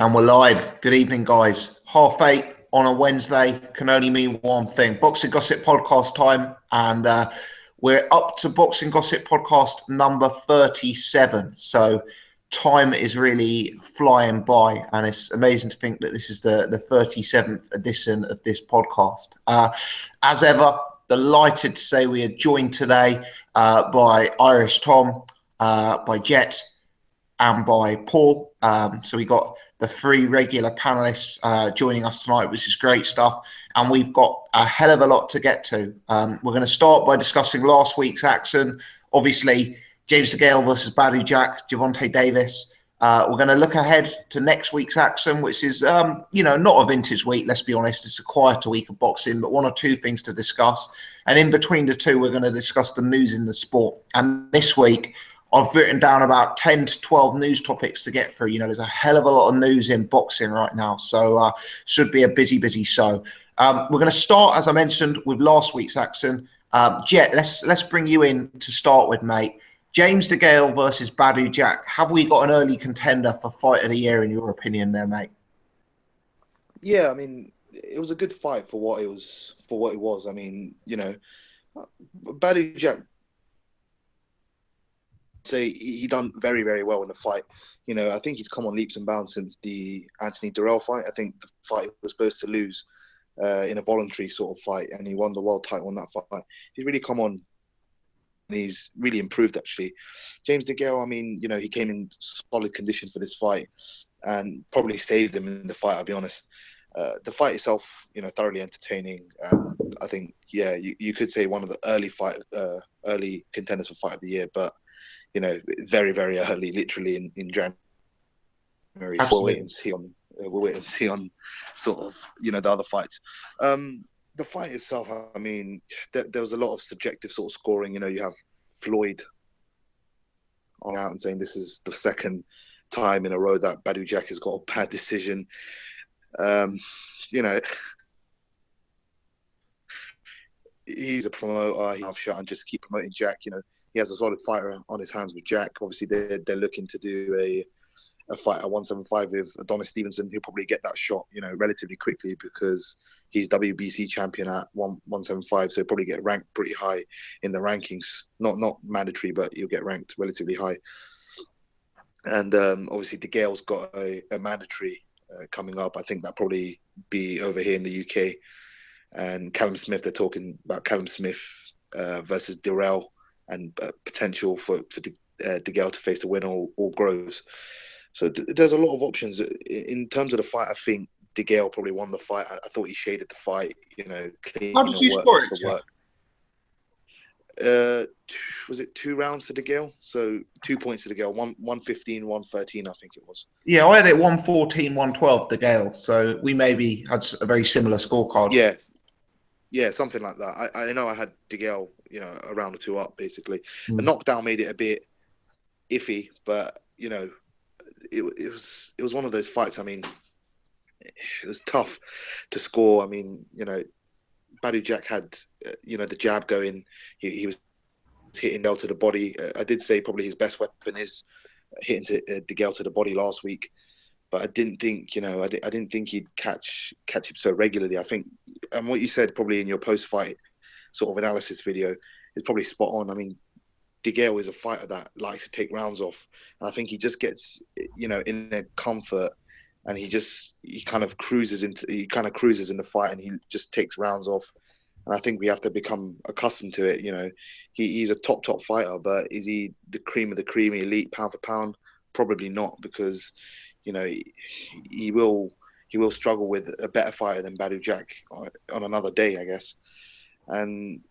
And we're live. Good evening, guys. 8:30 on a Wednesday can only mean one thing. Boxing Gossip podcast time. And we're up to Boxing Gossip podcast number 37. So time is really flying by. And it's amazing to think that this is the 37th edition of this podcast. As ever, delighted to say we are joined today by Irish Tom, by Jet, and by Paul. So we got the three regular panelists joining us tonight, which is great stuff. And we've got a hell of a lot to get to. We're going to start by discussing last week's action. Obviously, James Degale versus Bellew Jack, Gervonta Davis. We're going to look ahead to next week's action, which is, not a vintage week, let's be honest. It's a quieter week of boxing, but one or two things to discuss. And in between the two, we're going to discuss the news in the sport. And this week, I've written down about 10 to 12 news topics to get through. There's a hell of a lot of news in boxing right now. So should be a busy show. We're going to start, as I mentioned, with last week's action. Jet, let's bring you in to start with, mate. James Degale versus Bellew Jack. Have we got an early contender for fight of the year, in your opinion there, mate? Yeah, I mean, it was a good fight for what it was. I mean, Bellew Jack, say he done very, very well in the fight. I think he's come on leaps and bounds since the Anthony Durrell fight. I think the fight he was supposed to lose in a voluntary sort of fight, and he won the world title in that fight. He's really come on, and he's really improved, actually. James Degale, I mean, he came in solid condition for this fight and probably saved him in the fight, I'll be honest. The fight itself, thoroughly entertaining. I think, yeah, you could say one of the early contenders for fight of the year, but very, very early, literally in January. We'll wait and see on sort of, the other fights. The fight itself, I mean, there was a lot of subjective sort of scoring. You have Floyd on out and saying this is the second time in a row that Bellew Jack has got a bad decision. He's a promoter. He'll shut and just keep promoting Jack. He has a solid fighter on his hands with Jack. Obviously, they're looking to do a fight at 175 with Adonis Stevenson. He'll probably get that shot, relatively quickly because he's WBC champion at 175. So he'll probably get ranked pretty high in the rankings. Not mandatory, but he'll get ranked relatively high. And obviously, Degale's got a mandatory coming up. I think that'll probably be over here in the UK. And Callum Smith, they're talking about Callum Smith versus Durrell, and potential for Degale to face the winner or Groves. So there's a lot of options. In terms of the fight, I think Degale probably won the fight. I thought he shaded the fight, clean. How did you score it? Was it 2 rounds to Degale? So 2 points to Degale, 115, 113, I think it was. Yeah, I had it 114, 112 Degale. So we maybe had a very similar scorecard. Yeah, something like that. I know I had Degale, a round or two up, basically. The knockdown made it a bit iffy, but, it was one of those fights. I mean, it was tough to score. I mean, Bellew Jack had, the jab going. He was hitting Degale to the body. I did say probably his best weapon is hitting Degale to the body last week. But I didn't think, I didn't think he'd catch him so regularly. I think, and what you said probably in your post-fight sort of analysis video is probably spot on. I mean, Degale is a fighter that likes to take rounds off, and I think he just gets, in their comfort, and he kind of cruises in the fight, and he just takes rounds off. And I think we have to become accustomed to it. He's a top fighter, but is he the cream of the cream, elite pound for pound? Probably not, because he will struggle with a better fighter than Bellew Jack on another day, I guess. And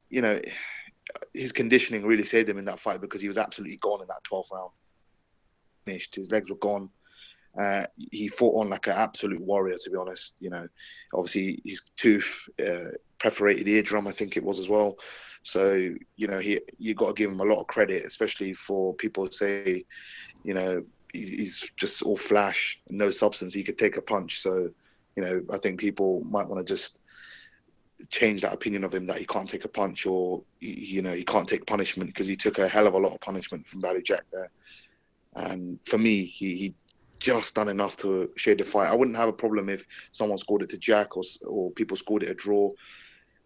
his conditioning really saved him in that fight, because he was absolutely gone in that 12th round. Finished, his legs were gone. He fought on like an absolute warrior, to be honest. Obviously his tooth perforated eardrum, I think it was as well. So you got to give him a lot of credit, especially for people who say, he's just all flash, no substance. He could take a punch. So, I think people might want to just change that opinion of him, that he can't take a punch, or he can't take punishment, because he took a hell of a lot of punishment from Bellew Jack there. And for me, he just done enough to shade the fight. I wouldn't have a problem if someone scored it to Jack or people scored it a draw.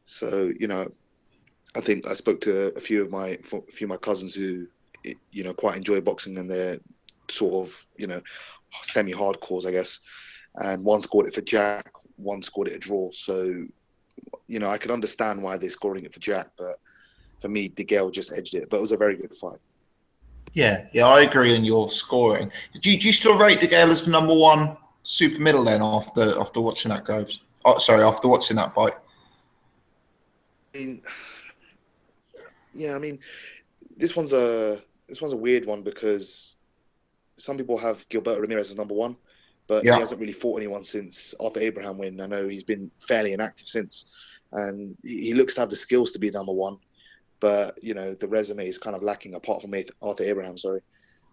So, you know, I think I spoke to a few of my cousins who, you know, quite enjoy boxing, and they're sort of, you know, semi-hardcores, I guess. And one scored it for Jack, one scored it a draw. So, you know, I could understand why they're scoring it for Jack, but for me, Degale just edged it. But it was a very good fight. Yeah, I agree on your scoring. Do you still rate Degale as the number one super middle then after watching that Groves? Oh, sorry, after watching that fight. I mean, yeah, I mean, this one's a weird one because some people have Gilberto Ramirez as number one, but he hasn't really fought anyone since Arthur Abraham win. I know he's been fairly inactive since, and he looks to have the skills to be number one, but you know the resume is kind of lacking apart from Arthur Abraham. Sorry,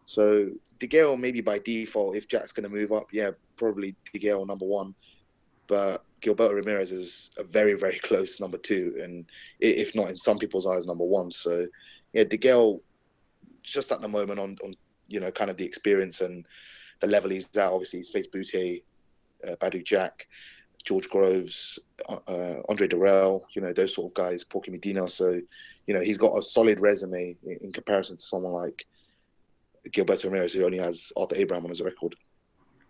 so Degale maybe by default, if Jack's going to move up, yeah, probably Degale number one, but Gilberto Ramirez is a very, very close number two, and if not in some people's eyes, number one. So yeah, Degale just at the moment on you know kind of the experience and the level he's at. Obviously, he's faced Bute, Badu Jack, George Groves, Andre Durrell, you know, those sort of guys, Porky Medina. So, you know, he's got a solid resume in comparison to someone like Gilberto Ramirez, who only has Arthur Abraham on his record.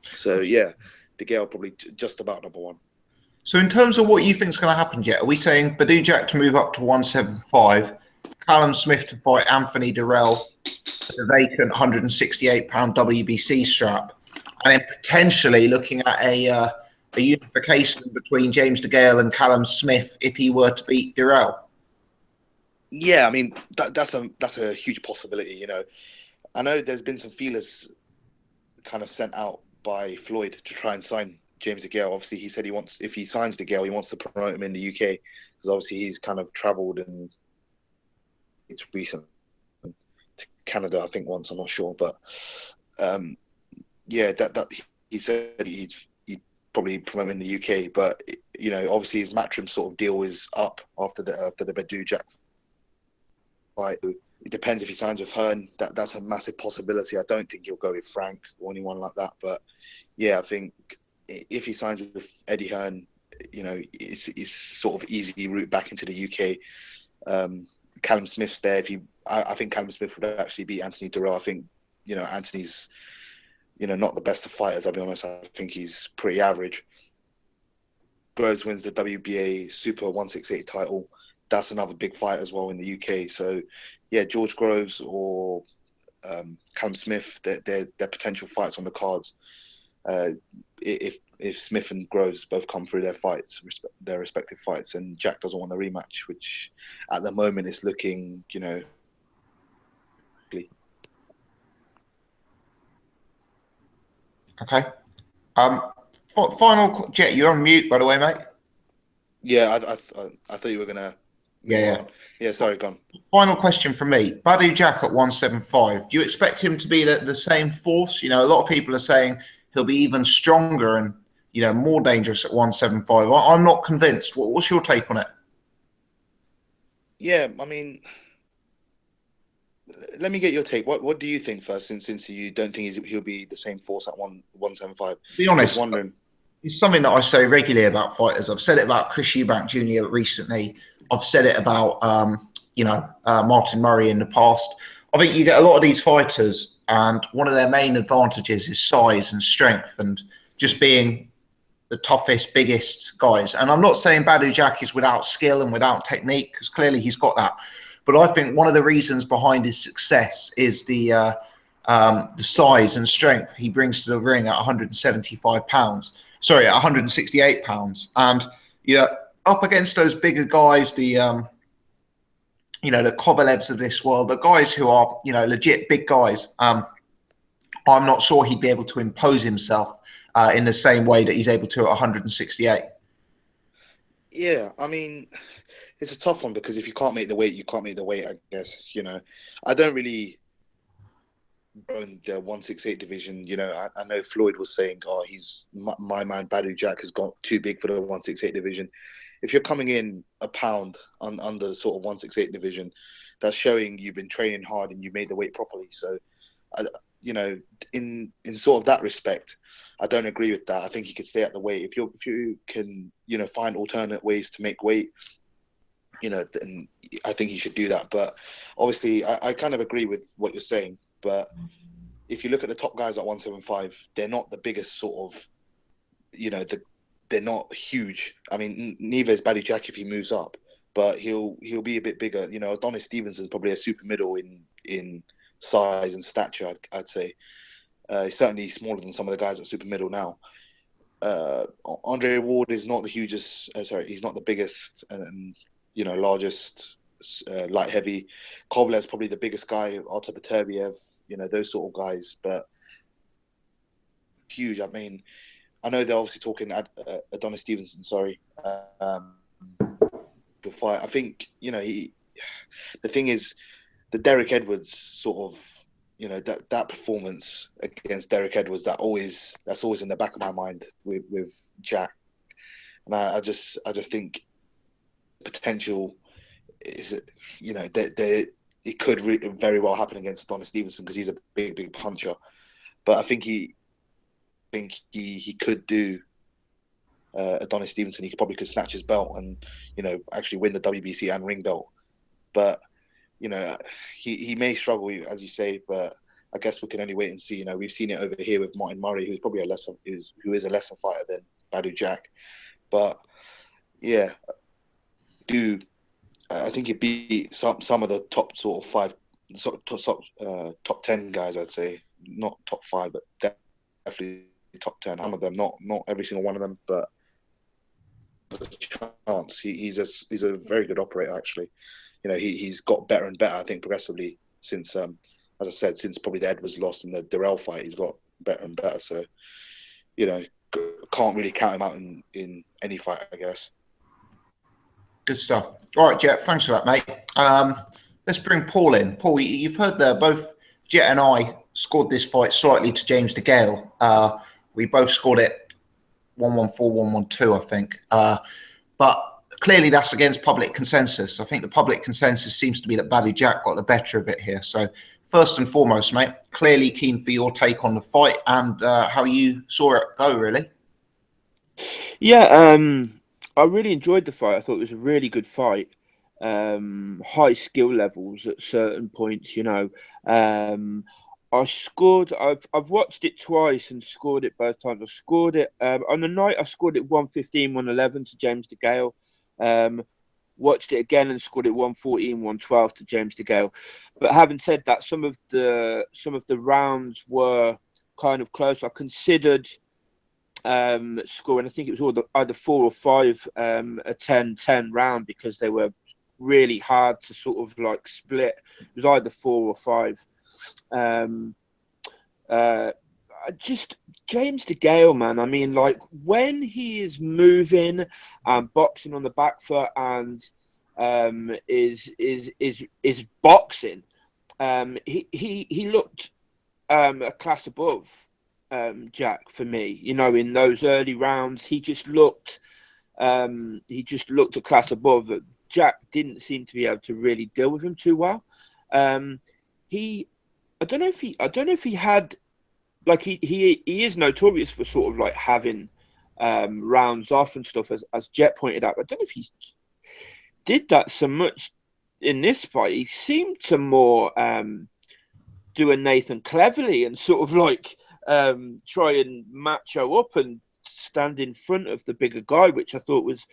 So, yeah, Degale probably just about number one. So, in terms of what you think is going to happen, Jet, are we saying Badu Jack to move up to 175, Callum Smith to fight Anthony Durrell for the vacant 168-pound WBC strap, and then potentially looking at a unification between James Degale and Callum Smith if he were to beat Durrell? Yeah, I mean that's a huge possibility. You know, I know there's been some feelers kind of sent out by Floyd to try and sign James Degale. Obviously, he said if he signs Degale, he wants to promote him in the UK because obviously he's kind of travelled and it's recent to Canada, I think once, I'm not sure, but yeah, that he said he'd probably promote him in the UK, but you know, obviously his Matchroom sort of deal is up after the Badu Jack fight. It depends if he signs with Hearn. That's a massive possibility. I don't think he'll go with Frank or anyone like that, but yeah, I think if he signs with Eddie Hearn, you know, it's sort of easy route back into the UK. Callum Smith's there. I think Callum Smith would actually beat Anthony Durrell. I think, you know, Anthony's, you know, not the best of fighters, I'll be honest. I think he's pretty average. Groves wins the WBA Super 168 title. That's another big fight as well in the UK. So, yeah, George Groves or Callum Smith, they're potential fights on the cards. If Smith and Groves both come through their respective fights, and Jack doesn't want a rematch, which at the moment is looking, you know. Okay. Final, Jet, you're on mute, by the way, mate. Yeah, I thought you were gonna. Yeah. Sorry, gone. Final question from me. Badu Jack at 175. Do you expect him to be the same force? You know, a lot of people are saying he'll be even stronger and, you know, more dangerous at 175. I'm not convinced. What's your take on it? Yeah, I mean, let me get your take. What do you think first, since you don't think he'll be the same force at 175? To be honest, just wondering. It's something that I say regularly about fighters. I've said it about Chris Eubank Jr. recently. I've said it about Martin Murray in the past. I think you get a lot of these fighters, and one of their main advantages is size and strength and just being the toughest, biggest guys. And I'm not saying Badu Jack is without skill and without technique, because clearly he's got that. But I think one of the reasons behind his success is the size and strength he brings to the ring at 175 pounds. Sorry, at 168 pounds. And yeah, up against those bigger guys, the Kovalevs of this world, the guys who are, you know, legit big guys. I'm not sure he'd be able to impose himself in the same way that he's able to at 168. Yeah, I mean, it's a tough one because if you can't make the weight, you can't make the weight, I guess. You know, I don't really in the 168 division. You know, I know Floyd was saying, "Oh, my man Badu Jack has got too big for the 168 division." If you're coming in a pound under the sort of 168 division, that's showing you've been training hard and you made the weight properly. So, you know, in sort of that respect, I don't agree with that. I think he could stay at the weight. If you can, you know, find alternate ways to make weight, you know, then I think he should do that. But obviously, I kind of agree with what you're saying. But if you look at the top guys at 175, they're not the biggest sort of, you know, they're not huge. I mean, neither is Badou Jack if he moves up, but he'll be a bit bigger. You know, Adonis Stevenson's probably a super middle in size and stature, I'd say. He's certainly smaller than some of the guys at super middle now. Andre Ward is not the hugest. He's not the biggest and you know largest light heavy. Kovalev's probably the biggest guy. Artur Beterbiev, you know those sort of guys, but huge. I mean, I know they're obviously talking Adonis Stevenson. Sorry, to fight. I think you know the thing is the Derek Edwards sort of. You know that performance against Derek Edwards that's always in the back of my mind with Jack, and I just think potential is you know that it could very well happen against Adonis Stevenson because he's a big puncher, but I think he could do Adonis Stevenson. He probably could snatch his belt and you know actually win the WBC and ring belt, but. You know, he may struggle, as you say, but I guess we can only wait and see. You know, we've seen it over here with Martin Murray, who's probably who is a lesser fighter than Badou Jack. But yeah, I think he beat some of the top sort of top 10 guys. I'd say not top 5, but definitely top 10. Some of them, not every single one of them, but there's a chance. He's a very good operator actually. You know, he's got better and better, I think, progressively since, as I said, since probably the Edwards loss and the Durrell fight, he's got better and better. So, you know, can't really count him out in any fight, I guess. Good stuff. All right, Jet, thanks for that, mate. Let's bring Paul in. Paul, you've heard there, both Jet and I scored this fight slightly to James Degale. We both scored it 1-1-4, 1-1-2, I think. But clearly, that's against public consensus. I think the public consensus seems to be that Badou Jack got the better of it here. So, first and foremost, mate, clearly keen for your take on the fight and how you saw it go, really. Yeah, I really enjoyed the fight. I thought it was a really good fight. High skill levels at certain points, you know. I've watched it twice and scored it both times. I scored it on the night. I scored it 115, 111 to James Degale. Watched it again and scored it 114, 112 to James Degale. But having said that, some of the rounds were kind of close. I considered scoring. I think it was either 4 or 5 a 10-10 round because they were really hard to sort of like split. It was either 4 or 5. Just James Degale, man. I mean, like when he is moving and boxing on the back foot and is boxing, he looked a class above Jack for me. You know, in those early rounds, he just looked a class above. Jack didn't seem to be able to really deal with him too well. I don't know if he had. Like he is notorious for sort of like having rounds off and stuff, as Jet pointed out. I don't know if he did that so much in this fight. He seemed to more do a Nathan Cleverly and sort of like try and macho up and stand in front of the bigger guy, which I thought was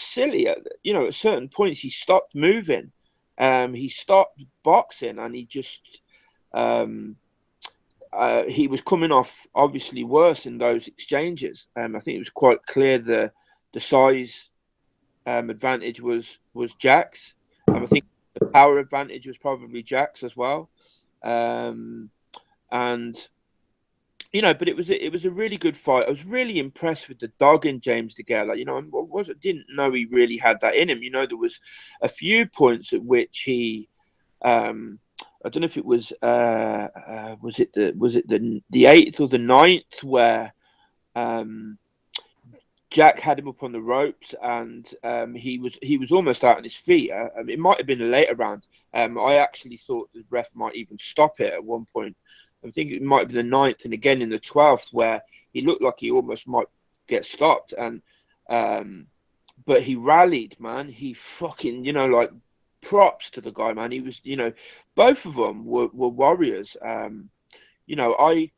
silly. You know, at certain points he stopped moving, he stopped boxing, and he just. He was coming off obviously worse in those exchanges. I think it was quite clear the size advantage was Jack's. I think the power advantage was probably Jack's as well. And you know, but it was a really good fight. I was really impressed with the dog in James Degale. You know, I didn't know he really had that in him. You know, there was a few points at which he. I don't know if it was it the 8th or the 9th where Jack had him up on the ropes and he was almost out on his feet. It might have been a later round. I actually thought the ref might even stop it at one point. I think it might be the 9th and again in the 12th, where he looked like he almost might get stopped. And but he rallied, man. He fucking, like, props to the guy, man. He was, both of them were warriors. I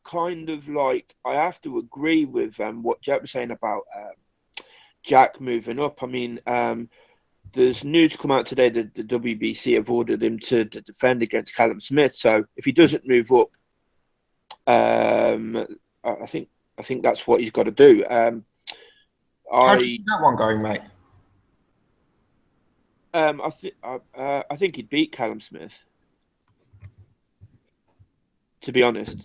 kind of like, I have to agree with what Jack was saying about Jack moving up. I mean, there's news come out today that the WBC have ordered him to defend against Callum Smith. So if he doesn't move up, I think that's what he's got to do. How do you see that one going, mate? I think he'd beat Callum Smith. To be honest,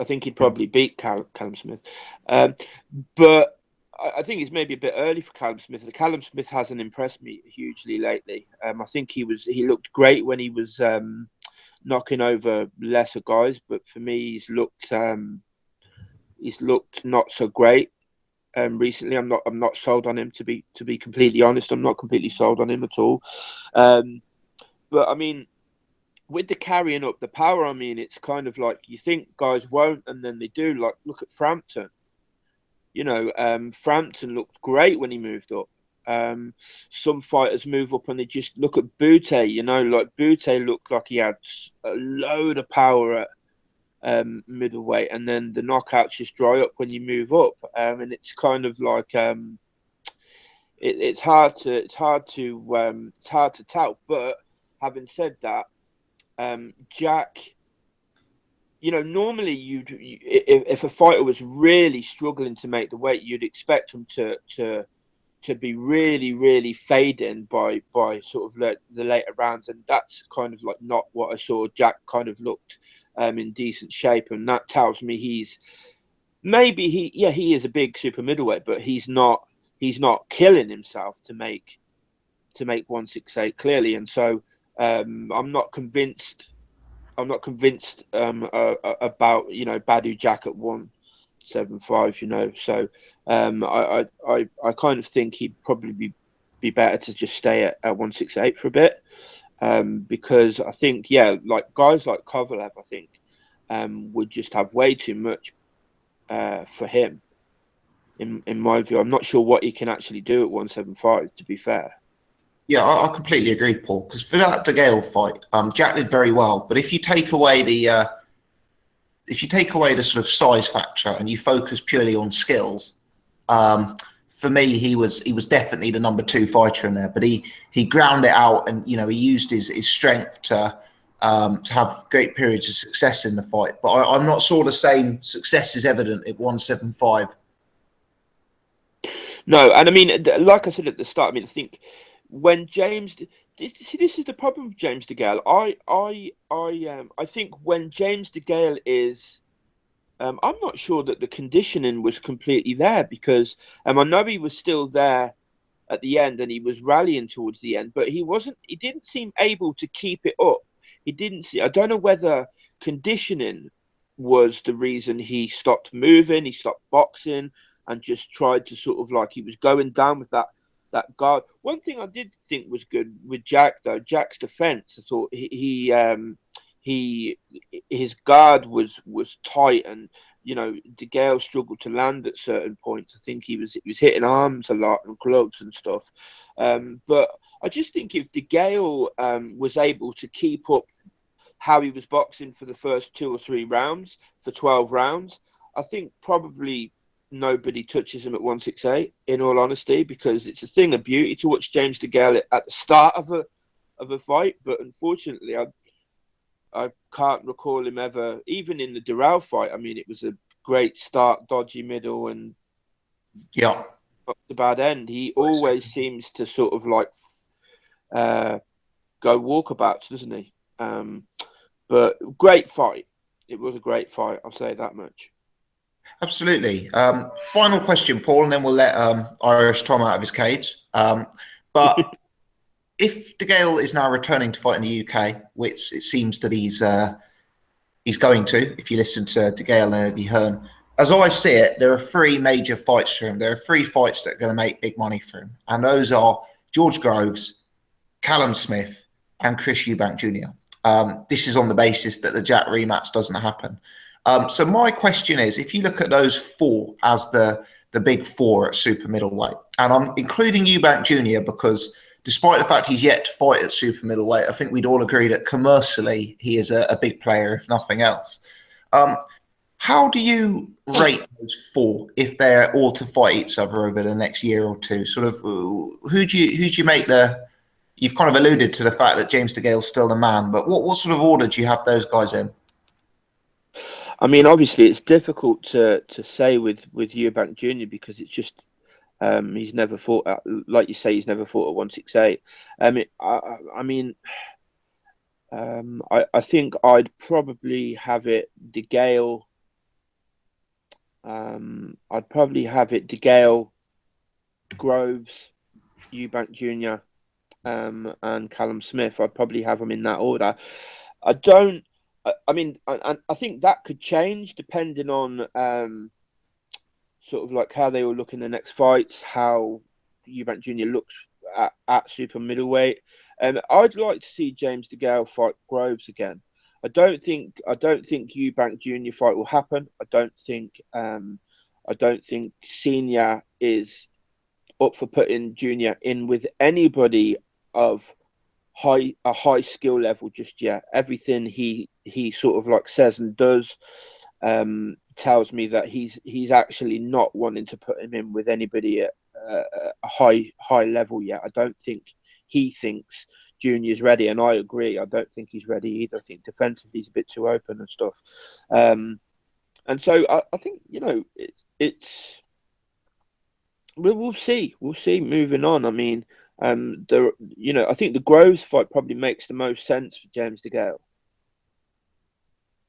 I think he'd probably beat Callum Smith. But I think it's maybe a bit early for Callum Smith. Callum Smith hasn't impressed me hugely lately. I think he looked great when he was knocking over lesser guys, but for me, he's looked not so great. Recently, I'm not sold on him, to be completely honest. I'm not completely sold on him at all. But I mean, with the carrying up the power, I mean, it's kind of like you think guys won't, and then they do. Like, look at Frampton. Frampton looked great when he moved up. Some fighters move up and they just look at Butte. Like Butte looked like he had a load of power at middleweight, and then the knockouts just dry up when you move up. And it's kind of like it's hard to tell. But having said that, Jack, normally if a fighter was really struggling to make the weight, you'd expect him to be really, really fading by sort of the later rounds, and that's kind of like not what I saw. Jack kind of looked in decent shape, and that tells me he is a big super middleweight, but he's not killing himself to make 168 clearly. And so I'm not convinced about Badu Jack at 175. So I kind of think he'd probably be better to just stay at 168 for a bit, because I think like guys like Kovalev, I think would just have way too much for him. In my view, I'm not sure what he can actually do at 175. To be fair. Yeah, I completely agree, Paul. Because for that Degale fight, Jack did very well. But if you take away the sort of size factor and you focus purely on skills, for me, he was definitely the number 2 fighter in there. But he ground it out, and he used his strength to have great periods of success in the fight. But I'm not sure the same success is evident at 175. No, and I mean, like I said at the start, I mean, I think when James, this is the problem with James Degale. I think when James Degale is, I'm not sure that the conditioning was completely there, because I know he was still there at the end and he was rallying towards the end, but he didn't seem able to keep it up. I don't know whether conditioning was the reason he stopped moving, he stopped boxing, and just tried to sort of like, he was going down with that guard. One thing I did think was good with Jack, though, Jack's defense. I thought his guard was tight, and Degale struggled to land at certain points. I think he was hitting arms a lot and gloves and stuff. But I just think if Degale was able to keep up how he was boxing for the first 2 or 3 rounds, for 12 rounds, I think probably nobody touches him at 168, in all honesty, because it's a thing of beauty to watch James Degale at the start of a fight. But unfortunately, I can't recall him ever, even in the Durrell fight. I mean, it was a great start, dodgy middle, and the bad end. He always seems to sort of like go walkabouts, doesn't he? But great fight. It was a great fight, I'll say that much. Absolutely. Final question, Paul, and then we'll let Irish Tom out of his cage. But if Degale is now returning to fight in the UK, which it seems that he's going to, if you listen to Degale and Eddie Hearn, as I see it, there are 3 major fights for him. There are 3 fights that are going to make big money for him, and those are George Groves, Callum Smith, and Chris Eubank Jr. This is on the basis that the Jack rematch doesn't happen. So my question is, if you look at those four as the big four at super middleweight, and I'm including Eubank Jr. because despite the fact he's yet to fight at super middleweight, I think we'd all agree that commercially he is a big player, if nothing else. How do you rate those four if they're all to fight each other over the next year or two? Sort of, who do you make the? You've kind of alluded to the fact that James Degale's still the man, but what sort of order do you have those guys in? I mean, obviously, it's difficult to say with Eubank Jr. because it's just he's never fought at, like you say, he's never fought at 168. I think I'd probably have it Degale. I'd probably have it Degale, Groves, Eubank Jr. And Callum Smith. I'd probably have them in that order. I think that could change depending on sort of like how they will look in the next fights, how Eubank Jr. looks at super middleweight. I'd like to see James Degale fight Groves again. I don't think Eubank Jr. fight will happen. I don't think Senior is up for putting Junior in with anybody of a high skill level just yet. Everything he sort of like says and does tells me that he's actually not wanting to put him in with anybody at a high level yet. I don't think he thinks Junior's ready, and I agree. I don't think he's ready either. I think defensively he's a bit too open and stuff. And so I think it's we'll see. We'll see moving on. I mean, I think the Groves fight probably makes the most sense for James Degale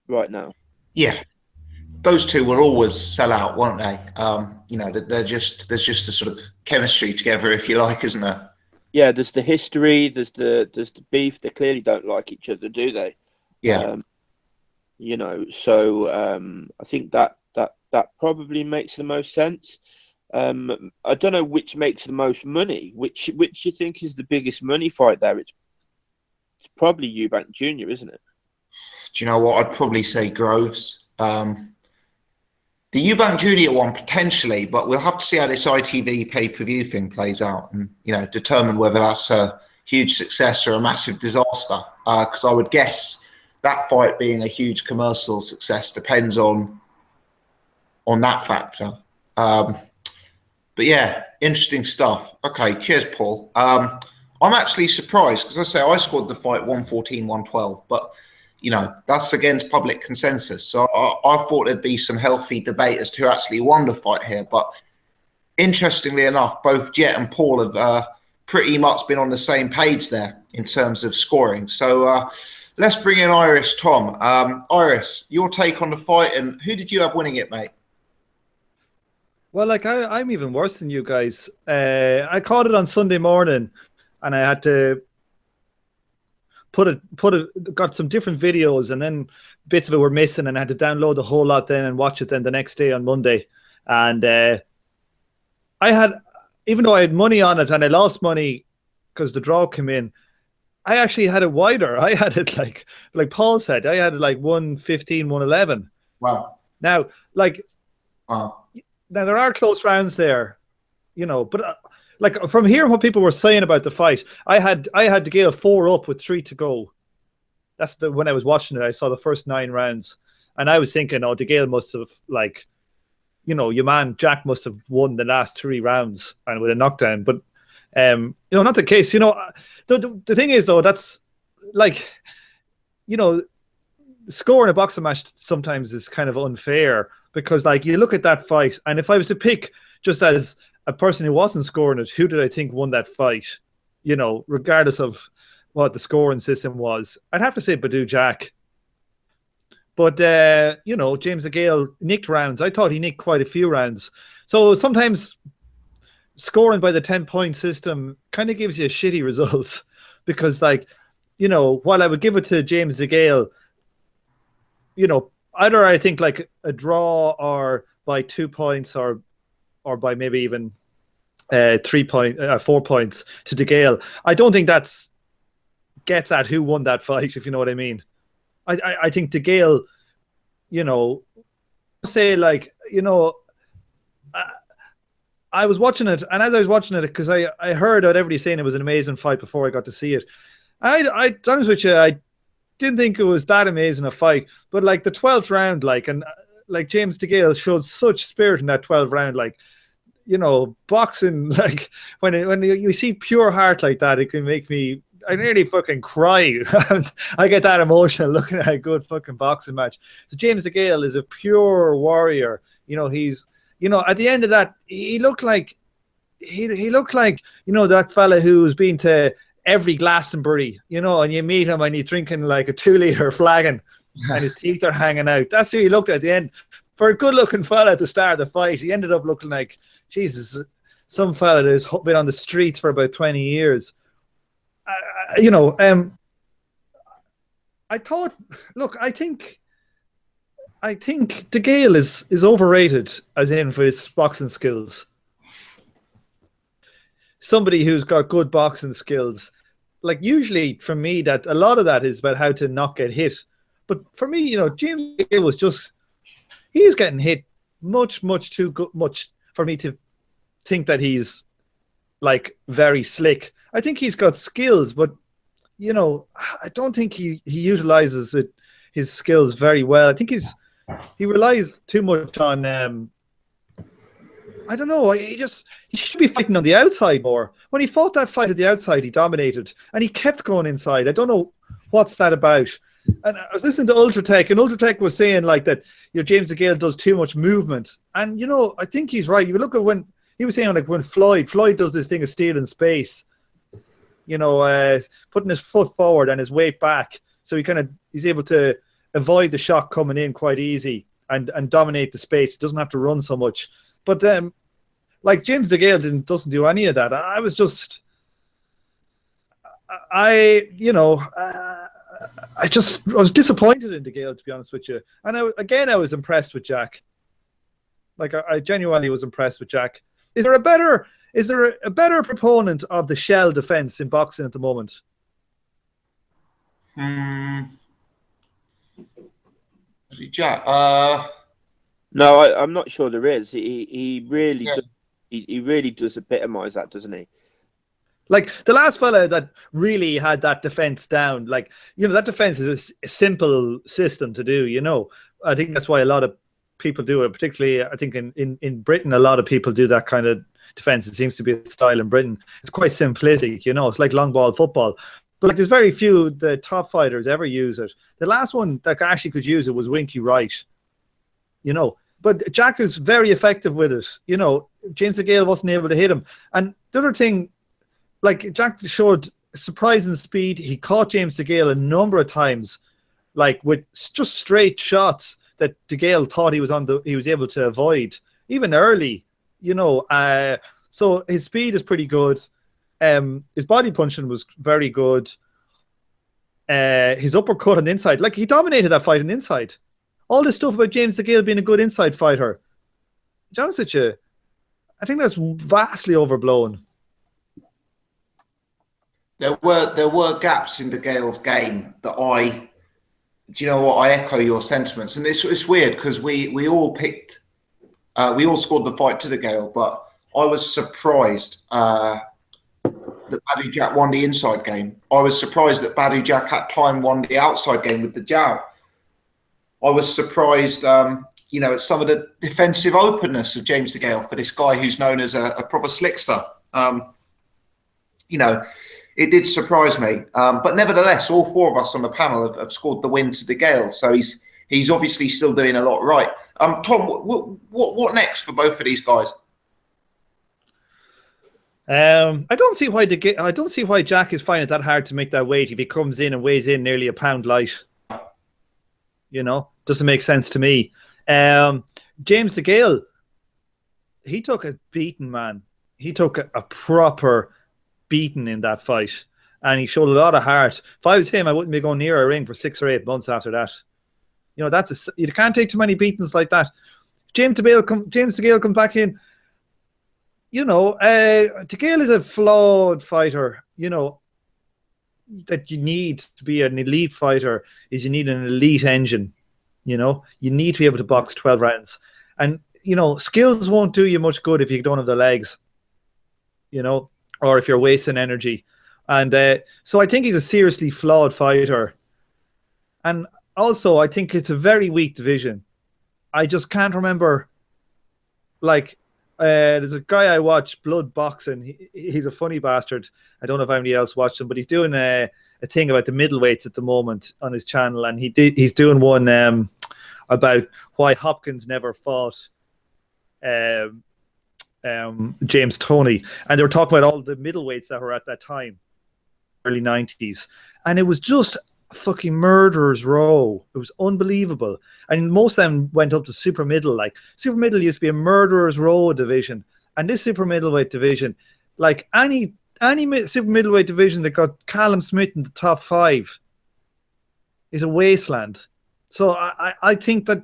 right now. Yeah, those two will always sell out, won't they? There's just a sort of chemistry together, if you like, isn't there? Yeah, there's the history, there's the beef. They clearly don't like each other, do they? Yeah. I think that probably makes the most sense. I don't know which makes the most money. Which you think is the biggest money fight there? It's probably Eubank Jr., isn't it? Do you know what? I'd probably say Groves. The Eubank Jr. one potentially, but we'll have to see how this ITV pay-per-view thing plays out, and determine whether that's a huge success or a massive disaster. Because I would guess that fight being a huge commercial success depends on that factor. But yeah, interesting stuff. Okay, cheers, Paul. I'm actually surprised because I scored the fight 114-112, but that's against public consensus. So I thought there'd be some healthy debate as to who actually won the fight here. But interestingly enough, both Jet and Paul have pretty much been on the same page there in terms of scoring. So let's bring in Iris Tom. Iris, your take on the fight, and who did you have winning it, mate? Well, I'm even worse than you guys. I caught it on Sunday morning, and I had to got some different videos, and then bits of it were missing, and I had to download the whole lot then and watch it then the next day on Monday. And even though I had money on it and I lost money because the draw came in, I actually had it wider. I had it like Paul said, I had it like 115, 111. Wow. Now, now there are close rounds there, but from hearing what people were saying about the fight, I had Degale 4 up with 3 to go. That's when I was watching it. I saw the first 9 rounds, and I was thinking, Degale must have your man Jack must have won the last 3 rounds and with a knockdown. But not the case. The thing is though, that's scoring a boxing match sometimes is kind of unfair because you look at that fight, and if I was to pick just as a person who wasn't scoring it, who did I think won that fight? Regardless of what the scoring system was, I'd have to say Badou Jack. But James Degale nicked rounds. I thought he nicked quite a few rounds. So sometimes scoring by the 10-point system kind of gives you shitty results because, while I would give it to James Degale, either I think a draw or by 2 points or by maybe even 4 points to Degale. I don't think that's gets at who won that fight, if you know what I mean. I think Degale, you know, say like, you know, I was watching it, and as I was watching it, because I heard out everybody saying it was an amazing fight before I got to see it. To be honest with you, I didn't think it was that amazing a fight, but like the 12th round, like, and like James Degale showed such spirit in that 12th round, like, you know, boxing, like when you see pure heart like that, it can make me, I nearly fucking cry. I get that emotional looking at a good fucking boxing match. So James Degale is a pure warrior. You know, he's, you know, at the end of that, he looked like, he looked like, you know, that fella who's been to every Glastonbury, you know, and you meet him and he's drinking like a 2-liter flagon and his teeth are hanging out. That's who he looked at the end. For a good-looking fella at the start of the fight, he ended up looking like, Jesus, some fella that's been on the streets for about 20 years. You know, I thought, look, I think Degale is overrated, as in for his boxing skills. Somebody who's got good boxing skills. Like musually for me, that a lot of that is about how to not get hit. But for me, you know, James Degale was just, he's getting hit much too much for me to think that he's like very slick. I think he's got skills, but you know, I don't think he utilizes his skills very well. I think he relies too much on I don't know. He should be fighting on the outside more. When he fought that fight at the outside, he dominated and he kept going inside. I don't know what's that about. And I was listening to Ultratech, and Ultratech was saying like that, you know, James Degale does too much movement. And you know, I think he's right. You look at when he was saying like when Floyd does this thing of stealing space, you know, putting his foot forward and his weight back, so he's able to avoid the shot coming in quite easy and dominate the space. He doesn't have to run so much. But like James Degale doesn't do any of that. I was disappointed in Degale, to be honest with you. And I was impressed with Jack. Like I genuinely was impressed with Jack. Is there a better proponent of the shell defense in boxing at the moment? Jack? No, I'm not sure there is. He really does epitomise that, doesn't he? Like the last fella that really had that defense down, like, you know, that defense is a simple system to do, you know. I think that's why a lot of people do it, particularly I think in Britain, a lot of people do that kind of defense. It seems to be a style in Britain. It's quite simplistic, you know, it's like long ball football. But like there's very few the top fighters ever use it. The last one that actually could use it was Winky Wright, you know. But Jack is very effective with it. You know, James Degale wasn't able to hit him. And the other thing, like Jack showed surprising speed. He caught James Degale a number of times, like with just straight shots that Degale thought he was able to avoid, even early, you know. So his speed is pretty good. His body punching was very good. His uppercut on the inside, like he dominated that fight on the inside. All this stuff about James Degale being a good inside fighter, to be honest with you, I think that's vastly overblown. There were gaps in Degale's game that do you know what? I echo your sentiments, and it's weird because we all picked, we all scored the fight to Degale, but I was surprised that Badu Jack won the inside game. I was surprised that Badu Jack at time won the outside game with the jab. I was surprised, you know, at some of the defensive openness of James Degale for this guy who's known as a proper slickster. You know, it did surprise me. But nevertheless, all four of us on the panel have scored the win to Degale. So he's obviously still doing a lot right. Tom, what next for both of these guys? I don't see why Jack is finding it that hard to make that weight if he comes in and weighs in nearly a pound light. You know, doesn't make sense to me. James Degale, he took a beating, man. He took a proper beating in that fight, and he showed a lot of heart. If I was him, I wouldn't be going near a ring for 6 or 8 months after that. You know, you can't take too many beatings like that. James Degale comes back in. You know, Degale is a flawed fighter. You know, that you need to be an elite fighter is you need an elite engine. You know, you need to be able to box 12 rounds. And, you know, skills won't do you much good if you don't have the legs, you know, or if you're wasting energy. And so I think he's a seriously flawed fighter. And also, I think it's a very weak division. I just can't remember, like, there's a guy I watch, Blood Boxing. He's a funny bastard. I don't know if anybody else watched him, but he's doing a thing about the middleweights at the moment on his channel, and he's doing one about why Hopkins never fought James Toney, and they were talking about all the middleweights that were at that time, early 90s, and it was just a fucking murderer's row. It was unbelievable, and most of them went up to super middle. Like, super middle used to be a murderer's row division, and this super middleweight division, like any super middleweight division that got Callum Smith in the top 5, is a wasteland. So I think that,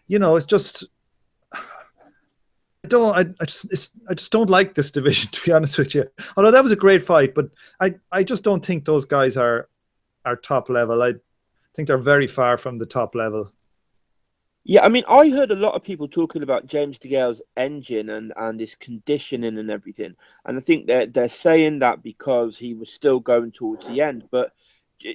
you know, it's just, I just don't like this division, to be honest with you. Although that was a great fight, but I just don't think those guys are top level. I think they're very far from the top level. Yeah, I mean, I heard a lot of people talking about James Degale's engine and his conditioning and everything, and I think they're saying that because he was still going towards the end. But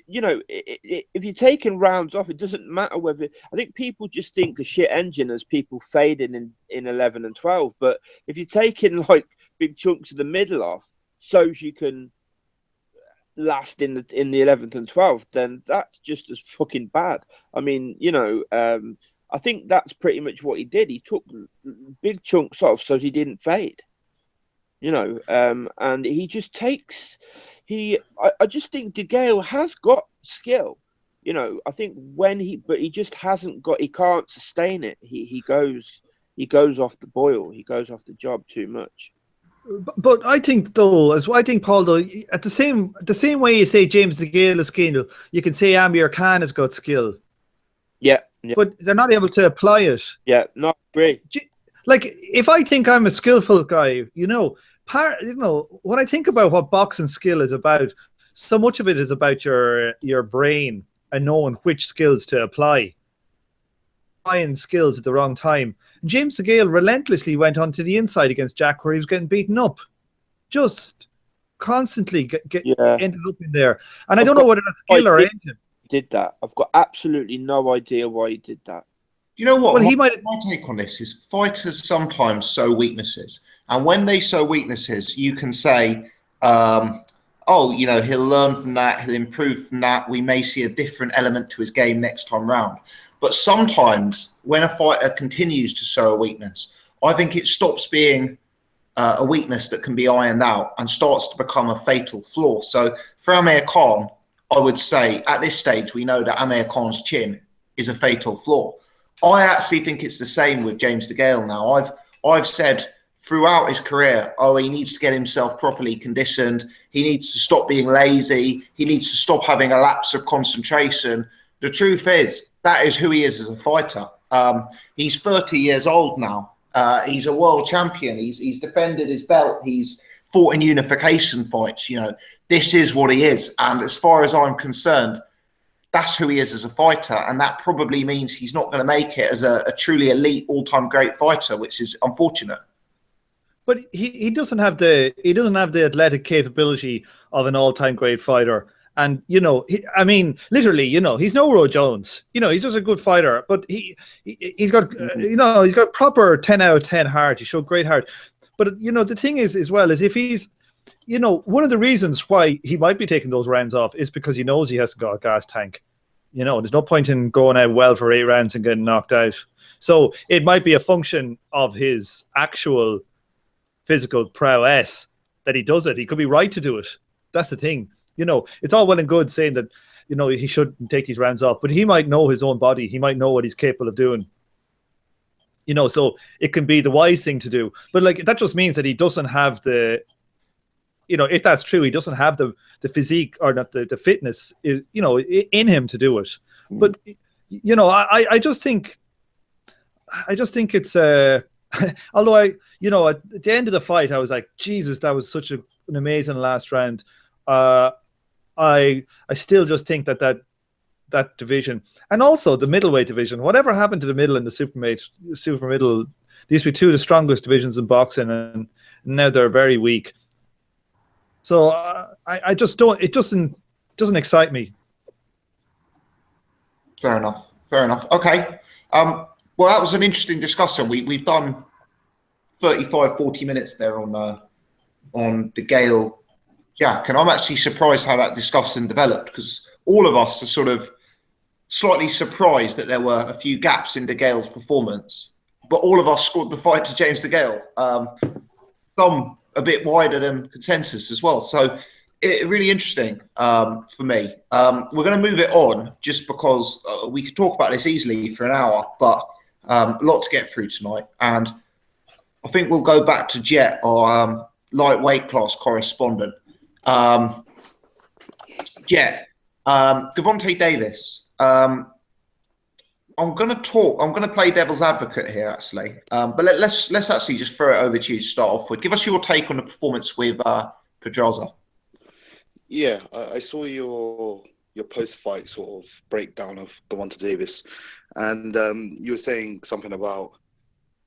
you know, if you're taking rounds off, it doesn't matter whether. I think people just think a shit engine as people fading in 11 and 12. But if you're taking like big chunks of the middle off, so you can last in the 11th and 12th, then that's just as fucking bad. I mean, you know, I think that's pretty much what he did. He took big chunks off so he didn't fade. You know, and he just takes. I just think Degale has got skill. You know, I think but he just hasn't got. He can't sustain it. He goes off the boil. He goes off the job too much. But I think though, Paul, though, at the same way you say James Degale has skill, you can say Amir Khan has got skill. Yeah. But they're not able to apply it. Yeah, not great. Like, if I think I'm a skillful guy, you know, when I think about what boxing skill is about, so much of it is about your brain and knowing which skills to apply. Applying skills at the wrong time. James Degale relentlessly went onto the inside against Jack, where he was getting beaten up. Just constantly ended up in there. And I don't know whether that's skill or engine. Did that. I've got absolutely no idea why he did that. You know what? Well, my take on this is fighters sometimes sow weaknesses. And when they sow weaknesses, you can say, oh, you know, he'll learn from that, he'll improve from that. We may see a different element to his game next time round. But sometimes when a fighter continues to sow a weakness, I think it stops being a weakness that can be ironed out and starts to become a fatal flaw. So for Amir Khan, I would say at this stage, we know that Amir Khan's chin is a fatal flaw. I actually think it's the same with James Degale now. I've said throughout his career, he needs to get himself properly conditioned. He needs to stop being lazy. He needs to stop having a lapse of concentration. The truth is, that is who he is as a fighter. He's 30 years old now. He's a world champion. He's defended his belt. He's fought in unification fights. You know, this is what he is. And as far as I'm concerned, that's who he is as a fighter. And that probably means he's not going to make it as a truly elite, all-time great fighter, which is unfortunate. But he doesn't have the athletic capability of an all-time great fighter. And, you know, I mean, literally, you know, he's no Roy Jones. You know, he's just a good fighter. But he's got, you know, he's got proper 10 out of 10 heart. He showed great heart. But, you know, the thing is, as well, is if he's, you know, one of the reasons why he might be taking those rounds off is because he knows he hasn't got a gas tank. You know, there's no point in going out well for 8 rounds and getting knocked out. So it might be a function of his actual physical prowess that he does it. He could be right to do it. That's the thing. You know, it's all well and good saying that, you know, he shouldn't take these rounds off, but he might know his own body. He might know what he's capable of doing. You know, so it can be the wise thing to do. But, like, that just means that he doesn't have the, you know, if that's true, he doesn't have the physique or not the fitness, is, you know, in him to do it. But, you know, I just think it's, although you know, at the end of the fight, I was like, Jesus, that was such an amazing last round. I still just think that division, and also the middleweight division, whatever happened to the middle and the super middle, these were two of the strongest divisions in boxing, and now they're very weak. So I just don't. It doesn't excite me. Fair enough. Okay. Well, that was an interesting discussion. We've done 35, 40 minutes there on Degale Jack, and I'm actually surprised how that discussion developed, because all of us are sort of slightly surprised that there were a few gaps in Degale's performance, but all of us scored the fight to James Degale. Some a bit wider than consensus as well. So really interesting for me. We're going to move it on just because we could talk about this easily for an hour, but a lot to get through tonight. And I think we'll go back to Jet, our lightweight class correspondent. Jet, Gervonta Davis. I'm going to play devil's advocate here, actually. But let's actually just throw it over to you to start off with. Give us your take on the performance with Pedraza. Yeah, I saw your post-fight sort of breakdown of Gervonta Davis, and you were saying something about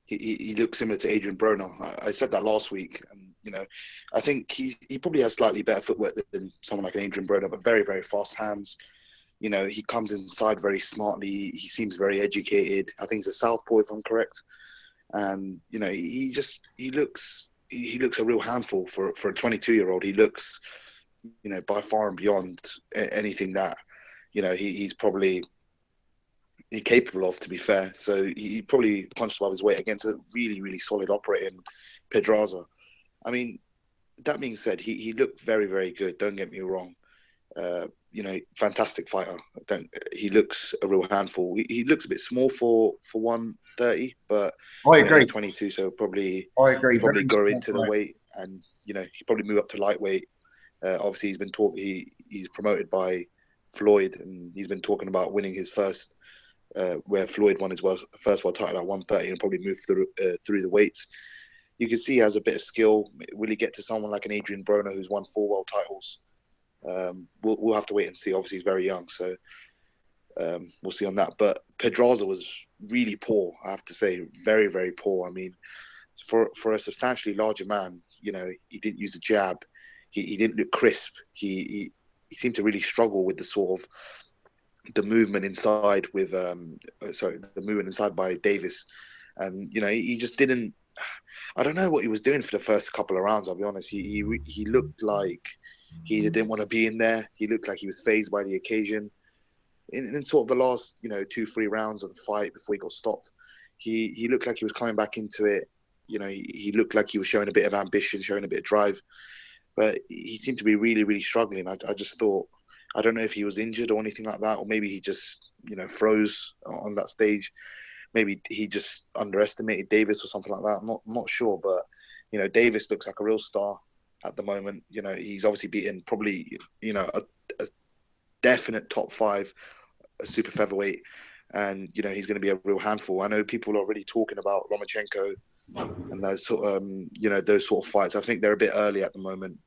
he looks similar to Adrian Broner. I said that last week, and I think he probably has slightly better footwork than someone like an Adrian Broner, but very, very fast hands. He comes inside very smartly. He seems very educated. I think he's a southpaw, if I'm correct. And he looks a real handful for a 22-year-old. He looks, by far and beyond anything that he's probably capable of, to be fair. So he probably punched above his weight against a really, really solid operating Pedraza. I mean, that being said, he looked very, very good. Don't get me wrong. Fantastic fighter. He looks a real handful. He looks a bit small for 130, but I agree. He's 22, so probably Very go into the weight, and he probably move up to lightweight. Obviously, he's promoted by Floyd, and he's been talking about winning his first, where Floyd won his first world title at 130, and probably move through the weights. You can see he has a bit of skill. Will he get to someone like an Adrian Broner who's won 4 world titles? We'll have to wait and see. Obviously, he's very young, so we'll see on that. But Pedraza was really poor, I have to say, very, very poor. I mean, for a substantially larger man, he didn't use a jab. He didn't look crisp. He seemed to really struggle with the sort of the movement inside with the movement inside by Davis, and he just didn't. I don't know what he was doing for the first couple of rounds. I'll be honest. He looked like he didn't want to be in there. He looked like he was fazed by the occasion. In sort of the last 2-3 rounds of the fight before he got stopped, he looked like he was coming back into it. He looked like he was showing a bit of ambition, showing a bit of drive, but he seemed to be really, really struggling. I just thought, I don't know if he was injured or anything like that, or maybe he just froze on that stage. Maybe he just underestimated Davis or something like that. I'm not sure, but Davis looks like a real star at the moment. He's obviously beaten probably a definite top 5 super featherweight, and he's going to be a real handful. I know people are already talking about Lomachenko and those sort of fights. I think they're a bit early at the moment.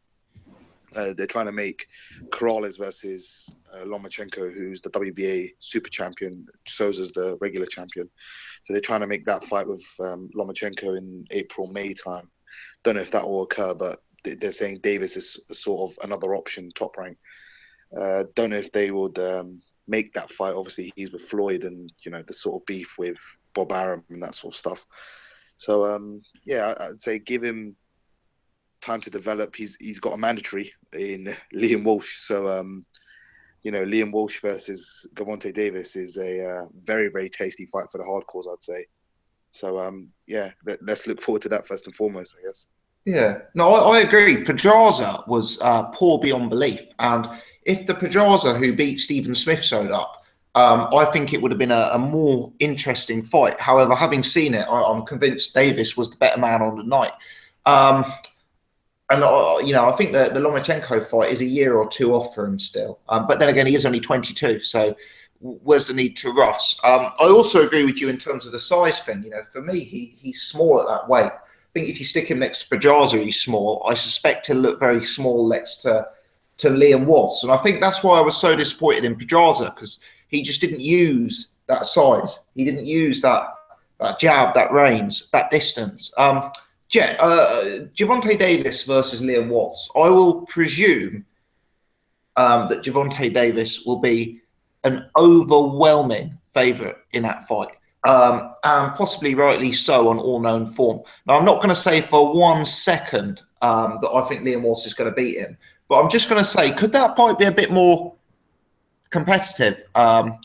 They're trying to make Corrales versus Lomachenko, who's the WBA super champion, Souza's the regular champion. So they're trying to make that fight with Lomachenko in April, May time. Don't know if that will occur, but they're saying Davis is sort of another option, top rank. Don't know if they would make that fight. Obviously, he's with Floyd, and the sort of beef with Bob Arum and that sort of stuff. So I'd say give him time to develop. He's got a mandatory in Liam Walsh, so Liam Walsh versus Gervonta Davis is a very, very tasty fight for the hardcores, I'd say. So let's look forward to that first and foremost, I guess. Yeah, no, I agree. Pedraza was poor beyond belief, and if the Pedraza who beat Stephen Smith showed up, I think it would have been a more interesting fight. However, having seen it, I'm convinced Davis was the better man on the night. And I think that the Lomachenko fight is a year or 2 off for him still. But then again, he is only 22, so where's the need to rush? I also agree with you in terms of the size thing. For me, he's small at that weight. I think if you stick him next to Pedraza, he's small. I suspect he'll look very small next to to Liam Watts. And I think that's why I was so disappointed in Pedraza, because he just didn't use that size. He didn't use that jab, that range, that distance. Gervonta Davis versus Liam Watts. I will presume that Gervonta Davis will be an overwhelming favourite in that fight. And possibly rightly so on all known form. Now, I'm not going to say for 1 second that I think Liam Watts is going to beat him, but I'm just going to say, could that fight be a bit more competitive than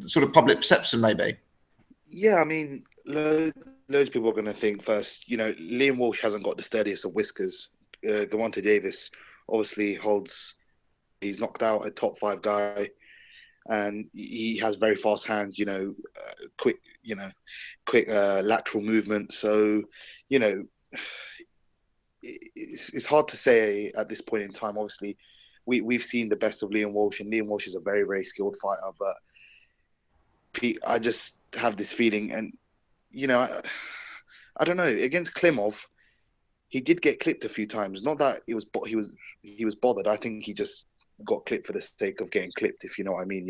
sort of public perception, maybe? Yeah, I mean, loads of people are going to think first, Liam Walsh hasn't got the sturdiest of whiskers. Gervonta Davis obviously he's knocked out a top 5 guy, and he has very fast hands, quick lateral movement. So, it's hard to say at this point in time. Obviously, we've seen the best of Liam Walsh, and Liam Walsh is a very, very skilled fighter. But I just have this feeling, and I don't know. Against Klimov, he did get clipped a few times. Not that he was bothered. I think he just got clipped for the sake of getting clipped, if you know what I mean.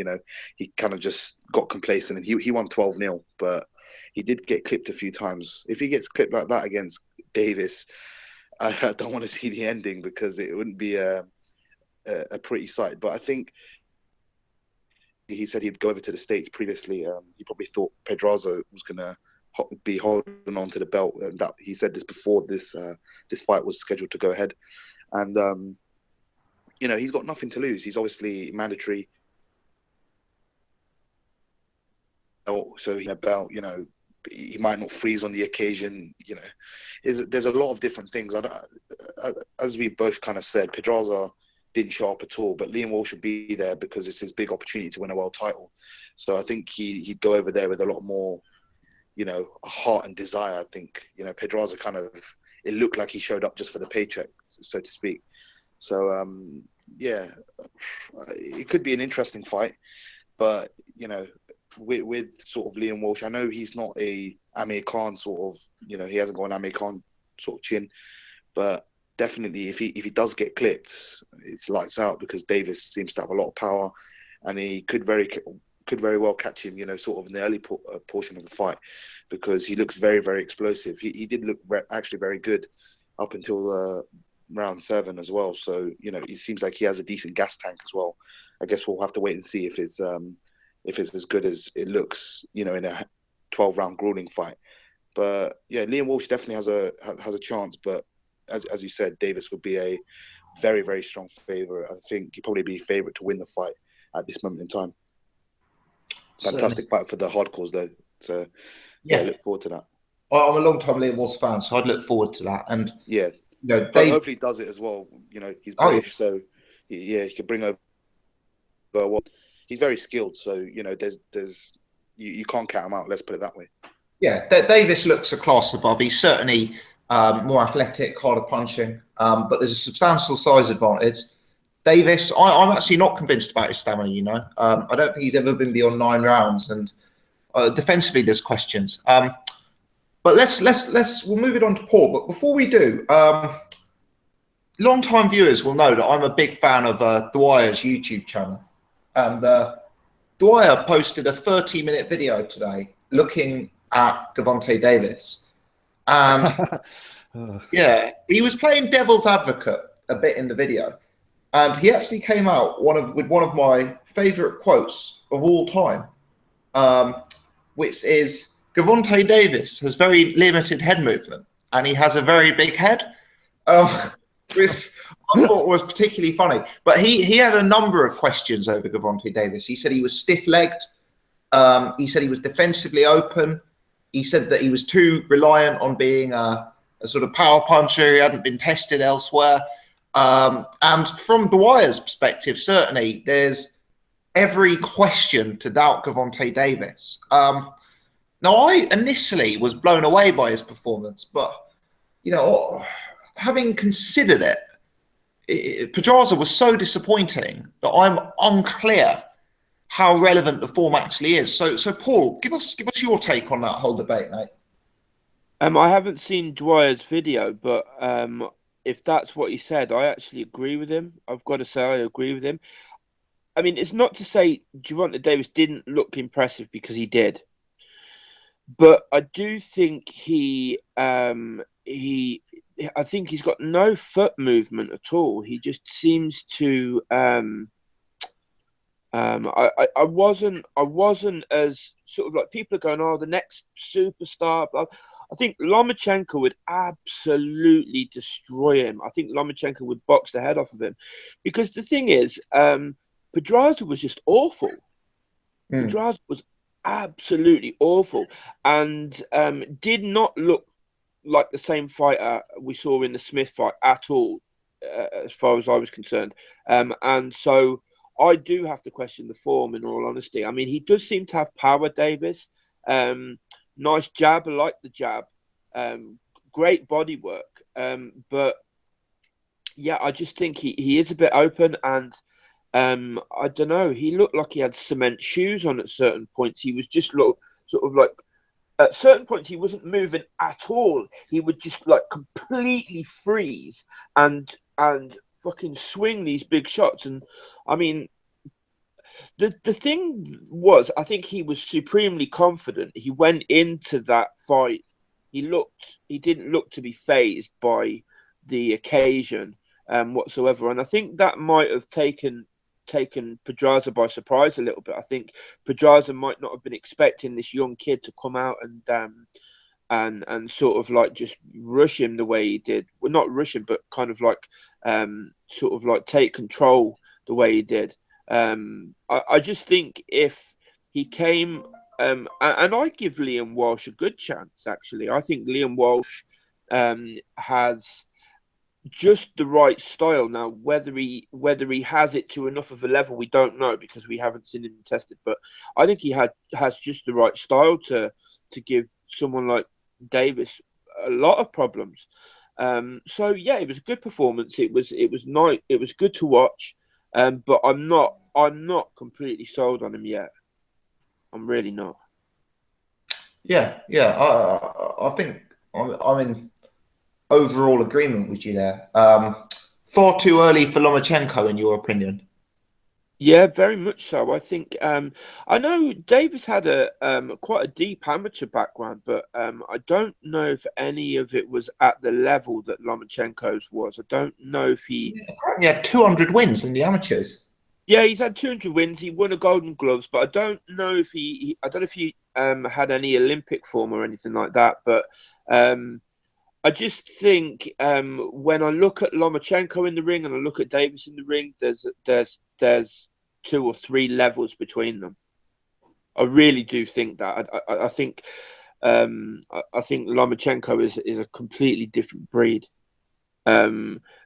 He kind of just got complacent, and he won 12-0, but he did get clipped a few times. If he gets clipped like that against Davis, I don't want to see the ending, because it wouldn't be a pretty sight. But I think he said he'd go over to the States previously. He probably thought Pedraza was going to be holding on to the belt, and that he said this before this fight was scheduled to go ahead. And he's got nothing to lose. He's obviously mandatory, so he might not freeze on the occasion. There's a lot of different things. As we both kind of said, Pedraza didn't show up at all, but Liam Walsh should be there because it's his big opportunity to win a world title. So I think he'd go over there with a lot more, heart and desire. I think, Pedraza it looked like he showed up just for the paycheck, so to speak. So, it could be an interesting fight, but, with sort of Liam Walsh, I know he's not a Amir Khan sort of, he hasn't got an Amir Khan sort of chin, but definitely if he does get clipped, it's lights out, because Davis seems to have a lot of power, and he could very well catch him, sort of in the early portion of the fight, because he looks very, very explosive. He did look actually very good up until round 7 as well. So, it seems like he has a decent gas tank as well. I guess we'll have to wait and see if it's as good as it looks, in a 12-round grueling fight. But yeah, Liam Walsh definitely has a chance. But as you said, Davis would be a very, very strong favourite. I think he'd probably be favourite to win the fight at this moment in time. Fantastic fight for the hardcores, though. So I look forward to that. I'm a long-time Liam Walsh fan, so I'd look forward to that. And yeah, but hopefully he does it as well. He's British, so he can bring over. Well, he's very skilled, so there's you can't count him out. Let's put it that way. Yeah, Davis looks a class above. He's certainly more athletic, harder punching, but there's a substantial size advantage. Davis, I'm actually not convinced about his stamina. I don't think he's ever been beyond 9 rounds, and defensively there's questions. But we'll move it on to Paul. But before we do, long-time viewers will know that I'm a big fan of Dwyer's YouTube channel, and Dwyer posted a 30-minute video today looking at Gervonta Davis. Yeah, he was playing devil's advocate a bit in the video, and he actually came out with one of my favourite quotes of all time, which is, Gervonta Davis has very limited head movement, and he has a very big head, which I thought was particularly funny. But he had a number of questions over Gervonta Davis. He said he was stiff-legged. He said he was defensively open. He said that he was too reliant on being a sort of power puncher. He hadn't been tested elsewhere. And from Dwyer's perspective, certainly, there's every question to doubt Gervonta Davis. Now, I initially was blown away by his performance, but, having considered it, Pedraza was so disappointing that I'm unclear how relevant the form actually is. So Paul, give us your take on that whole debate, mate. I haven't seen Dwyer's video, but if that's what he said, I actually agree with him. I've got to say, I agree with him. I mean, it's not to say Gervonta Davis didn't look impressive, because he did. But I do think I think he's got no foot movement at all. He just seems to. I wasn't as sort of like, people are going, oh, the next superstar. Blah. I think Lomachenko would absolutely destroy him. I think Lomachenko would box the head off of him, because the thing is, Pedraza was just awful. Pedraza was absolutely awful, and did not look like the same fighter we saw in the Smith fight at all, as far as I was concerned. And so I do have to question the form, in all honesty. I mean, he does seem to have power, Davis. Nice jab. I like the jab. Great body work. But yeah, I just think he is a bit open, and I don't know. He looked like he had cement shoes on at certain points. He was just sort of like, at certain points he wasn't moving at all. He would just like completely freeze and fucking swing these big shots. And I mean, the thing was, I think he was supremely confident. He went into that fight. He didn't look to be fazed by the occasion whatsoever. And I think that might have taken Pedraza by surprise a little bit. I think Pedraza might not have been expecting this young kid to come out and sort of like just rush him the way he did. Well, not rush him, but kind of like sort of like take control the way he did. I just think if he came, and I give Liam Walsh a good chance, actually. I think Liam Walsh has just the right style. Now, whether he has it to enough of a level, we don't know, because we haven't seen him tested. But I think he has just the right style to give someone like Davis a lot of problems. So yeah, it was a good performance. It was nice. It was good to watch. But I'm not completely sold on him yet. I'm really not. Yeah. I think I'm in overall agreement with you there. Far too early for Lomachenko, in your opinion? Yeah, very much so. I think I know Davis had a quite a deep amateur background, but I don't know if any of it was at the level that Lomachenko's was. I don't know if he had 200 wins in the amateurs. Yeah, he's had 200 wins. He won a Golden Gloves, but I don't know if he had any Olympic form or anything like that. But I just think when I look at Lomachenko in the ring and I look at Davis in the ring, there's 2 or 3 levels between them. I really do think that. I think Lomachenko is a completely different breed.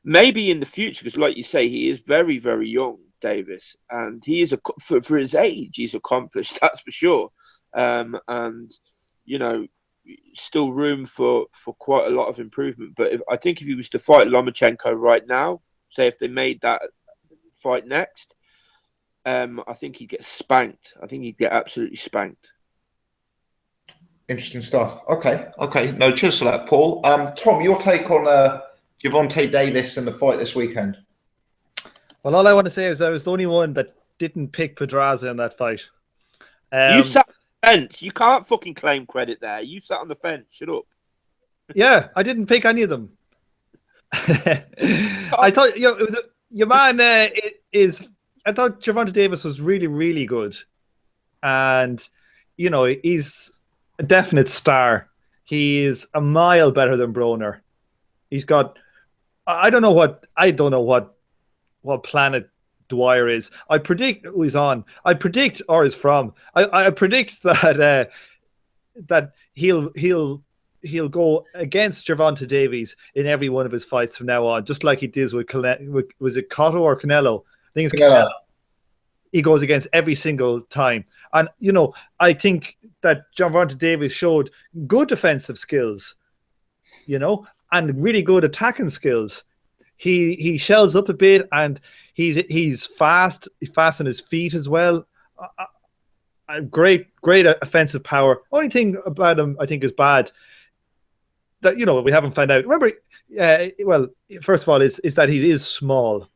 Maybe in the future, because like you say, he is very, very young, Davis, and he is for his age, he's accomplished. That's for sure. And you know, still room for quite a lot of improvement. But I think if he was to fight Lomachenko right now, say if they made that fight next, I think he'd get spanked. I think he'd get absolutely spanked. Interesting stuff. Okay. No, cheers for that, Paul. Tom, your take on Gervonta Davis and the fight this weekend? Well, all I want to say is I was the only one that didn't pick Pedraza in that fight. You sat on the fence. You can't fucking claim credit there. You sat on the fence. Shut up. Yeah, I didn't pick any of them. I thought your man is. I thought Gervonta Davis was really, really good, and he's a definite star. He is a mile better than Broner. He's got. I don't know what planet Dwyer is. I predict who he's on. I predict or is from. I predict that that he'll go against Gervonta Davies in every one of his fights from now on, just like he did with was it Cotto or Canelo? I think it's Canelo. He goes against every single time. And I think that Gervonta Davies showed good defensive skills, and really good attacking skills. He shells up a bit, and he's fast on his feet as well. Great offensive power. Only thing about him I think is bad. that we haven't found out. Remember, well, first of all, is that he is small.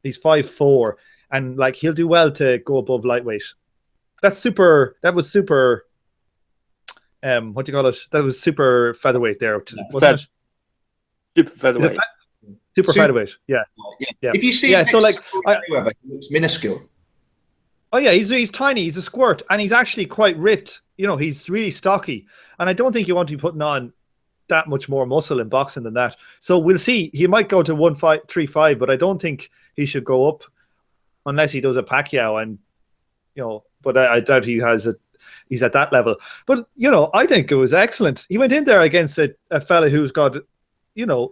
He's 5'4", and like he'll do well to go above lightweight. That was super. What do you call it? That was super featherweight there, wasn't it? Super featherweight. Super featherweight. Yeah. If you see, so like, Mayweather, he looks minuscule. Oh yeah, he's tiny. He's a squirt, and he's actually quite ripped. He's really stocky, and I don't think you want to be putting on that much more muscle in boxing than that. So we'll see. He might go to 1-5-3-5, but I don't think he should go up unless he does a Pacquiao, and But I doubt he's at that level. But I think it was excellent. He went in there against a fella who's got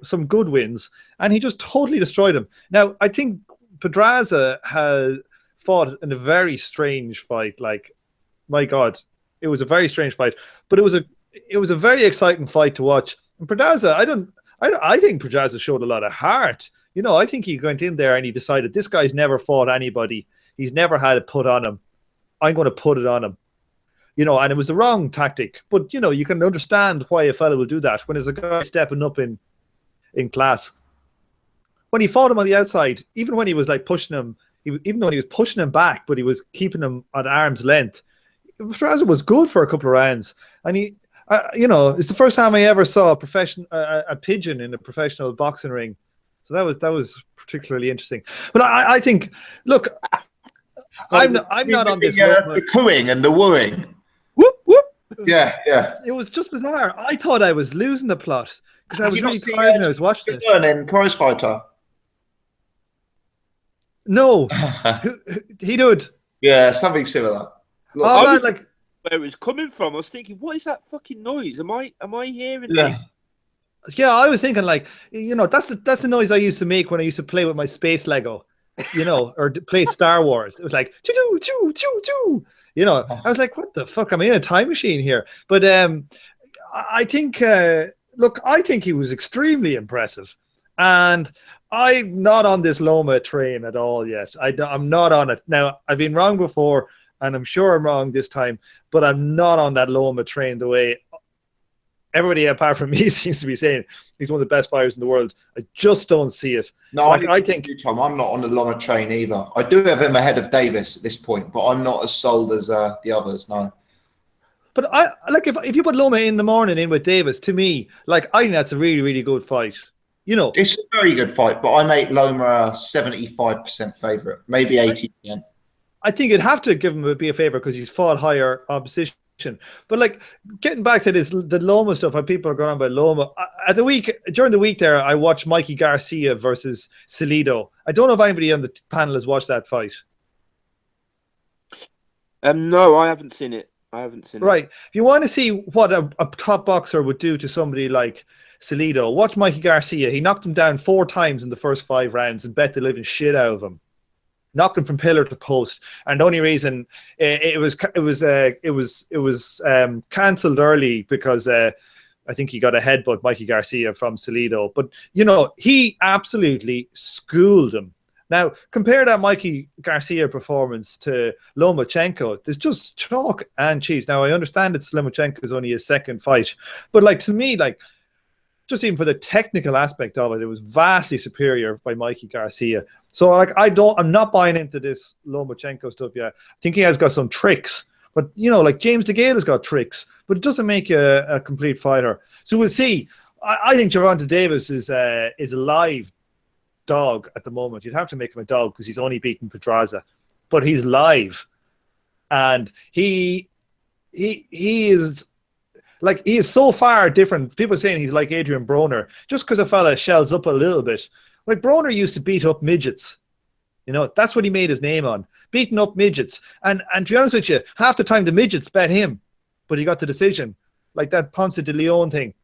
some good wins, and he just totally destroyed him. Now I think Pedraza has fought in a very strange fight. Like, my God, it was a very strange fight, but it was a very exciting fight to watch. And Pedraza, I think Pedraza showed a lot of heart. I think he went in there and he decided, this guy's never fought anybody. He's never had it put on him. I'm going to put it on him. And it was the wrong tactic. But, you can understand why a fella will do that when there's a guy stepping up in class. When he fought him on the outside, even when he was like pushing him, even though he was pushing him back, but he was keeping him at arm's length, Pedraza was good for a couple of rounds. And he, it's the first time I ever saw a pigeon in a professional boxing ring. So that was particularly interesting. But I think, look, I'm not on this. The cooing and the wooing. Whoop whoop. Yeah. It was just bizarre. I thought I was losing the plot because I was really tired when I was watching it. And Prize Fighter. No, he did. Yeah, something similar. Where it was coming from, I was thinking, what is that fucking noise? Am I hearing? Yeah. Yeah, I was thinking that's the noise I used to make when I used to play with my space Lego, or play Star Wars. It was like choo choo choo choo. I was like, what the fuck? I'm in a time machine here. But I think, I think he was extremely impressive, and I'm not on this Loma train at all yet. I'm not on it. Now, I've been wrong before, and I'm sure I'm wrong this time, but I'm not on that Loma train the way everybody apart from me seems to be saying he's one of the best fighters in the world. I just don't see it. No, I think you, Tom. I'm not on the Loma train either. I do have him ahead of Davis at this point, but I'm not as sold as the others. No. But if you put Loma in the morning in with Davis, to me, I think that's a really, really good fight. It's a very good fight, but I make Loma a 75% favourite, maybe 80%. I think you'd have to give him be a favour because he's fought higher opposition. But getting back to the Loma stuff, how people are going on about Loma. During the week there, I watched Mikey Garcia versus Salido. I don't know if anybody on the panel has watched that fight. No, I haven't seen it. Right. If you want to see what a top boxer would do to somebody like Salido, watch Mikey Garcia. He knocked him down 4 times in the first 5 rounds and bet the living shit out of him. Knocked him from pillar to post, and the only reason it was cancelled early because I think he got a headbutt, Mikey Garcia, from Salido. But he absolutely schooled him. Now compare that Mikey Garcia performance to Lomachenko. There's just chalk and cheese. Now I understand it's Lomachenko's only his second fight, but to me, just even for the technical aspect of it, it was vastly superior by Mikey Garcia. So I'm not buying into this Lomachenko stuff yet. I think he has got some tricks, but James Degale has got tricks, but it doesn't make you a complete fighter. So we'll see. I think Gervonta Davis is a live dog at the moment. You'd have to make him a dog because he's only beaten Pedraza, but he's live, and he is. He is so far different. People are saying he's like Adrian Broner just because a fella shells up a little bit. Broner used to beat up midgets. That's what he made his name on, beating up midgets. And to be honest with you, half the time the midgets bet him, but he got the decision. Like that Ponce de Leon thing.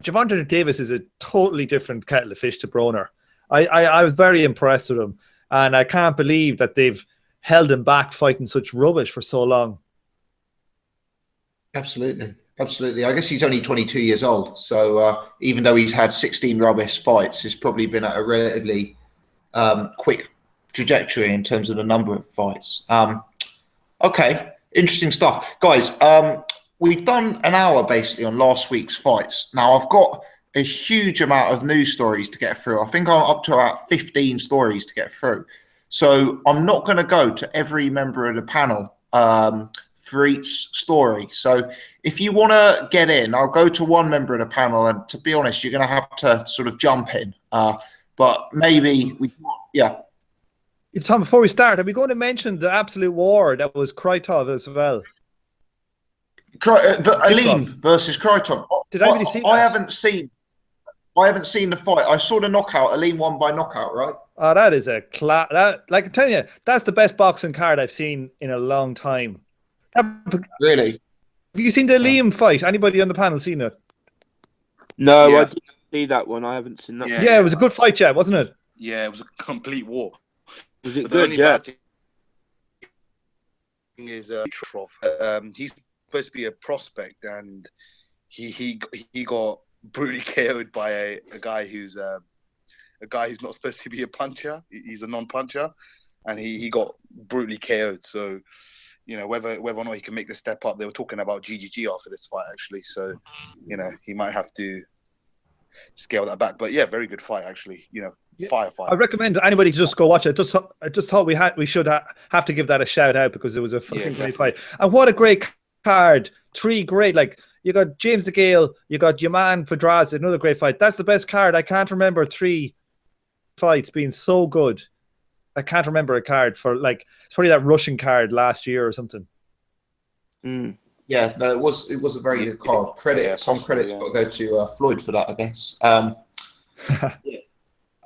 Gervonta Davis is a totally different kettle of fish to Broner. I was very impressed with him, and I can't believe that they've held him back fighting such rubbish for so long. Absolutely. I guess he's only 22 years old. So even though he's had 16 rubbish fights, he's probably been at a relatively quick trajectory in terms of the number of fights. Okay, interesting stuff. Guys, we've done an hour basically on last week's fights. Now I've got a huge amount of news stories to get through. I think I'm up to about 15 stories to get through. So I'm not going to go to every member of the panel for each story. So if you want to get in, I'll go to one member of the panel, and to be honest, you're going to have to sort of jump in. But maybe yeah. Tom, before we start, are we going to mention the absolute war that was Krytov as well? Aleem versus Krytov. Did anybody see that? I haven't seen the fight. I saw the knockout. Aleem won by knockout, right? Oh, that is a class. Like I'm telling you, that's the best boxing card I've seen in a long time. Really? Have you seen the Aleem fight? Anybody on the panel seen it? No, Yeah. I didn't see that one. I haven't seen that. Yeah, it was a good fight, Chad, wasn't it? Yeah, it was a complete war. Was it But the good? only Yeah. bad thing is he's supposed to be a prospect, and he got brutally KO'd by a guy who's not supposed to be a puncher. He's a non-puncher, and he got brutally KO'd. So, you know, whether or not he can make the step up, they were talking about GGG after this fight actually. So, you know, he might have to scale that back. But yeah, very good fight actually. You know, fire. I recommend anybody to just go watch it. I just thought we should have to give that a shout out because it was a fucking great fight. And what a great card! 3 great, like you got James Degale, you got your man Pedraza, another great fight. That's the best card. I can't remember 3 fights being so good. I can't remember a card for like it's probably that Russian card last year or something. Yeah, no, it was a very good card. Some credit's got to go to Floyd for that, I guess.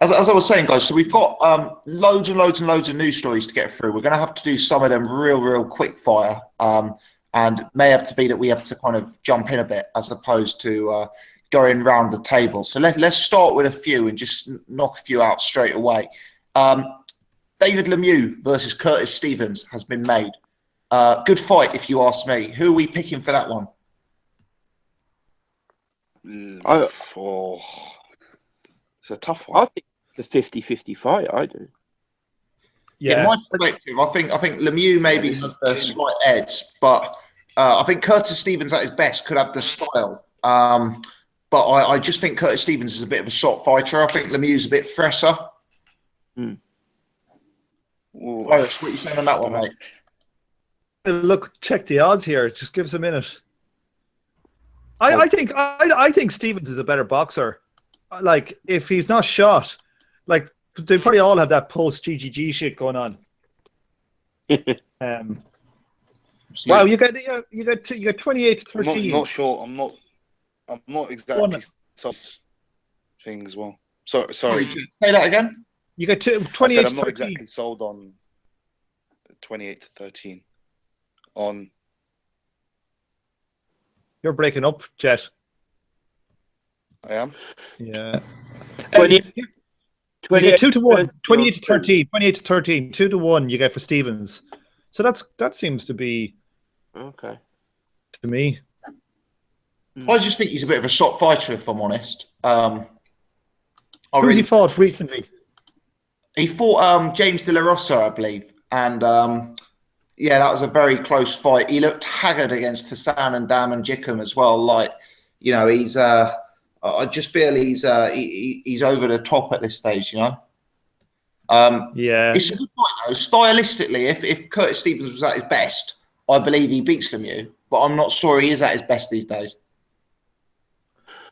As I was saying, guys, so we've got loads and loads of news stories to get through. We're going to have to do some of them real quick fire, and may have to be that we have to kind of jump in a bit as opposed to going round the table. So let's start with a few and just knock a few out straight away. David Lemieux versus Curtis Stevens has been made. Good fight, if you ask me. Who are we picking for that one? It's a tough one. I think the 50-50 fight. I do. Yeah, my perspective, I think Lemieux maybe has a slight edge, but I think Curtis Stevens at his best could have the style. But I just think Curtis Stevens is a bit of a shot fighter. I think Lemieux's a bit fresher. Iris, what are you saying on that one, mate? Look, check the odds here. Just give us a minute. I think Stevens is a better boxer. Like if he's not shot, like they probably all have that post GGG shit going on. Wow, you got 28-13. I'm not sure. I'm not exactly thing as well. Sorry. Say that again. You got 28. I'm not exactly sold on 28-13. On. You're breaking up, Jet. I am. Yeah. 28 2-1, 28-13, 28-13, 2-1. You get for Stevens. So that seems to be okay to me. I just think he's a bit of a shot fighter, if I'm honest. Who's he fought recently? He fought James De La Rosa, I believe, and yeah, that was a very close fight. He looked haggard against Hassan and Damon Jickham as well. Like, you know, he's I just feel he's over the top at this stage, you know. Yeah, it's a good fight though. Stylistically, if Curtis Stevens was at his best, I believe he beats Lemieux, but I'm not sure he is at his best these days.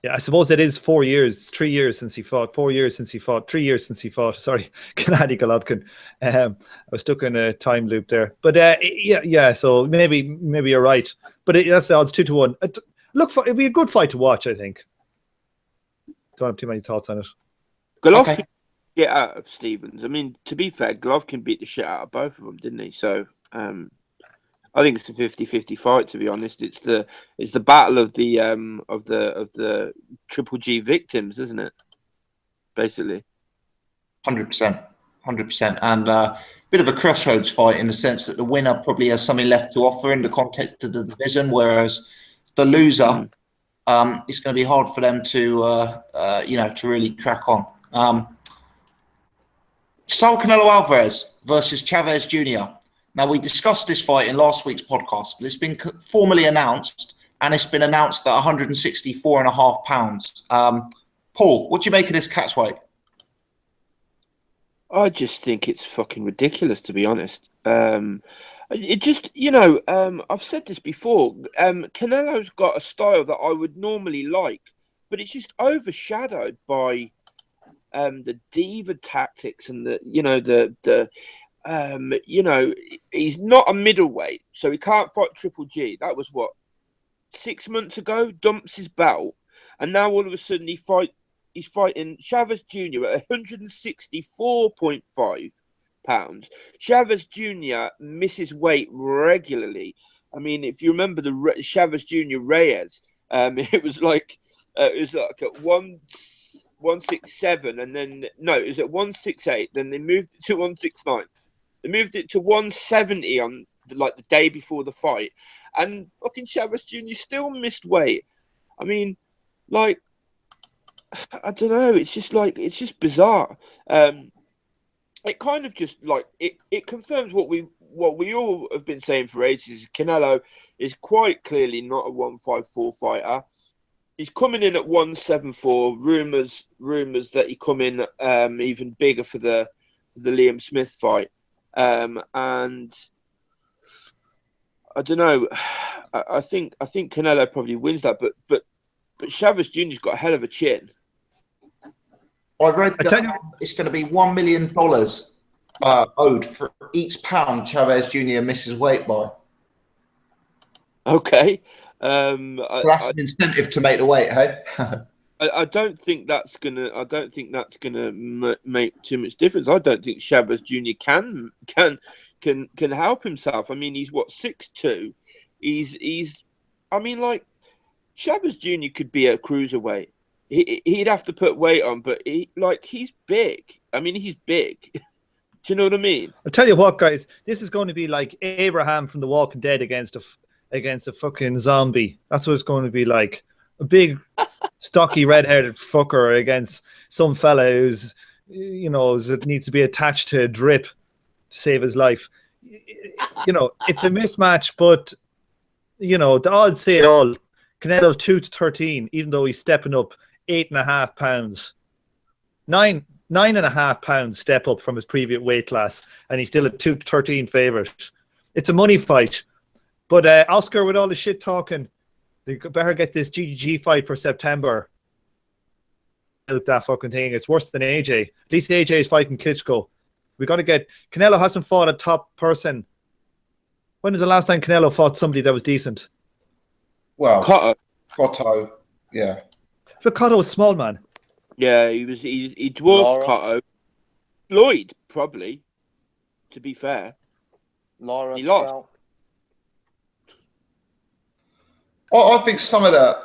Yeah, I suppose it is 4 years, 3 years since he fought, 4 years since he fought, 3 years since he fought. Sorry, Gennady Golovkin. I was stuck in a time loop there. But yeah. So maybe you're right. But that's the odds 2-1. It'd be a good fight to watch, I think. Don't have too many thoughts on it. Golovkin can get out of Stevens. I mean, to be fair, Golovkin beat the shit out of both of them, didn't he? So I think it's a 50-50 fight, to be honest. It's the battle of the Triple G victims, isn't it? Basically. 100%. And a bit of a crossroads fight in the sense that the winner probably has something left to offer in the context of the division, whereas the loser, it's going to be hard for them to really crack on. Saul Canelo Alvarez versus Chavez Jr. Now, we discussed this fight in last week's podcast, but it's been formally announced and it's been announced at 164.5 pounds. Paul, what do you make of this catch weight? I just think it's fucking ridiculous, to be honest. It just, I've said this before. Canelo's got a style that I would normally like, but it's just overshadowed by the diva tactics and he's not a middleweight, so he can't fight Triple G. That was what, 6 months ago, dumps his belt, and now all of a sudden he's fighting Chavez Jr. at 164.5 pounds. Chavez Jr. misses weight regularly. I mean, if you remember the Chavez Jr. Reyes, it was like at 167, and then it was at 168. Then they moved it to 169. They moved it to 170 on the day before the fight, and fucking Chavez Jr. still missed weight. I mean, I don't know. It's just bizarre. It kind of just it confirms what we all have been saying for ages. Canelo is quite clearly not a 154 fighter. He's coming in at 174. Rumours that he come in even bigger for the Liam Smith fight. And I don't know. I think Canelo probably wins that, but Chavez Jr.'s got a hell of a chin. I read that it's going to be $1 million owed for each pound Chavez Jr. misses weight by. Okay. That's an incentive to make the weight, hey? I don't think that's gonna make too much difference. I don't think Chavez Jr. can help himself. I mean, he's what, 6'2". He's I mean, Chavez Jr. could be a cruiserweight. He'd have to put weight on, but he's big. I mean, he's big. Do you know what I mean? I'll tell you what, guys. This is going to be like Abraham from The Walking Dead against a fucking zombie. That's what it's going to be like. A big, stocky, red-haired fucker against some fella who's, that needs to be attached to a drip to save his life. It's a mismatch, but the odds say it all. Canelo's 2-13, even though he's stepping up 8.5 pounds. 9.5 pounds step up from his previous weight class, and he's still a 2-13 favourite. It's a money fight. But Oscar, with all the shit talking, they better get this GGG fight for September. That fucking thing. It's worse than AJ. At least AJ is fighting Klitschko. We got to get... Canelo hasn't fought a top person. When was the last time Canelo fought somebody that was decent? Well, Cotto, yeah. But Cotto was small, man. Yeah, he dwarfed Cotto. Floyd, probably, to be fair. Lara, he lost. I think some of the...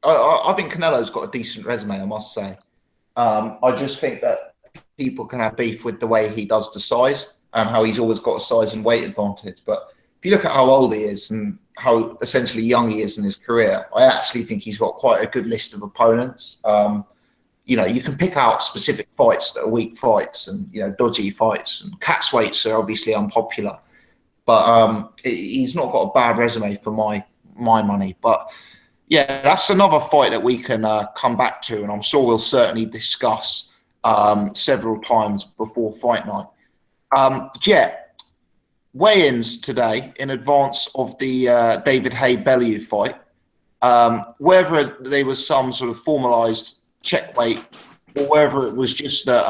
I think Canelo's got a decent resume, I must say. I just think that people can have beef with the way he does the size and how he's always got a size and weight advantage. But if you look at how old he is and how essentially young he is in his career, I actually think he's got quite a good list of opponents. You can pick out specific fights that are weak fights and, dodgy fights. And catch weights are obviously unpopular. But he's not got a bad resume for my money. But, yeah, that's another fight that we can come back to. And I'm sure we'll certainly discuss several times before fight night. Jet, weigh-ins today in advance of the David Haye Bellew fight. Whether there was some sort of formalised check weight or whether it was just that,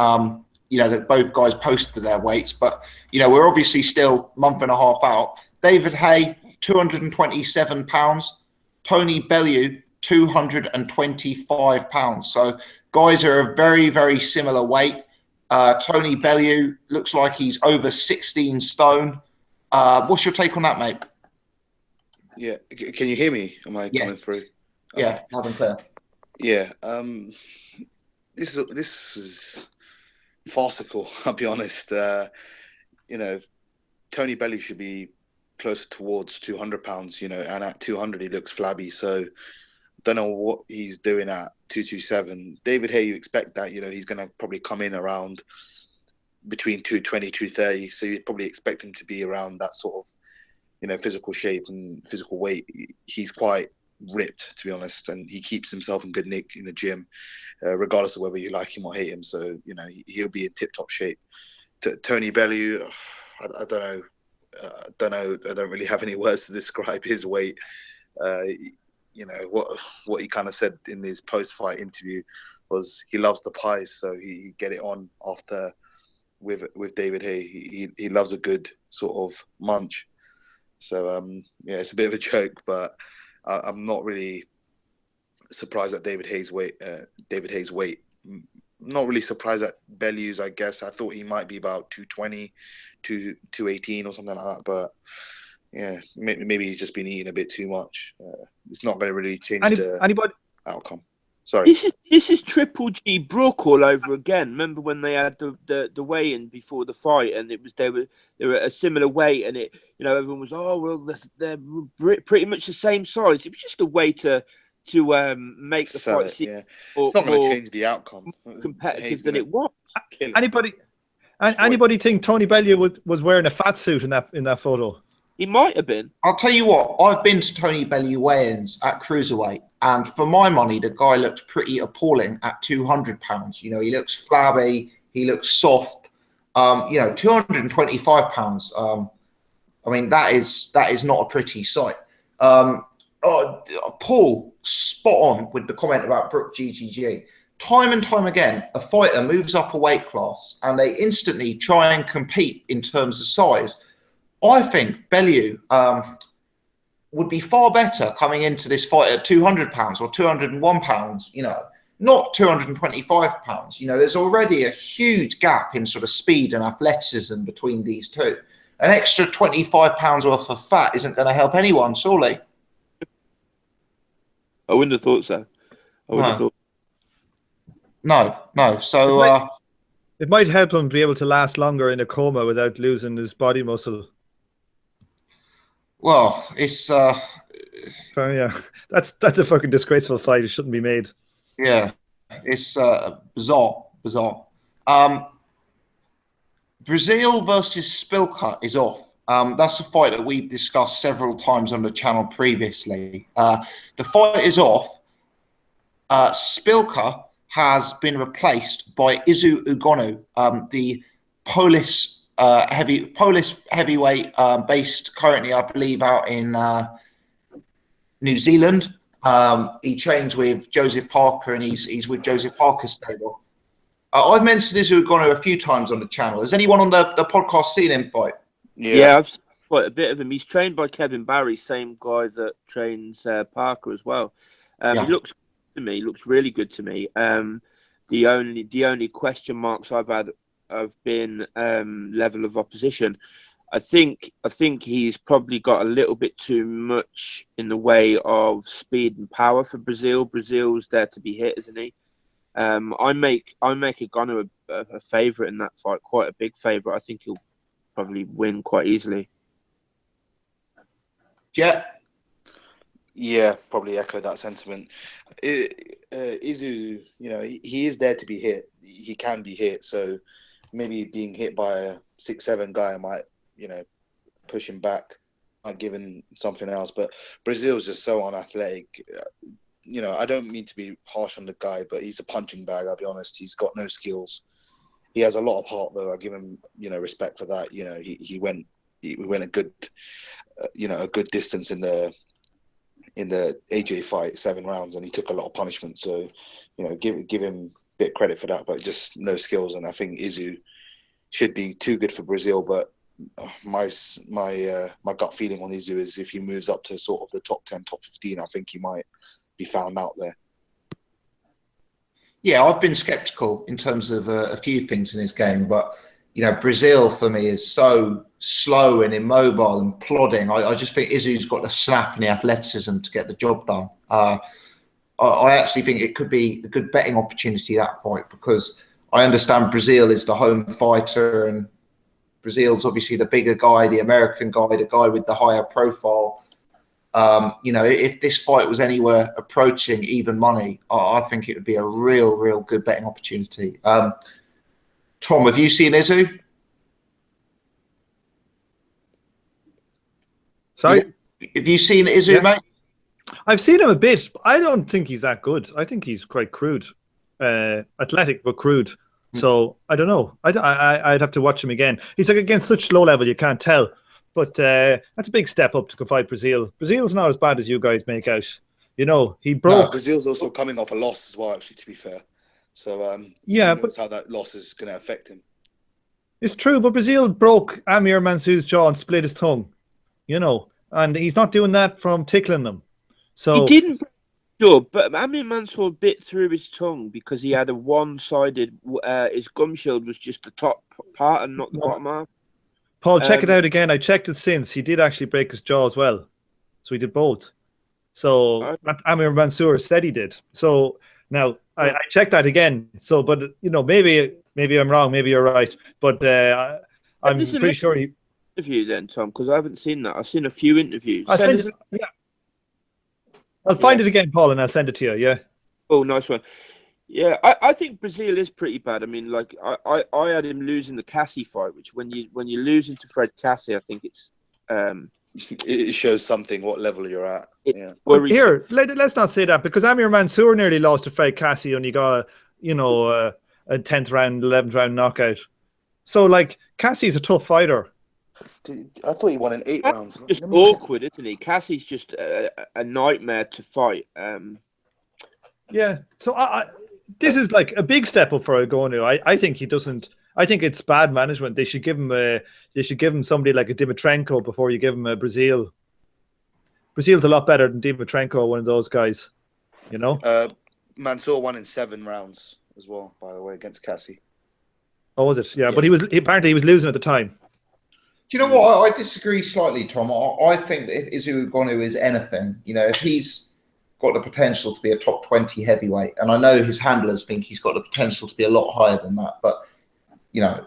that both guys posted their weights. But, we're obviously still a month and a half out. David Haye, 227 pounds. Tony Bellew, 225 pounds. So guys are a very, very similar weight. Tony Bellew looks like he's over 16 stone. What's your take on that, mate? Yeah. Can you hear me? Am I coming through? Yeah, loud and clear. Yeah. This is farcical, I'll be honest. Tony Bellew should be closer towards 200 pounds, and at 200 he looks flabby. So don't know what he's doing at 227. David Haye, you expect that, he's going to probably come in around between 220, 230. So you'd probably expect him to be around that sort of physical shape and physical weight. He's quite ripped, to be honest, and he keeps himself in good nick in the gym, regardless of whether you like him or hate him. So he'll be in tip-top shape. Tony Bellew, I don't know. I don't really have any words to describe his weight. What he kind of said in his post-fight interview was he loves the pies, so he get it on after with David Haye. He loves a good sort of munch. So it's a bit of a joke, but I'm not really surprised at David Haye's weight. Not really surprised at Bellew's, I guess. I thought he might be about 220 to 218 or something like that, but yeah, maybe he's just been eating a bit too much. It's not going to really change the outcome. Sorry. This is Triple G Brook all over again. Remember when they had the weigh-in before the fight, and it was they were at a similar weight, and everyone was they're pretty much the same size. It was just a way to make the fight seem it's not going to change the outcome. Competitive than it was. Anybody think Tony Bellew was wearing a fat suit in that photo? He might have been. I'll tell you what, I've been to Tony Bellew weigh-ins at cruiserweight, and for my money, the guy looked pretty appalling at 200 pounds. He looks flabby, he looks soft. 225 pounds. That is not a pretty sight. Paul, spot on with the comment about Brook GGG. Time and time again, a fighter moves up a weight class and they instantly try and compete in terms of size. I think Bellew would be far better coming into this fight at 200 pounds or 201 pounds, not 225 pounds. There's already a huge gap in sort of speed and athleticism between these two. An extra 25 pounds worth of fat isn't going to help anyone, surely. I wouldn't have thought so. No. So it might help him be able to last longer in a coma without losing his body muscle. Well, it's that's a fucking disgraceful fight. It shouldn't be made. Yeah, it's bizarre. Brazil versus Spilka is off. That's a fight that we've discussed several times on the channel previously. The fight is off. Spilka has been replaced by Izu Ugonu, the Polish heavyweight, based currently, I believe, out in New Zealand. He trains with Joseph Parker, and he's with Joseph Parker's stable. I've mentioned Izu Ugonu a few times on the channel. Has anyone on the podcast seen him fight? Yeah, I've seen quite a bit of him. He's trained by Kevin Barry, same guy that trains Parker as well. He looks good to me. He looks really good to me. The only question marks I've had have been level of opposition. I think he's probably got a little bit too much in the way of speed and power for Brazil. Brazil's there to be hit, isn't he? I make Ugonu a favourite in that fight, quite a big favourite. I think he'll probably win quite easily. Yeah, probably echo that sentiment. Izu, he is there to be hit. He can be hit, so maybe being hit by a 6'7" guy might, push him back, might give him something else. But Brazil's just so unathletic. I don't mean to be harsh on the guy, but he's a punching bag. I'll be honest. He's got no skills. He has a lot of heart, though. I give him, respect for that. He went a good, a good distance in the AJ fight, 7 rounds, and he took a lot of punishment. So, give him a bit of credit for that, but just no skills. And I think Izu should be too good for Brazil. But my gut feeling on Izu is if he moves up to sort of the top 10, top 15, I think he might be found out there. Yeah, I've been sceptical in terms of a few things in his game, but Brazil for me is so slow and immobile and plodding. I just think Izu's got the snap and the athleticism to get the job done. I actually think it could be a good betting opportunity, that fight, because I understand Brazil is the home fighter and Brazil's obviously the bigger guy, the American guy, the guy with the higher profile. If this fight was anywhere approaching even money, I think it would be a real good betting opportunity. Tom, have you seen Izu? Sorry? Have you seen Izzy, mate? I've seen him a bit. But I don't think he's that good. I think he's quite crude. Athletic, but crude. So, I don't know. I'd have to watch him again. He's like against such low level, you can't tell. But that's a big step up to go fight Brazil. Brazil's not as bad as you guys make out. You know, he broke. No, Brazil's also coming off a loss as well, actually, to be fair. So, yeah, but how that loss is going to affect him. It's true, but Brazil broke Amir Mansou's jaw and split his tongue. You know, and he's not doing that from tickling them. So he didn't. Sure, but Amir Mansour bit through his tongue because he had a one-sided. His gum shield was just the top part and not the bottom half. Paul, check it out again. I checked it since. He did actually break his jaw as well. So he did both. So Amir Mansour said he did. So now I checked that again. So, but you know, maybe I'm wrong. Maybe you're right. But I'm pretty sure he. Interview then, Tom, because I haven't seen that. I've seen a few interviews. I'll find it again, Paul, and I'll send it to you. Yeah. Oh, nice one. Yeah, I think Brazil is pretty bad. I mean, like I had him losing the Cassie fight, which when you lose into Fred Cassie, I think it's it shows something what level you're at. Here, let's not say that because Amir Mansour nearly lost to Fred Cassie and he got a 10th round, 11th round knockout. So like Cassie's a tough fighter. I thought he won in 8 rounds. Just awkward, isn't he? Cassie's just a nightmare to fight. Yeah. So this is like a big step up for Ogonu. I think he doesn't. I think it's bad management. They should give him somebody like a Dimitrenko before you give him a Brazil. Brazil's a lot better than Dimitrenko, one of those guys. You know. Mansour won in 7 rounds as well, by the way, against Cassie. Oh, was it? Yeah, but apparently he was losing at the time. Do you know what? I disagree slightly, Tom. I think that if Izzy Ogonu is anything, you know, if he's got the potential to be a top 20 heavyweight, and I know his handlers think he's got the potential to be a lot higher than that, but, you know,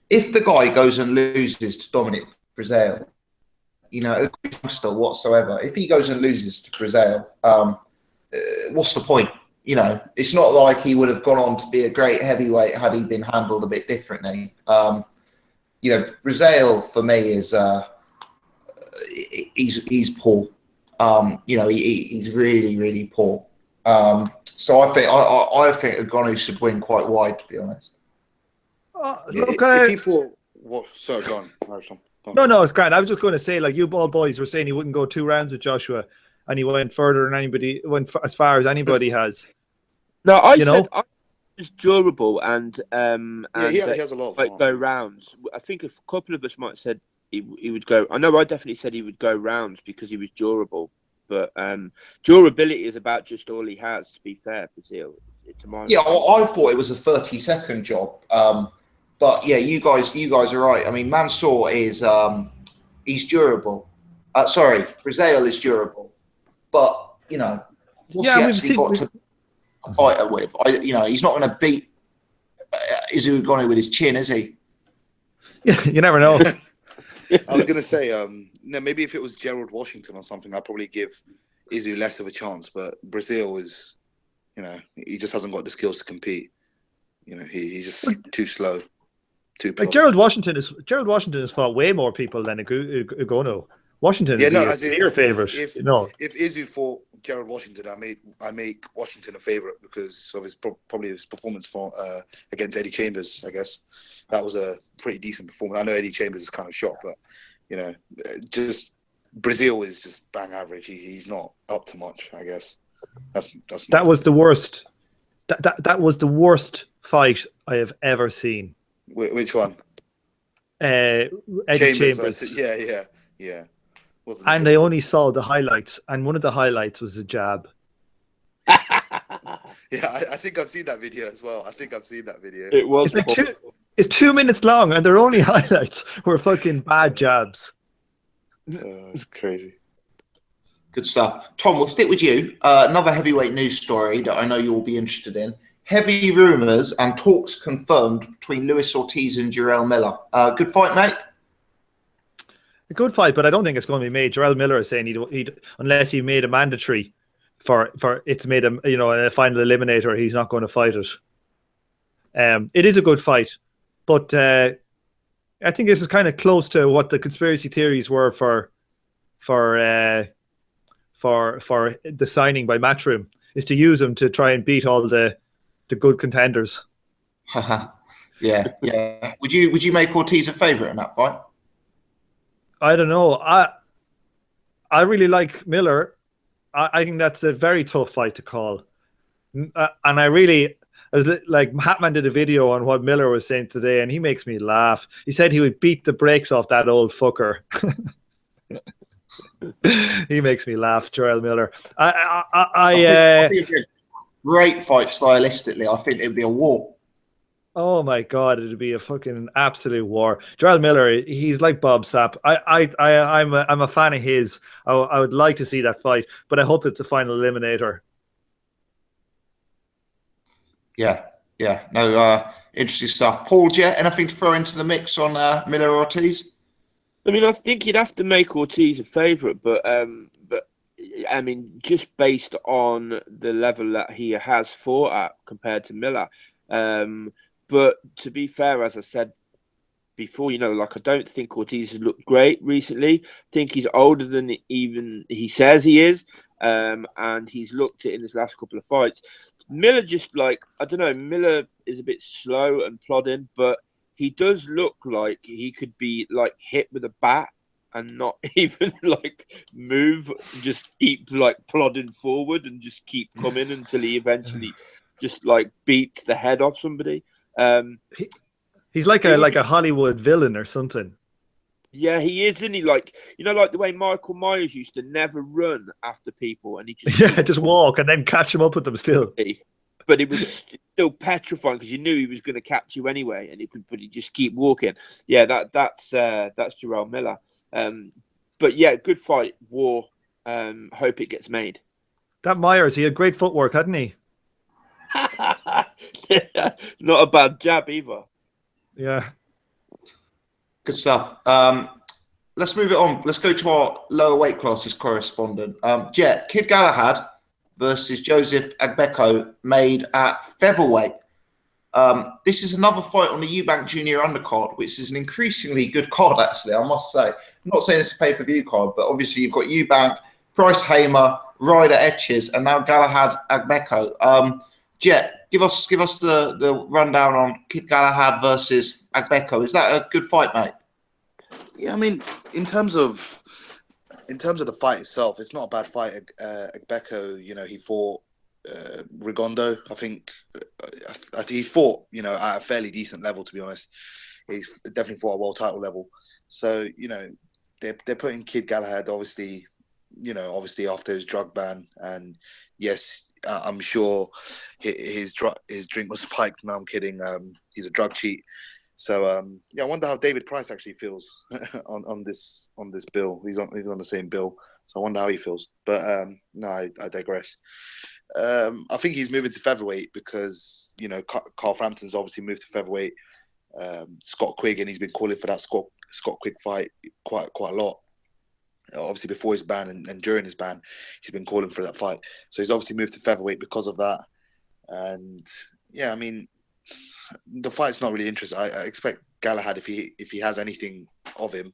if the guy goes and loses to Dominic Brazil, you know, a youngster whatsoever, if he goes and loses to Brazil, what's the point? You know, it's not like he would have gone on to be a great heavyweight had he been handled a bit differently. You know, Brazil for me is he's poor. You know, he's really, really poor. So I think Ogonu should win quite wide, to be honest. If he fought, sorry, go on. No, it's grand. I was just going to say, like you bald boys were saying, he wouldn't go 2 rounds with Joshua, and he went further than anybody, went as far as anybody has. No, I said he's durable and he has a lot of go rounds. I think a couple of us might have said he would go. I know I definitely said he would go rounds because he was durable. But durability is about just all he has. To be fair, Brazil. I thought it was a 30-second job. But yeah, you guys are right. I mean, Mansour is he's durable. Brazil is durable. But you know, what's he actually got to fight her with? He's not going to beat Izzy Ogonu with his chin, is he? Yeah, you never know. I was going to say, maybe if it was Gerald Washington or something, I'd probably give Izzy less of a chance. But Brazil is, you know, he just hasn't got the skills to compete. You know, he's just too slow. Like Gerald Washington has fought way more people than Ogonu. Washington is clear favourite. If Izzy fought Gerald Washington, I make Washington a favourite because of his performance against Eddie Chambers. I guess that was a pretty decent performance. I know Eddie Chambers is kind of shocked, but you know, just Brazil is just bang average. He's not up to much. I guess that was the worst. That was the worst fight I have ever seen. Which one? Eddie Chambers. Yeah. And I only saw the highlights, and one of the highlights was a jab. Yeah, I think I've seen that video as well. It was. It's 2 minutes long, and their only highlights were fucking bad jabs. It's crazy. Good stuff. Tom, we'll stick with you. Another heavyweight news story that I know you'll be interested in. Heavy rumours and talks confirmed between Luis Ortiz and Jarrell Miller. Good fight, mate? A good fight, but I don't think it's going to be made. Jarrell Miller is saying he'd unless he made a mandatory for it's made a a final eliminator, he's not going to fight it. It is a good fight, but I think this is kind of close to what the conspiracy theories were for for the signing by Matchroom is to use him to try and beat all the good contenders. Yeah. Would you make Ortiz a favourite in that fight? I don't know. I really like Miller. I think that's a very tough fight to call. And I really, like Hatman did a video on what Miller was saying today, and he makes me laugh. He said he would beat the brakes off that old fucker. He makes me laugh, Jarrell Miller. I think it'd be a great fight stylistically. I think it'd be a war. Oh my God, it'd be a fucking absolute war. Jarrell Miller, he's like Bob Sapp. I'm a fan of his. I would like to see that fight, but I hope it's a final eliminator. Yeah. No, interesting stuff. Paul, Jet, anything to throw into the mix on Miller Ortiz? I mean, I think you'd have to make Ortiz a favourite, but I mean, just based on the level that he has fought at compared to Miller. But to be fair, as I said before, like I don't think Ortiz has looked great recently. I think he's older than even he says he is, and he's looked it in his last couple of fights. Miller just I don't know, Miller is a bit slow and plodding, but he does look like he could be hit with a bat and not even move, just keep plodding forward and just keep coming until he eventually just beats the head off somebody. He's like a Hollywood villain or something. Yeah, he is, isn't he? Like the way Michael Myers used to never run after people, and he just walk and then catch him up with them still. But it was still petrifying because you knew he was going to catch you anyway, and he just keep walking. Yeah, that's Jarrell Miller. But yeah, good fight, war. Hope it gets made. That Myers, he had great footwork, hadn't he? Not a bad jab either. Yeah. Good stuff. Let's move it on. Let's go to our lower weight classes correspondent. Jet, Kid Galahad versus Joseph Agbeko made at featherweight. This is another fight on the Eubank Junior undercard, which is an increasingly good card, actually, I must say. I'm not saying it's a pay-per-view card, but obviously you've got Eubank, Bryce Hamer, Ryder Etches, and now Galahad Agbeko. Jet, give us the rundown on Kid Galahad versus Agbeko. Is that a good fight, mate? Yeah, I mean, in terms of the fight itself, it's not a bad fight. Agbeko, he fought Rigondo. I think he fought, at a fairly decent level, to be honest. He's definitely fought at world title level. So, they're putting Kid Galahad, obviously after his drug ban, and yes, I'm sure his drink was spiked. No, I'm kidding. He's a drug cheat. So I wonder how David Price actually feels on this bill. He's on the same bill, so I wonder how he feels. But no, I digress. I think he's moving to featherweight because Carl Frampton's obviously moved to featherweight. Scott Quigg, and he's been calling for that Scott Quigg fight quite a lot. Obviously before his ban and during his ban, he's been calling for that fight. So he's obviously moved to featherweight because of that. And yeah, I mean, the fight's not really interesting. I expect Galahad, if he has anything of him,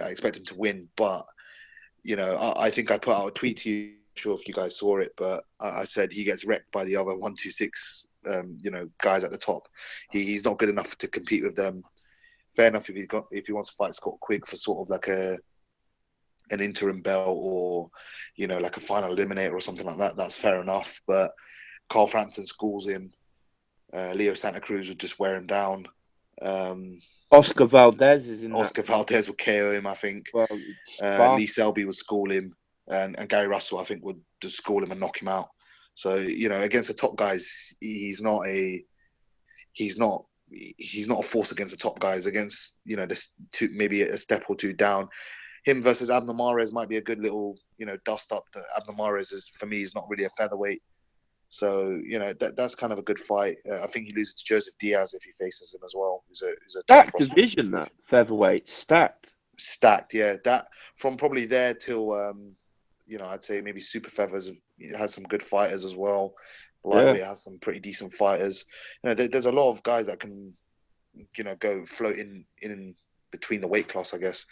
I expect him to win. But I think I put out a tweet to you. I'm sure if you guys saw it, but I said he gets wrecked by the other 126, guys at the top. He's not good enough to compete with them. Fair enough if he wants to fight Scott Quigg for sort of like an interim belt or like a final eliminator or something like that. That's fair enough. But Carl Frampton schools him. Leo Santa Cruz would just wear him down. Oscar Valdez is in Oscar Valdez would KO him, I think. Well, Lee Selby would school him, and Gary Russell, I think, would just school him and knock him out. So against the top guys, he's not a force against the top guys. Against maybe a step or two down. Him versus Abner Mares might be a good little dust up. Abner Mares for me is not really a featherweight. So that's kind of a good fight. I think he loses to Joseph Diaz if he faces him as well. Who's a stacked division, that featherweight stacked. Yeah. That from probably there till I'd say maybe super feathers. It has some good fighters as well. Lightweight has some pretty decent fighters. There's a lot of guys that can go float in between the weight class, I guess.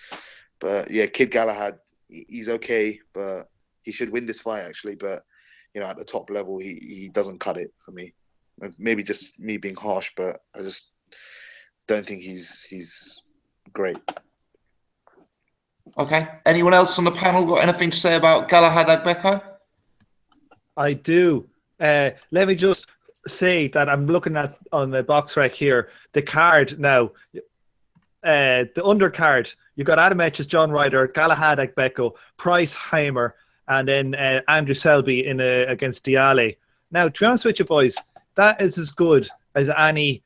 But yeah, Kid Galahad, he's okay, but he should win this fight actually. But at the top level, he doesn't cut it for me. Maybe just me being harsh, but I just don't think he's great. Okay. Anyone else on the panel got anything to say about Galahad Agbeko? I do. Let me just say that I'm looking at on the box rec here the card now. The undercard, you got Adam Etches, John Ryder, Galahad Agbeko, Price Heimer, and then Andrew Selby in against Degale. Now, to be honest with you, boys, that is as good as any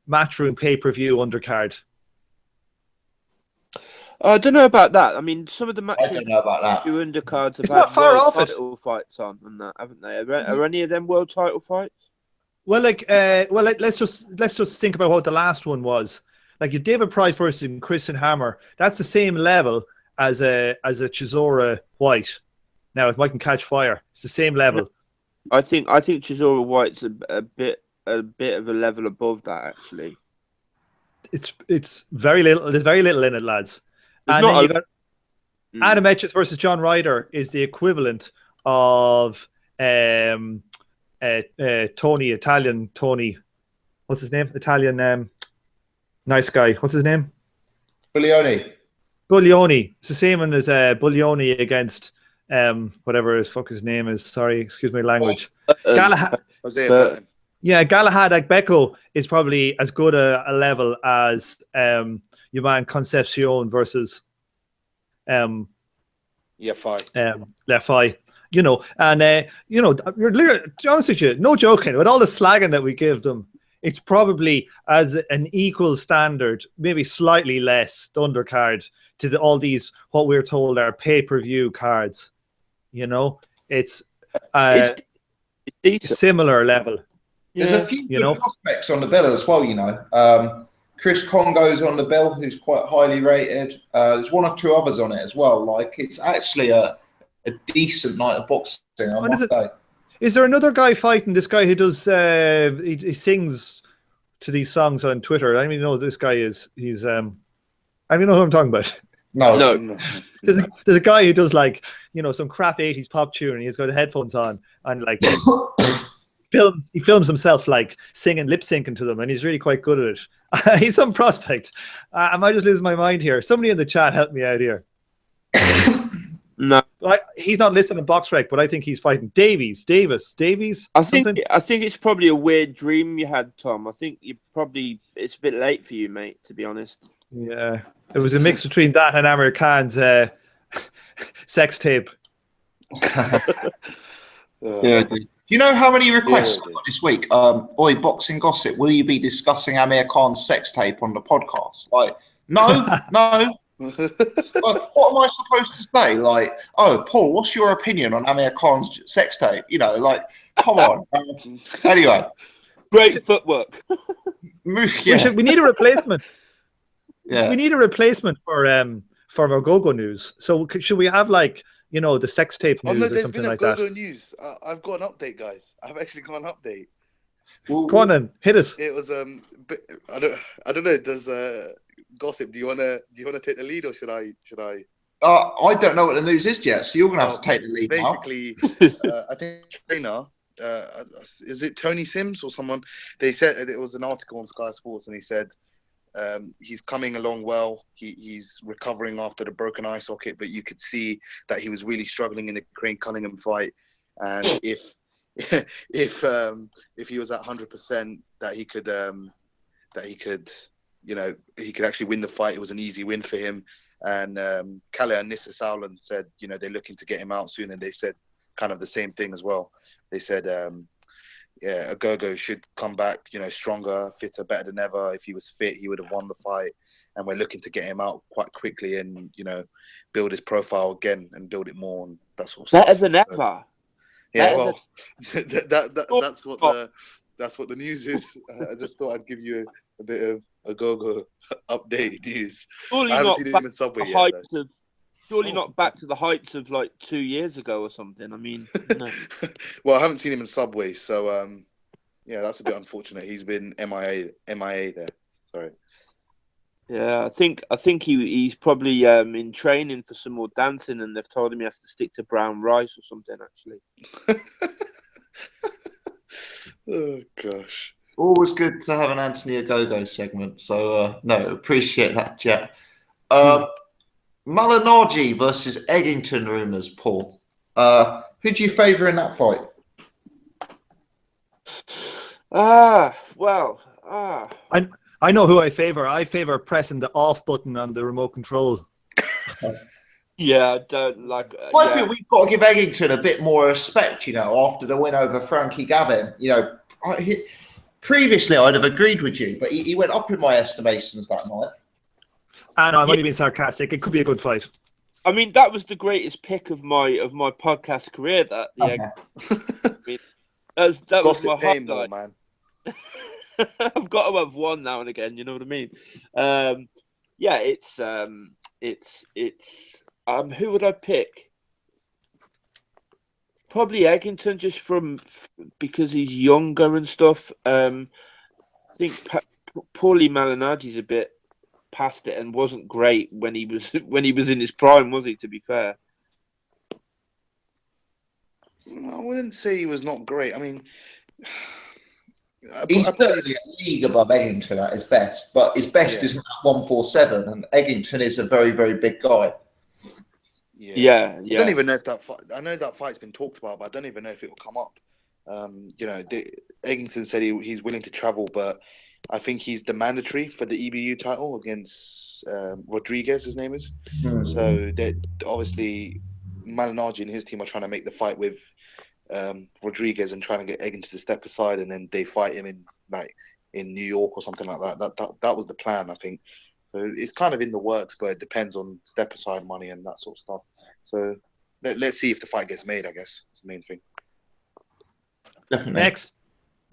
Matchroom pay-per-view undercard. I don't know about that. I mean, some of the I don't know about that. undercards It's have not had far world off it. title fights on and that, haven't they? Are any of them world title fights? Well, let's just think about what the last one was. Like your David Price versus Christian Hammer, that's the same level as a Chisora White. Now it mightn't catch fire. It's the same level. I think Chisora White's a bit of a level above that actually. It's very little. There's very little in it, lads. It's and not then you got Adam Etches versus John Ryder is the equivalent of Tony, Italian Tony. What's his name? Italian nice guy. What's his name? Buglioni. It's the same one as Buglioni against whatever his name is. Sorry, excuse my language. Galahad. Galahad Agbeko is probably as good a level as your man Concepcion versus Lefay. And you're honest with you, no joking, with all the slagging that we give them, it's probably as an equal standard, maybe slightly less, the undercard to all these what we're told are pay-per-view cards. It's similar level. There's a few good prospects on the bill as well, Chris Congo's on the bill, who's quite highly rated. There's one or two others on it as well. Like, it's actually a decent night of boxing, I must say. Is there another guy fighting this guy who does he sings to these songs on Twitter? I don't even know who this guy is. He's I don't even know who I'm talking about. No. There's a guy who does some crap 80s pop tune and he's got the headphones on and he films himself singing, lip syncing to them, and he's really quite good at it. He's some prospect. Am I just losing my mind here? Somebody in the chat help me out here. No, he's not listed in box rec, but I think he's fighting Davies. I think it's probably a weird dream you had, Tom. I think it's a bit late for you, mate. To be honest. Yeah, it was a mix between that and Amir Khan's sex tape. Yeah. Do you know how many requests I got this week? Oi, Boxing Gossip, will you be discussing Amir Khan's sex tape on the podcast? No. What am I supposed to say? Oh, Paul, what's your opinion on Amir Khan's sex tape? Come on. Anyway. Great footwork. We need a replacement. Yeah. We need a replacement for our Go-Go news. So should we have the sex tape news or something like that? There's been a Go-Go news. I've got an update, guys. I've actually got an update. Go on then, hit us. It was I don't know. Does Gossip? Do you wanna take the lead or should I? I don't know what the news is yet, so you're gonna have to take the lead. Basically, I think trainer. Is it Tony Sims or someone? They said it was an article on Sky Sports, and he said he's coming along well. He's recovering after the broken eye socket, but you could see that he was really struggling in the Crane Cunningham fight. And if he was at 100%, that he could actually win the fight. It was an easy win for him. And Kalle and Nissa Sauerland said, they're looking to get him out soon, and they said kind of the same thing as well. They said, Agogo should come back, stronger, fitter, better than ever. If he was fit, he would have won the fight. And we're looking to get him out quite quickly and, build his profile again and build it more and that sort of stuff. Better than ever. Yeah, that's what the news is. I just thought I'd give you a bit of Agogo update news. Surely I haven't not seen back him in Subway to yet. Surely not back to the heights of 2 years ago or something. I mean, no. Well, I haven't seen him in Subway, so that's a bit unfortunate. He's been MIA there. Sorry. Yeah, I think he's probably in training for some more dancing, and they've told him he has to stick to brown rice or something. Actually, Oh gosh. Always good to have an Anthony Ogogo segment. So no, appreciate that, Jet. Malinaji versus Eggington rumours, Paul. Who do you favour in that fight? I know who I favour. I favour pressing the off button on the remote control. Yeah, I don't like. Well, I feel we've got to give Eggington a bit more respect, after the win over Frankie Gavin. Previously I'd have agreed with you, but he went up in my estimations that night. And I'm only being sarcastic. It could be a good fight. I mean, that was the greatest pick of my podcast career. That that was my highlight, man. I've got to have one now and again. You know what I mean? Yeah, it's who would I pick? Probably Eggington, just because he's younger and stuff. I think Paulie Malinagi's a bit past it and wasn't great when he was in his prime, was he? To be fair, I wouldn't say he was not great. I mean, he's certainly a league above Eggington at his best, but his best isn't at 147, and Eggington is a very, very big guy. Yeah. I don't even know if that fight. I know that fight's been talked about, but I don't even know if it will come up. Eggington said he's willing to travel, but I think he's the mandatory for the EBU title against Rodriguez. His name is. So that obviously Malinaji and his team are trying to make the fight with Rodriguez and trying to get Eggington to step aside, and then they fight him in New York or something like that. That was the plan, I think. So it's kind of in the works, but it depends on step aside money and that sort of stuff. So let's see if the fight gets made. I guess it's the main thing. Definitely. Next.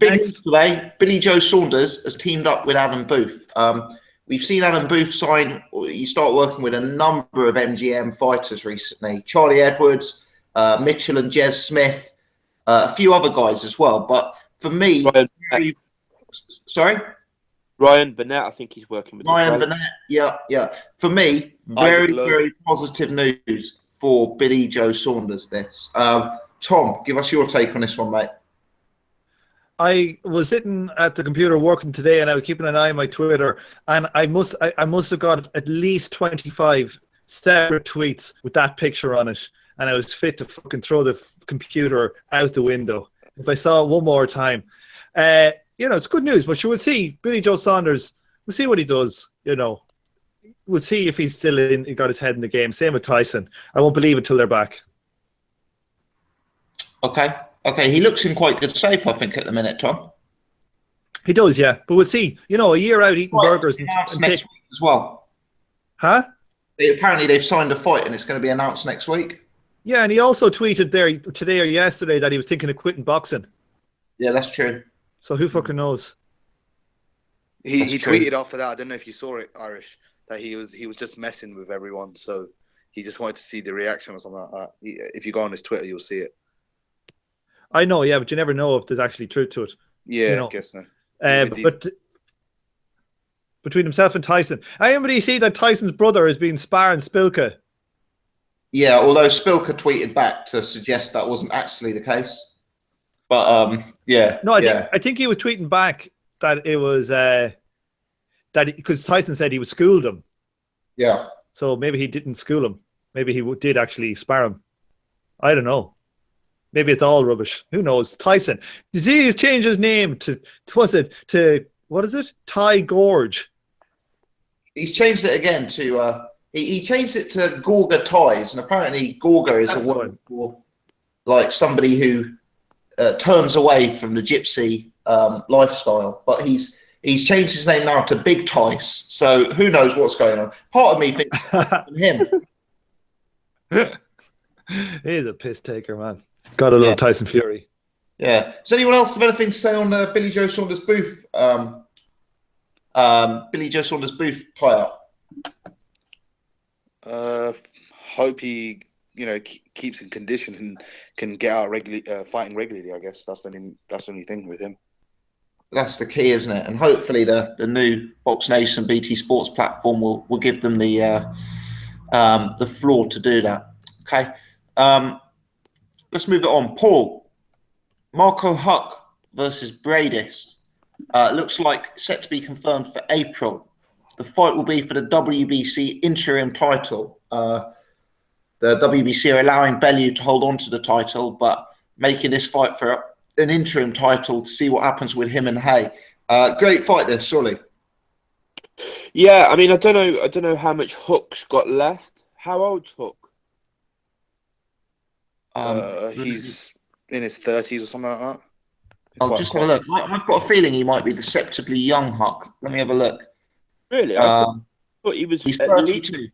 Big news today, Billy Joe Saunders has teamed up with Adam Booth. We've seen Adam Booth start working with a number of MGM fighters recently. Charlie Edwards, Mitchell and Jez Smith, a few other guys as well. But for me, Ryan Burnett, I think he's working with Ryan Burnett. Yeah. For me, very, very positive news for Billy Joe Saunders. Tom, give us your take on this one, mate. I was sitting at the computer working today, and I was keeping an eye on my Twitter, and I must have got at least 25 separate tweets with that picture on it, and I was fit to fucking throw the computer out the window if I saw it one more time. It's good news, but you will see Billy Joe Saunders. We'll see what he does. We'll see if he's still he got his head in the game. Same with Tyson. I won't believe it till they're back. Okay, he looks in quite good shape, I think, at the minute, Tom. He does, yeah. But we'll see. A year out eating burgers and next week as well. Huh? Apparently, they've signed a fight, and it's going to be announced next week. Yeah, and he also tweeted there today or yesterday that he was thinking of quitting boxing. Yeah, that's true. So who fucking knows? He tweeted after that. I don't know if you saw it, Irish, that he was just messing with everyone. So he just wanted to see the reaction or something like that. If you go on his Twitter, you'll see it. I know, yeah, but you never know if there's actually truth to it. Yeah, I guess so. But between himself and Tyson, anybody see that Tyson's brother is being sparring Spilka? Yeah, although Spilka tweeted back to suggest that wasn't actually the case. But yeah. No, I think he was tweeting back that it was because Tyson said he would schooled him. Yeah. So maybe he didn't school him. Maybe he did actually spar him. I don't know. Maybe it's all rubbish. Who knows? Tyson. You see, he's changed his name to what is it? Ty Gorge. He's changed it again to he changed it to Gorga Ties, and apparently Gorga is a word for like somebody who turns away from the gypsy lifestyle. But he's changed his name now to Big Tice. So who knows what's going on? Part of me thinks him. He's a piss taker, man. Got a little Tyson Fury. Yeah. Does anyone else have anything to say on Billy Joe Saunders Booth? Billy Joe Saunders Booth tie-up. Hope he, keeps in condition and can get out regularly, fighting regularly. I guess that's the only thing with him. That's the key, isn't it? And hopefully the new Box Nation BT Sports platform will give them the floor to do that. Okay. Let's move it on. Paul, Marco Huck versus Bradis. Looks like set to be confirmed for April. The fight will be for the WBC interim title. The WBC are allowing Bellew to hold on to the title, but making this fight for an interim title to see what happens with him and Haye. Great fight this, surely. Yeah, I mean, I don't know how much Hook's got left. How old's Hook? He's in his 30s or something like that. I'll just have a look. I've got a feeling he might be deceptively young, Huck. Let me have a look. Really? I thought he was he's at 32. least.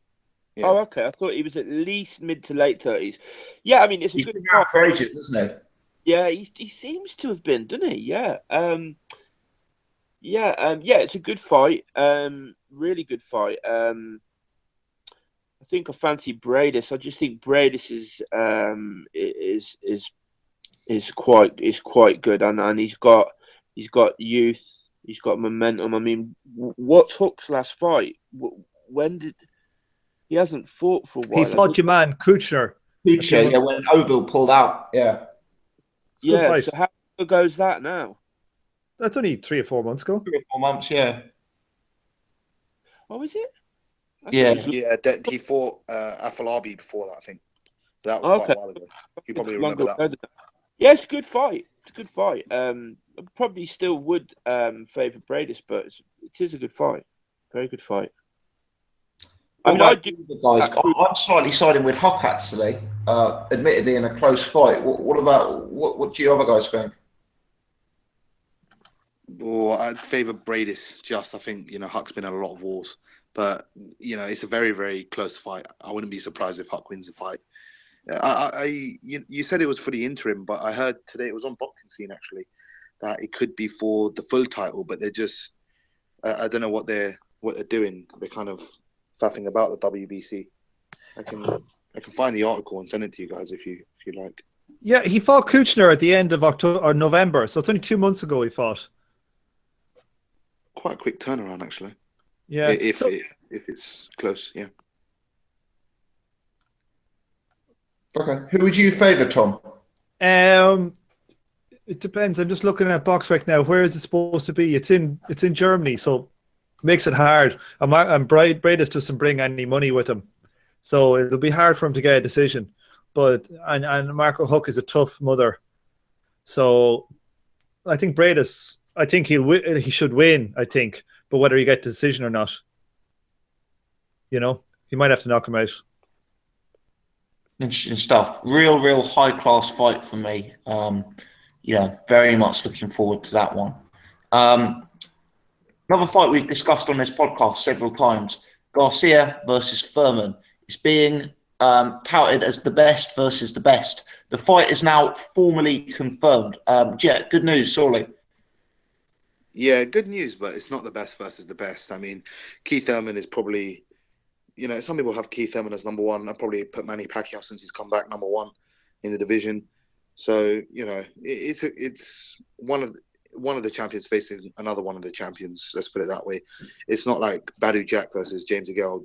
Yeah. Oh, okay. I thought he was at least mid to late 30s. Yeah, I mean, it's a good fight for ages, isn't he? Yeah, he seems to have been, doesn't he? Yeah. Yeah, it's a good fight. Really good fight. I think I fancy Bradis. I just think Bradis is quite good, and he's got youth. He's got momentum. I mean, what's Hook's last fight? When did he hasn't fought for a while? He fought your man Kuchner. Kuchner, yeah, when Ovil pulled out. Yeah. Yeah. So how goes that now? That's only 3 or 4 months ago. 3 or 4 months, yeah. Oh, is it? Yeah. He fought Afalabi before that, I think. So that was quite a while ago. You probably remember that. Yeah, it's a good fight. It's a good fight. I probably still would favour Bradis, but it is a good fight. Very good fight. I mean, I'm slightly siding with Huck, actually. Admittedly, in a close fight. What do you other guys think? Well, I'd favour Bradis. I think Huck's been in a lot of wars, but it's a very, very close fight. I wouldn't be surprised if Huck wins the fight. You said it was for the interim, but I heard today it was on Boxing Scene actually that it could be for the full title, but they're just I don't know what they're doing. They're kind of faffing about the WBC. I can find the article and send it to you guys if you like. Yeah, he fought Kuchner at the end of October or November, so it's only 2 months ago he fought. Quite a quick turnaround, actually. Yeah, if it's close, yeah. Okay, who would you favour, Tom? It depends. I'm just looking at Boxrec now. Where is it supposed to be? It's in Germany, so makes it hard. And Bradis doesn't bring any money with him, so it'll be hard for him to get a decision. But and Marco Huck is a tough mother, so I think Bradis. I think he should win. I think, but whether he gets the decision or not, he might have to knock him out. Interesting stuff. Real high class fight for me. Very much looking forward to that one. Another fight we've discussed on this podcast several times: Garcia versus Thurman. It's being touted as the best versus the best. The fight is now formally confirmed. Jet, good news, surely. Yeah, good news, but it's not the best versus the best. I mean, Keith Thurman is probably, some people have Keith Thurman as number one. I'd probably put Manny Pacquiao since he's come back number one in the division. So, it's one of the champions facing another one of the champions. Let's put it that way. It's not like Badou Jack versus James Degale,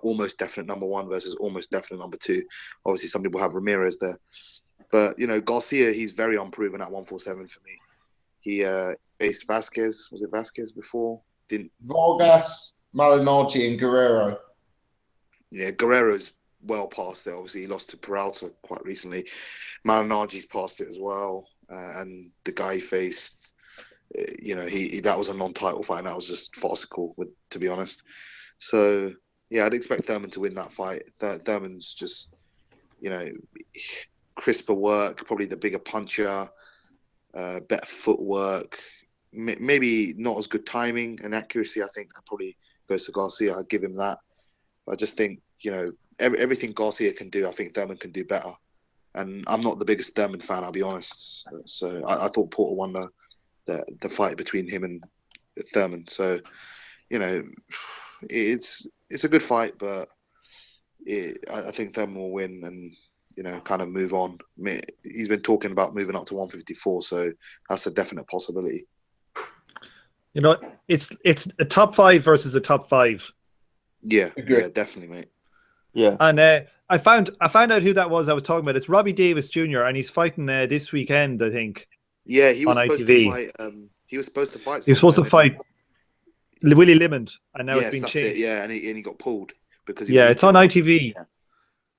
almost definite number one versus almost definite number two. Obviously, some people have Ramirez there. But, Garcia, he's very unproven at 147 for me. He faced Vasquez. Was it Vasquez before? Vargas, Malignaggi, and Guerrero. Yeah, Guerrero's well past it. Obviously, he lost to Peralta quite recently. Malignaggi's past it as well. And the guy he faced, that was a non-title fight, and that was just farcical, to be honest. So, yeah, I'd expect Thurman to win that fight. Thurman's just, crisper work, probably the bigger puncher, better footwork, maybe not as good timing and accuracy. I think that probably goes to Garcia. I'd give him that. I just think, everything Garcia can do, I think Thurman can do better. And I'm not the biggest Thurman fan, I'll be honest. So I thought Porter won the fight between him and Thurman. So, it's a good fight, but I think Thurman will win and, kind of move on. He's been talking about moving up to 154, so that's a definite possibility. You know, it's a top 5 versus a top 5. Yeah, yeah, definitely, mate. Yeah. And I found out who that was I was talking about. It's Robbie Davis Jr. and he's fighting this weekend, I think. Yeah, he was on supposed ITV. to fight. He was supposed to fight. He was supposed to someone, fight Willie Limond, and now yes, it's been that's changed. it. Yeah, and he got pulled because he Yeah, was it's on ITV. Yeah.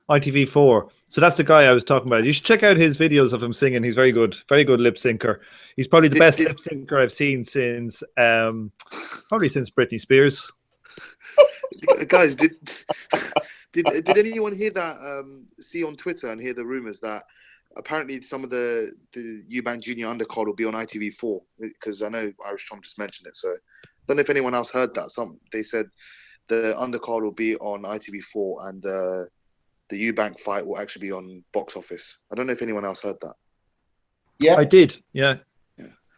ITV4. So that's the guy I was talking about. You should check out his videos of him singing. He's very good lip syncer. He's probably the best lip syncer I've seen since probably since Britney Spears. Guys, did anyone hear that? See on Twitter and hear the rumors that apparently some of the Eubank Junior undercard will be on ITV4, because I know Irish Tom just mentioned it. So I don't know if anyone else heard that. They said the undercard will be on ITV4 and the Eubank fight will actually be on box office. I don't know if anyone else heard that. Yeah, I did. Yeah.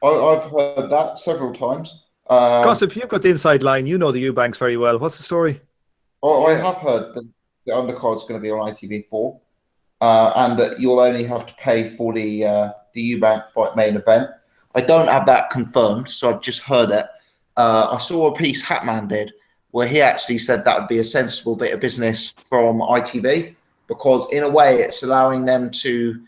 I've heard that several times. Gossip, you've got the inside line. You know the Eubanks very well. What's the story? I have heard that the undercard's going to be on ITV4, and that you'll only have to pay for the Eubank fight main event. I don't have that confirmed, so I've just heard it. I saw a piece Hatman did where he actually said that would be a sensible bit of business from ITV, because in a way it's allowing them to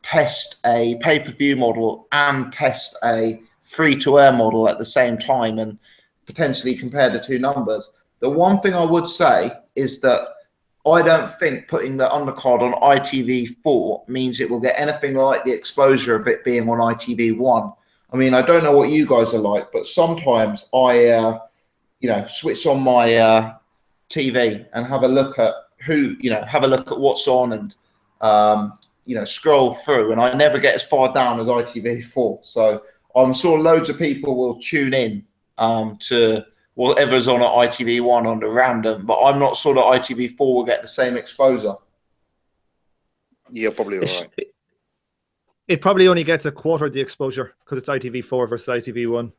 test a pay-per-view model and test a free-to-air model at the same time and potentially compare the two numbers. The one thing I would say is that I don't think putting the undercard on ITV4 means it will get anything like the exposure of it being on ITV1. I mean, I don't know what you guys are like, but sometimes I, switch on my TV and have a look at what's on and, scroll through, and I never get as far down as ITV4. So I'm sure loads of people will tune in to whatever's on at ITV1 on the random, but I'm not sure that ITV4 will get the same exposure. Yeah, probably right. It probably only gets a quarter of the exposure because it's ITV4 versus ITV1.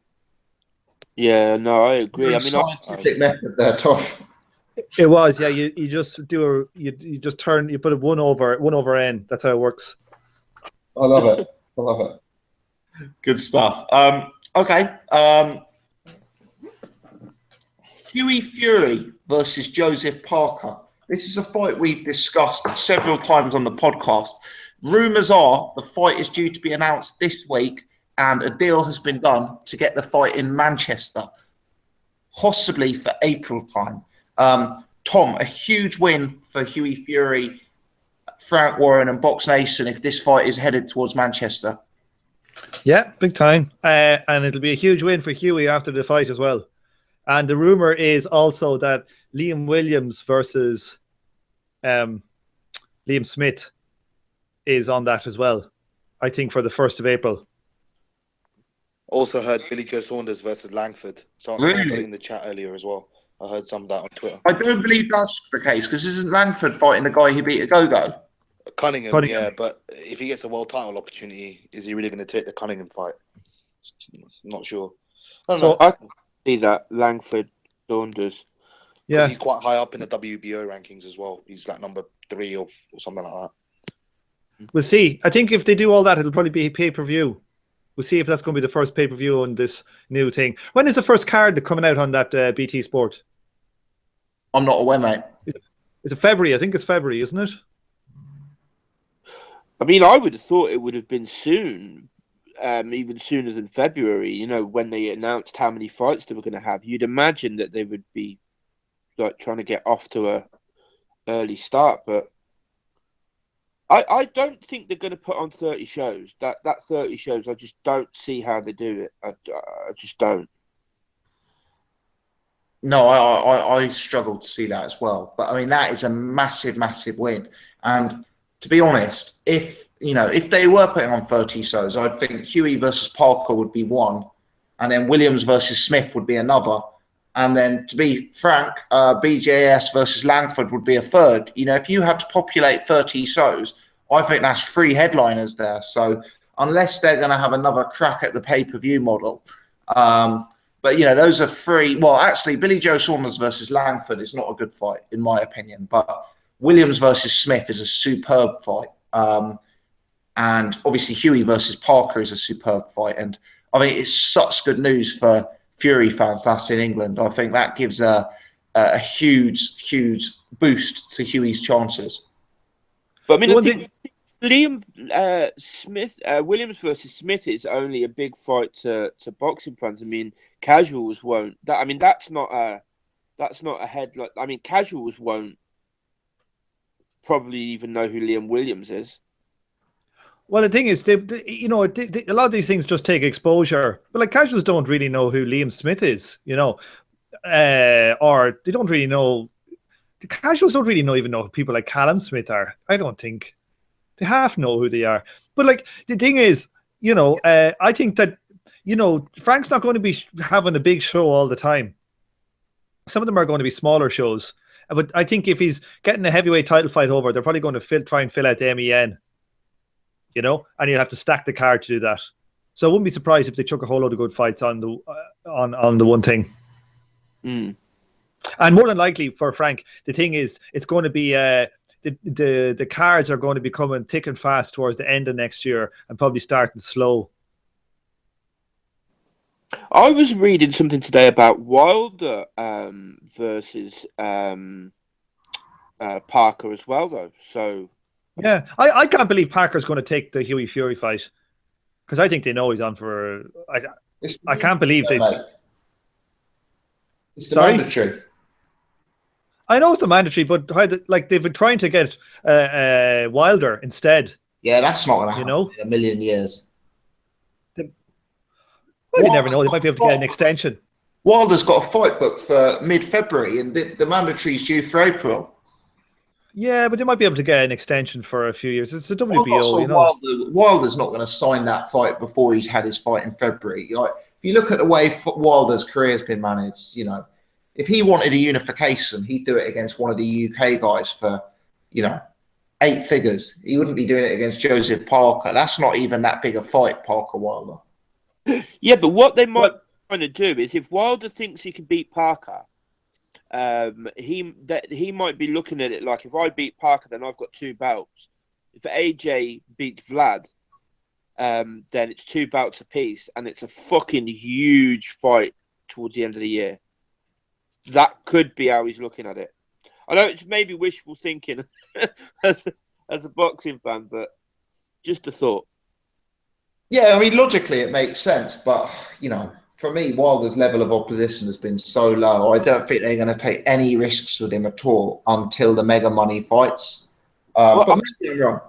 Yeah, no, I agree. I mean, scientific method there, Tom. It was, yeah. You just do you just turn, you put it one over n. That's how it works. I love it. Good stuff. Okay. Hughie Fury versus Joseph Parker. This is a fight we've discussed several times on the podcast. Rumours are the fight is due to be announced this week, and a deal has been done to get the fight in Manchester, possibly for April time. Tom, a huge win for Hughie Fury, Frank Warren and Box Nation if this fight is headed towards Manchester. Yeah, big time. And it'll be a huge win for Hughie after the fight as well. And the rumour is also that Liam Williams versus Liam Smith is on that as well, I think, for the 1st of April. Also heard Billy Joe Saunders versus Langford. So I put it in the chat earlier as well. I heard some of that on Twitter. I don't believe that's the case, because isn't Langford fighting the guy who beat a Go-Go? Cunningham, yeah, but if he gets a world title opportunity, is he really going to take the Cunningham fight? Not sure. I don't know. I can see that Langford Saunders. Yeah, he's quite high up in the WBO rankings as well. He's like number 3 or something like that. We'll see. I think if they do all that, it'll probably be pay-per-view. We'll see if that's going to be the first pay-per-view on this new thing. When is the first card coming out on that BT Sport? I'm not aware, mate. It's February. I think it's February, isn't it? I mean, I would have thought it would have been soon, even sooner than February, when they announced how many fights they were going to have. You'd imagine that they would be like trying to get off to a early start, but I don't think they're going to put on 30 shows. That 30 shows, I just don't see how they do it. I just don't. No, I struggle to see that as well. But I mean, that is a massive, massive win. And to be honest, if they were putting on 30 shows, I'd think Hughie versus Parker would be one, and then Williams versus Smith would be another. And then, to be frank, BJS versus Langford would be a third. If you had to populate 30 shows, I think that's 3 headliners there. So unless they're going to have another crack at the pay-per-view model, but those are 3. Well, actually, Billy Joe Saunders versus Langford is not a good fight, in my opinion. But Williams versus Smith is a superb fight. And obviously, Hughie versus Parker is a superb fight. And I mean, it's such good news for Fury fans that's in England. I think that gives a huge boost to Hughie's chances. But I mean, I think Liam Smith, Williams versus Smith is only a big fight to boxing fans. I mean, casuals won't. That's not a headline. I mean, casuals won't probably even know who Liam Williams is. Well, the thing is, a lot of these things just take exposure. But like casuals don't really know who Liam Smith is, or they don't really know. The casuals don't really even know who people like Callum Smith are. I don't think they half know who they are. But like the thing is, I think that Frank's not going to be having a big show all the time. Some of them are going to be smaller shows. But I think if he's getting a heavyweight title fight over, they're probably going to try and fill out the MEN. And you'll have to stack the card to do that. So I wouldn't be surprised if they chuck a whole load of good fights on the one thing. Mm. And more than likely for Frank, the thing is, it's going to be the cards are going to be coming thick and fast towards the end of next year and probably starting slow. I was reading something today about Wilder versus Parker as well, though. So. Yeah, I can't believe Parker's going to take the Hughie Fury fight because I think they know he's on for. I can't believe they. It's the mandatory. I know it's the mandatory, but they've been trying to get Wilder instead. Yeah, that's not going to happen in a million years. You never know. They might be able to get an extension. Wilder's got a fight booked for mid-February, and the mandatory is due for April. Yeah, but they might be able to get an extension for a few years. It's a WBO. Wilder's not going to sign that fight before he's had his fight in February. If you look at the way Wilder's career has been managed, if he wanted a unification, he'd do it against one of the UK guys for, 8 figures. He wouldn't be doing it against Joseph Parker. That's not even that big a fight, Parker Wilder. Yeah, but what they might be trying to do is if Wilder thinks he can beat Parker, he might be looking at it like, if I beat Parker, then I've got 2 belts. If AJ beats Vlad, then it's 2 belts apiece, and it's a fucking huge fight towards the end of the year. That could be how he's looking at it. I know it's maybe wishful thinking as a boxing fan, but just a thought. Yeah, I mean, logically it makes sense, but, for me, Wilder's level of opposition has been so low. I don't think they're going to take any risks with him at all until the mega money fights. But maybe I'm wrong.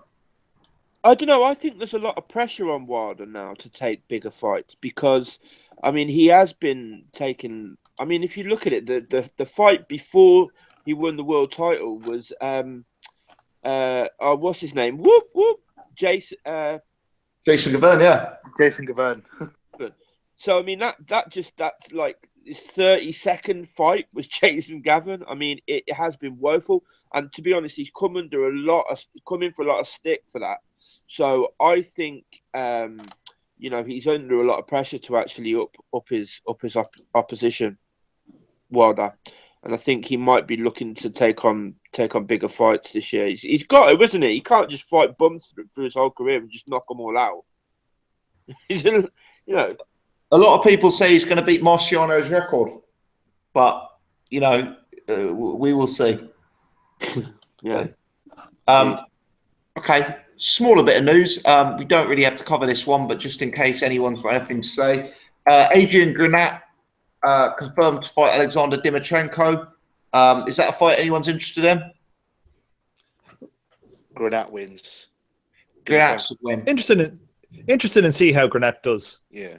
I don't know. I think there's a lot of pressure on Wilder now to take bigger fights because, I mean, he has been taking. I mean, if you look at it, the fight before he won the world title was what's his name? Whoop whoop, Jason Gavern, yeah, Jason Gavern. So I mean that's like his 30-second fight was Jason Gavin. I mean it has been woeful, and to be honest, he's come in for a lot of stick for that. So I think he's under a lot of pressure to actually up his opposition, Wilder, and I think he might be looking to take on bigger fights this year. He's got it, isn't he? He can't just fight bums through his whole career and just knock them all out. A lot of people say he's going to beat Marciano's record, but we will see. Yeah. Okay. Smaller bit of news. We don't really have to cover this one, but just in case anyone's got anything to say, Adrian Granat confirmed to fight Alexander Dimitrenko. Is that a fight anyone's interested in? Granat wins. Granat should win. Interested in see how Granat does. Yeah.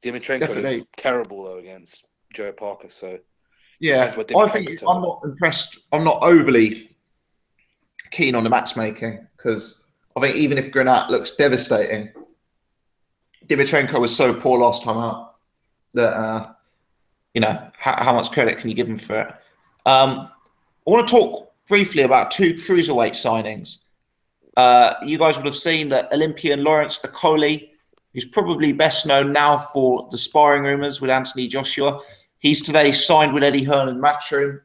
Dimitrenko is terrible though against Joe Parker. So yeah, I think I'm not impressed. I'm not overly keen on the matchmaking because I think even if Granat looks devastating, Dimitrenko was so poor last time out that how much credit can you give him for it? I want to talk briefly about 2 cruiserweight signings. You guys would have seen that Olympian Lawrence Okoli, who's probably best known now for the sparring rumours with Anthony Joshua. He's today signed with Eddie Hearn and Matchroom.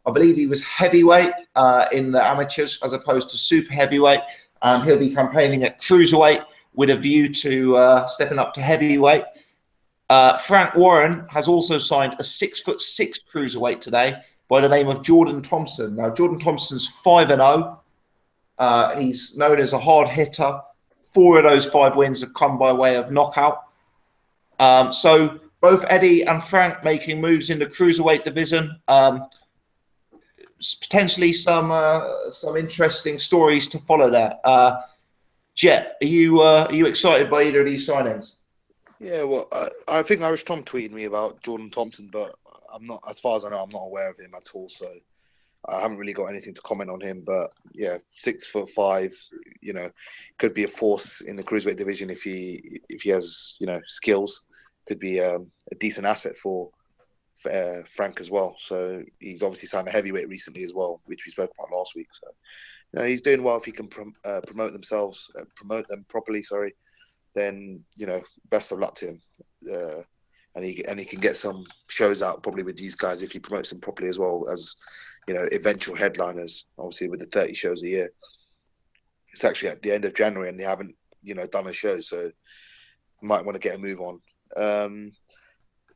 I believe he was heavyweight in the amateurs as opposed to super heavyweight, and he'll be campaigning at cruiserweight with a view to stepping up to heavyweight. Frank Warren has also signed a 6'6" cruiserweight today by the name of Jordan Thompson. Now, Jordan Thompson's 5-0. He's known as a hard hitter. 4 of those 5 wins have come by way of knockout. So both Eddie and Frank making moves in the cruiserweight division. Potentially some interesting stories to follow there. Jet, are you excited by either of these signings? Yeah, well, I think Irish Tom tweeted me about Jordan Thompson, but I'm not, as far as I know, I'm not aware of him at all. So I haven't really got anything to comment on him. But yeah, 6'5", could be a force in the cruiserweight division if he has skills. Could be a decent asset for Frank as well. So he's obviously signed a heavyweight recently as well, which we spoke about last week. So he's doing well if he can promote them properly. Sorry. Then best of luck to him, and he can get some shows out probably with these guys if he promotes them properly as well as eventual headliners. Obviously, with the 30 shows a year, it's actually at the end of January and they haven't done a show, so might want to get a move on.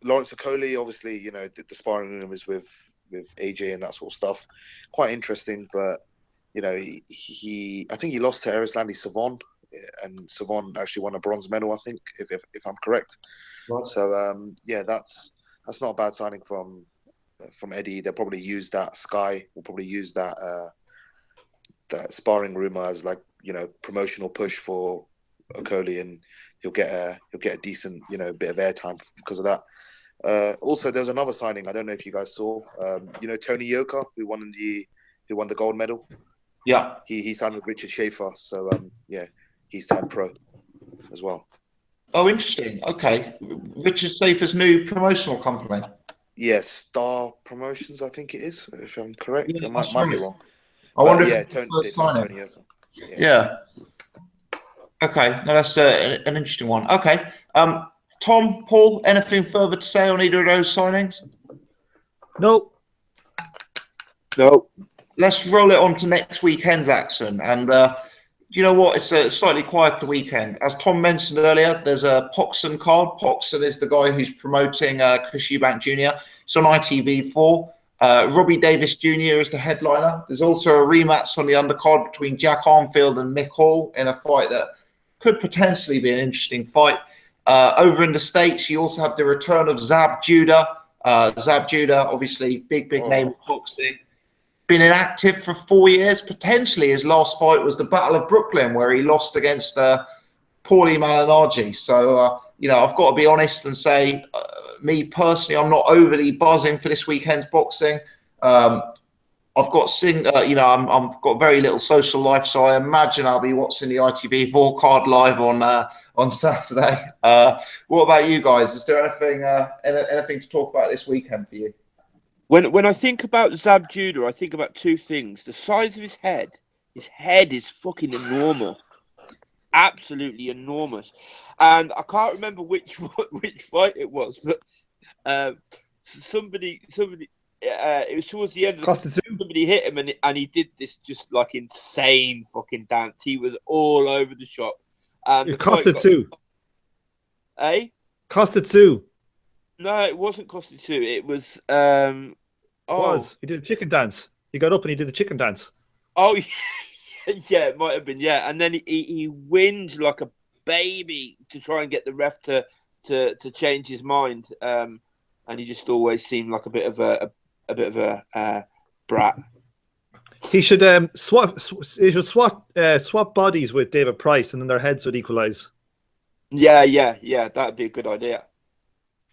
Lawrence Okoli, obviously, the sparring rumours with AJ and that sort of stuff, quite interesting. But I think he lost to Erislandi Savon. And Savon actually won a bronze medal, I think, if I'm correct. Right. So that's not a bad signing from Eddie. They'll probably use that. Sky will probably use that sparring rumor as promotional push for Okoli, and he'll get a decent bit of airtime because of that. Also, there's another signing. I don't know if you guys saw. Tony Yoka, who won the gold medal. Yeah, he signed with Richard Schaefer. So he's turned pro as well. Oh, interesting. Okay. Richard Schaefer's new promotional company. Yes, Star Promotions, I think it is, if I'm correct. Yeah, I might be wrong. I wonder if Tony. Yeah. Okay. No, that's an interesting one. Okay. Tom, Paul, anything further to say on either of those signings? No. Let's roll it on to next weekend's action. And you know what? It's a slightly quieter weekend. As Tom mentioned earlier, there's a Poxon card. Poxon is the guy who's promoting Chris Eubank Jr. It's on ITV4. Robbie Davis Jr. is the headliner. There's also a rematch on the undercard between Jack Armfield and Mick Hall in a fight that could potentially be an interesting fight. Over in the States, you also have the return of Zab Judah. Zab Judah, obviously, big name in boxing. Been inactive for 4 years. Potentially his last fight was the Battle of Brooklyn, where he lost against Paulie Malignaggi. So, I've got to be honest and say, me personally, I'm not overly buzzing for this weekend's boxing. I've got I've got very little social life, so I imagine I'll be watching the ITV4 card live on Saturday. What about you guys? Is there anything to talk about this weekend for you? When I think about Zab Judah, I think about 2 things. The size of his head. His head is fucking enormous. Absolutely enormous. And I can't remember which fight it was, but somebody it was towards the end of somebody hit him and he did this just insane fucking dance. He was all over the shop. And it costed 2. Eh? Costed 2. No, it wasn't costed 2. It was He did a chicken dance. He got up and he did the chicken dance. Oh yeah, it might have been, yeah. And then he whinged like a baby to try and get the ref to change his mind. And he just always seemed like a bit of a brat. He should swap bodies with David Price, and then their heads would equalize. Yeah. That'd be a good idea.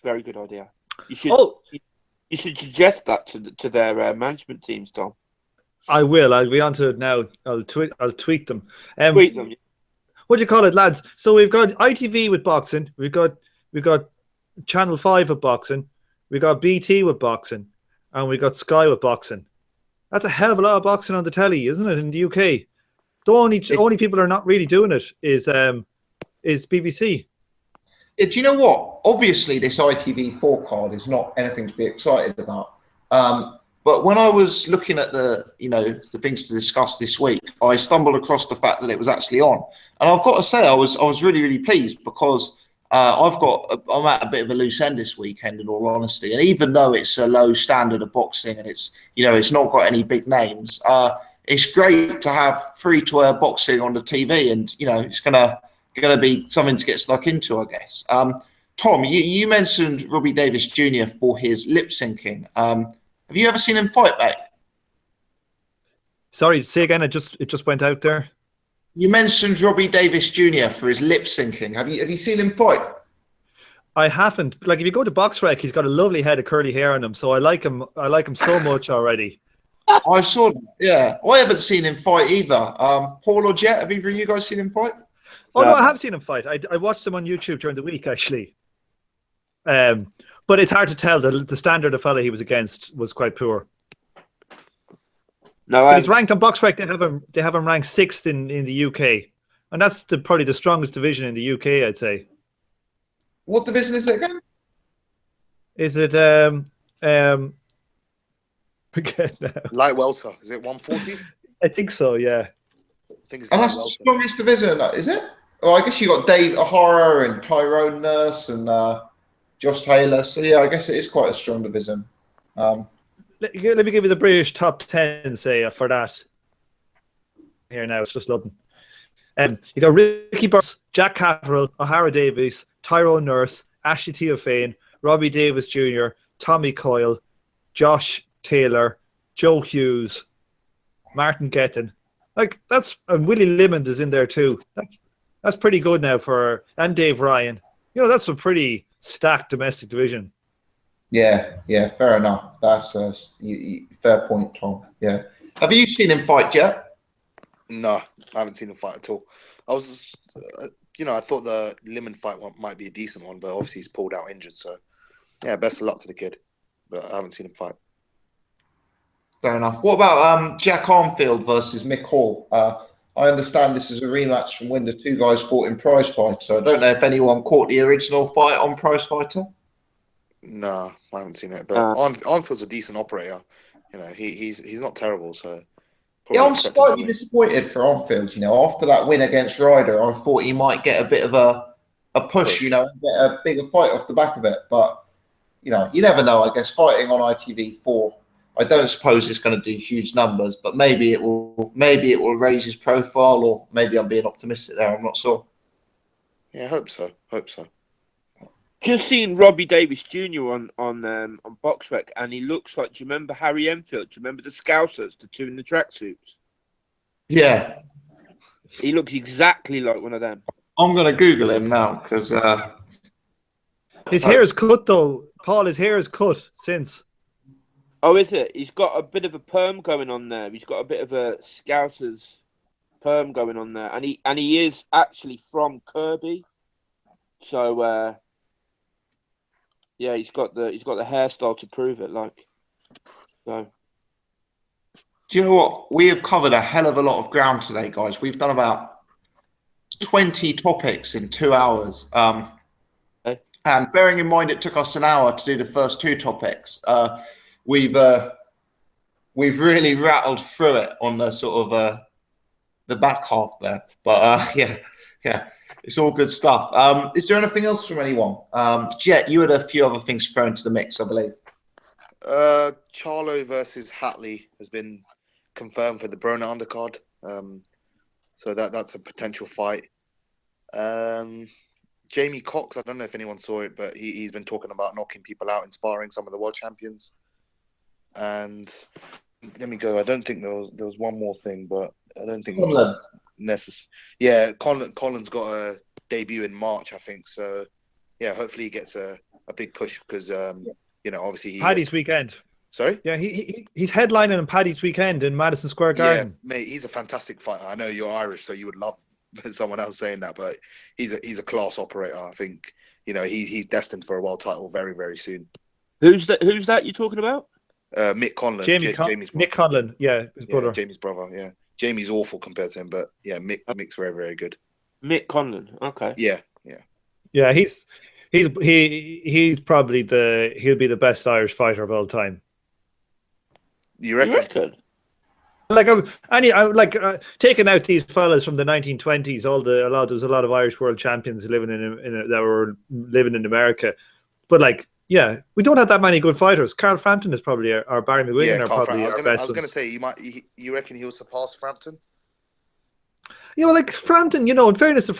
Very good idea. You should suggest that to their management teams, Tom. I will. I'll be onto it now. I'll tweet them. Tweet them. What do you call it, lads? So we've got ITV with boxing. We've got Channel 5 with boxing. We got BT with boxing, and we got Sky with boxing. That's a hell of a lot of boxing on the telly, isn't it? In the UK, the only people who are not really doing it is BBC. Do you know what? Obviously, this ITV4 card is not anything to be excited about. But when I was looking at the things to discuss this week, I stumbled across the fact that it was actually on, and I've got to say I was really, really pleased because I'm at a bit of a loose end this weekend, in all honesty. And even though it's a low standard of boxing and it's not got any big names, it's great to have free-to-air boxing on the TV, and it's gonna be something to get stuck into, I guess. Tom, you mentioned Robbie Davis Jr. for his lip syncing. Have you ever seen him fight, mate? Sorry, say again. It just went out there. You mentioned Robbie Davis Jr. for his lip syncing. Have you seen him fight? I haven't. Like, if you go to BoxRec, he's got a lovely head of curly hair on him, so I like him. I like him so much already. I saw that. Yeah, I haven't seen him fight either. Paul or Jet, have either of you guys seen him fight? Oh no, I have seen him fight. I watched him on YouTube during the week, actually. But it's hard to tell. The standard of fella he was against was quite poor. No, but he's ranked on BoxRec. They have him ranked 6th in the UK, and that's probably the strongest division in the UK, I'd say. What division is it again? Is it forget now. Light welter? Is it 140? I think so. Yeah. I think it's and that's the strongest division, is it? Well, I guess you got Dave O'Hara and Tyrone Nurse and Josh Taylor. So yeah, I guess it is quite a strong division. Let me give you the British top 10, say, for that. Here now, it's just nothing. You got Ricky Burns, Jack Catterall, O'Hara Davies, Tyrone Nurse, Ashley Teofane, Robbie Davis Jr., Tommy Coyle, Josh Taylor, Joe Hughes, Martin Gettin. Like, and Willie Limond is in there too. That's pretty good now and Dave Ryan. That's a pretty stacked domestic division. Yeah, fair enough. That's a fair point, Tom. Yeah. Have you seen him fight yet? No, I haven't seen him fight at all. I was, I thought the Limon fight might be a decent one, but obviously he's pulled out injured. So, yeah, best of luck to the kid. But I haven't seen him fight. Fair enough. What about Jack Armfield versus Mick Hall? I understand this is a rematch from when the two guys fought in Prize Fighter. So I don't know if anyone caught the original fight on Prize Fighter. No, I haven't seen it. But Armfield's a decent operator. He's not terrible. So yeah, I'm slightly disappointed for Armfield. After that win against Ryder, I thought he might get a bit of a push. And get a bigger fight off the back of it. But you never know. I guess fighting on ITV4, I don't suppose it's going to do huge numbers, but maybe it will raise his profile, or maybe I'm being optimistic there. I'm not sure. Yeah, I hope so. Just seen Robbie Davis Jr. on BoxRec, and he looks like. Do you remember Harry Enfield? Do you remember the Scousers, the two in the tracksuits? Yeah, he looks exactly like one of them. I'm going to Google him now because his hair is cut though. Paul, his hair is cut since. Oh, is it? He's got a bit of a perm going on there. He's got a bit of a Scousers perm going on there, and he is actually from Kirby. So. Yeah, he's got the hairstyle to prove it. So. Do you know what? We have covered a hell of a lot of ground today, guys. We've done about 20 topics in 2 hours. Okay. And bearing in mind it took us an hour to do the first 2 topics, we've really rattled through it on the sort of the back half there. But yeah. It's all good stuff. Is there anything else from anyone? Jet, you had a few other things thrown into the mix, I believe. Charlo versus Hatley has been confirmed for the Brona undercard. So that's a potential fight. Jamie Cox, I don't know if anyone saw it, but he's been talking about knocking people out, inspiring some of the world champions. And let me go. I don't think there was one more thing, but I don't think it was necessary. Yeah, Colin's got a debut in March, I think. So yeah, hopefully he gets a big push because obviously Paddy's weekend. Sorry? Yeah, he's headlining on Paddy's weekend in Madison Square Garden. Yeah, mate, he's a fantastic fighter. I know you're Irish, so you would love someone else saying that, but he's a class operator. I think he's destined for a world title very, very soon. Who's that you're talking about? Mick Conlon. Jamie's Mick Conlon, yeah, his brother. Yeah, Jamie's brother, yeah. Jamie's awful compared to him, but yeah, Mick's very, very good. Mick Conlon, okay. Yeah. Yeah, he's probably he'll be the best Irish fighter of all time. You reckon? Like taking out these fellas from the 1920s. There was a lot of Irish world champions living that were living in America, but like, yeah, we don't have that many good fighters. Carl Frampton is probably our Barry McGuigan are probably our best. I was going to say you reckon he'll surpass Frampton? Yeah, well, like Frampton, in fairness,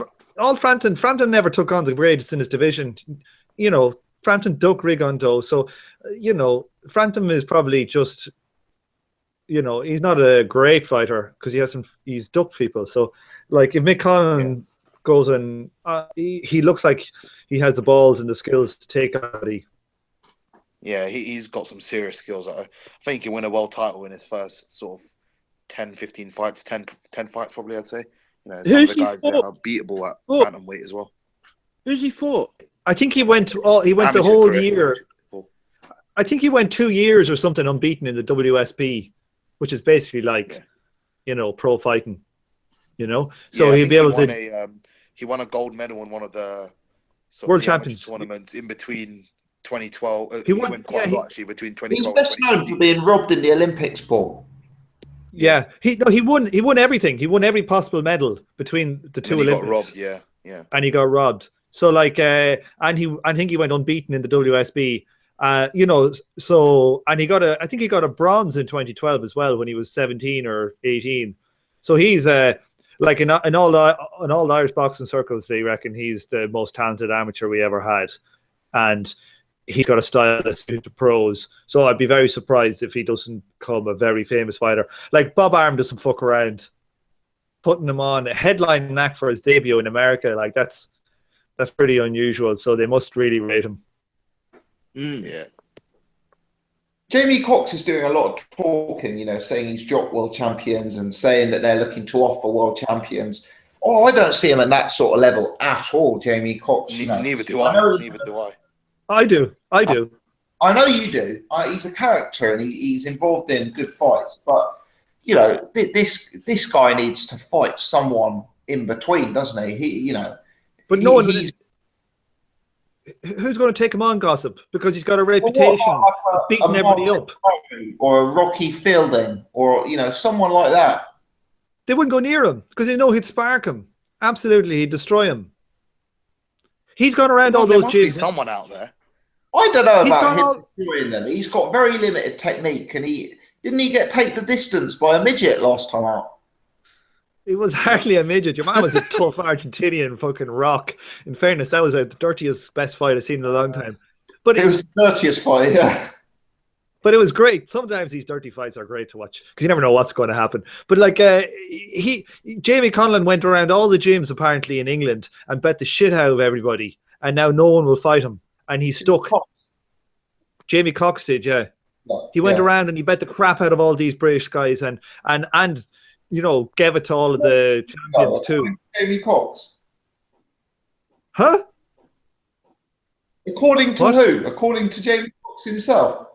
Frampton never took on the greatest in his division. Frampton duck Rigondeaux, so Frampton is probably just. He's not a great fighter because he's ducked people. So, like, if Mick Conlan goes and he looks like he has the balls and the skills to take on. Yeah, he's got some serious skills. I think he can win a world title in his first sort of 10, 15 fights, 10 fights probably, I'd say. Some of the guys that are beatable at bantamweight as well. Who's he fought? I think he went the whole year. I think he went 2 years or something unbeaten in the WSB. Which is basically like, pro fighting, So he'd be able to. He won a gold medal in one of the World Champions tournaments in between 2012. He won quite a lot actually between 2012. He's best known for being robbed in the Olympics, Paul. Yeah, he won everything. He won every possible medal between the two Olympics. He got robbed, yeah. And he got robbed. So like, I think he went unbeaten in the WSB. And he got I think he got a bronze in 2012 as well when he was 17 or 18. So he's like in all the Irish boxing circles, they reckon he's the most talented amateur we ever had, and he's got a style that's suited to pros. So I'd be very surprised if he doesn't become a very famous fighter. Like Bob Arum doesn't fuck around, putting him on a headline act for his debut in America. Like that's pretty unusual. So they must really rate him. Yeah. Jamie Cox is doing a lot of talking, saying he's dropped world champions and saying that they're looking to offer world champions. Oh, I don't see him at that sort of level at all, Jamie Cox. Neither do I. I do. I know you do. He's a character and he's involved in good fights. But, this guy needs to fight someone in between, doesn't he? But who's going to take him on, Gossip? Because he's got a reputation of beating everybody up. Or a Rocky Fielding, or someone like that. They wouldn't go near him because they know he'd spark him. Absolutely, he'd destroy him. He's gone around all those gyms. Be someone out there. I don't know about him destroying them. He's got very limited technique, and didn't he take the distance by a midget last time out? He was hardly a midget. Your man was a tough Argentinian fucking rock. In fairness, that was the dirtiest, best fight I've seen in a long time. But it was the dirtiest fight, yeah. But it was great. Sometimes these dirty fights are great to watch because you never know what's going to happen. But like, Jamie Conlan went around all the gyms apparently in England and bet the shit out of everybody, and now no one will fight him, and he's stuck. Jamie Cox did, yeah. He went around and he bet the crap out of all these British guys and gave it to all of the champions too. Jamie Cox. Huh? According to who? According to Jamie Cox himself?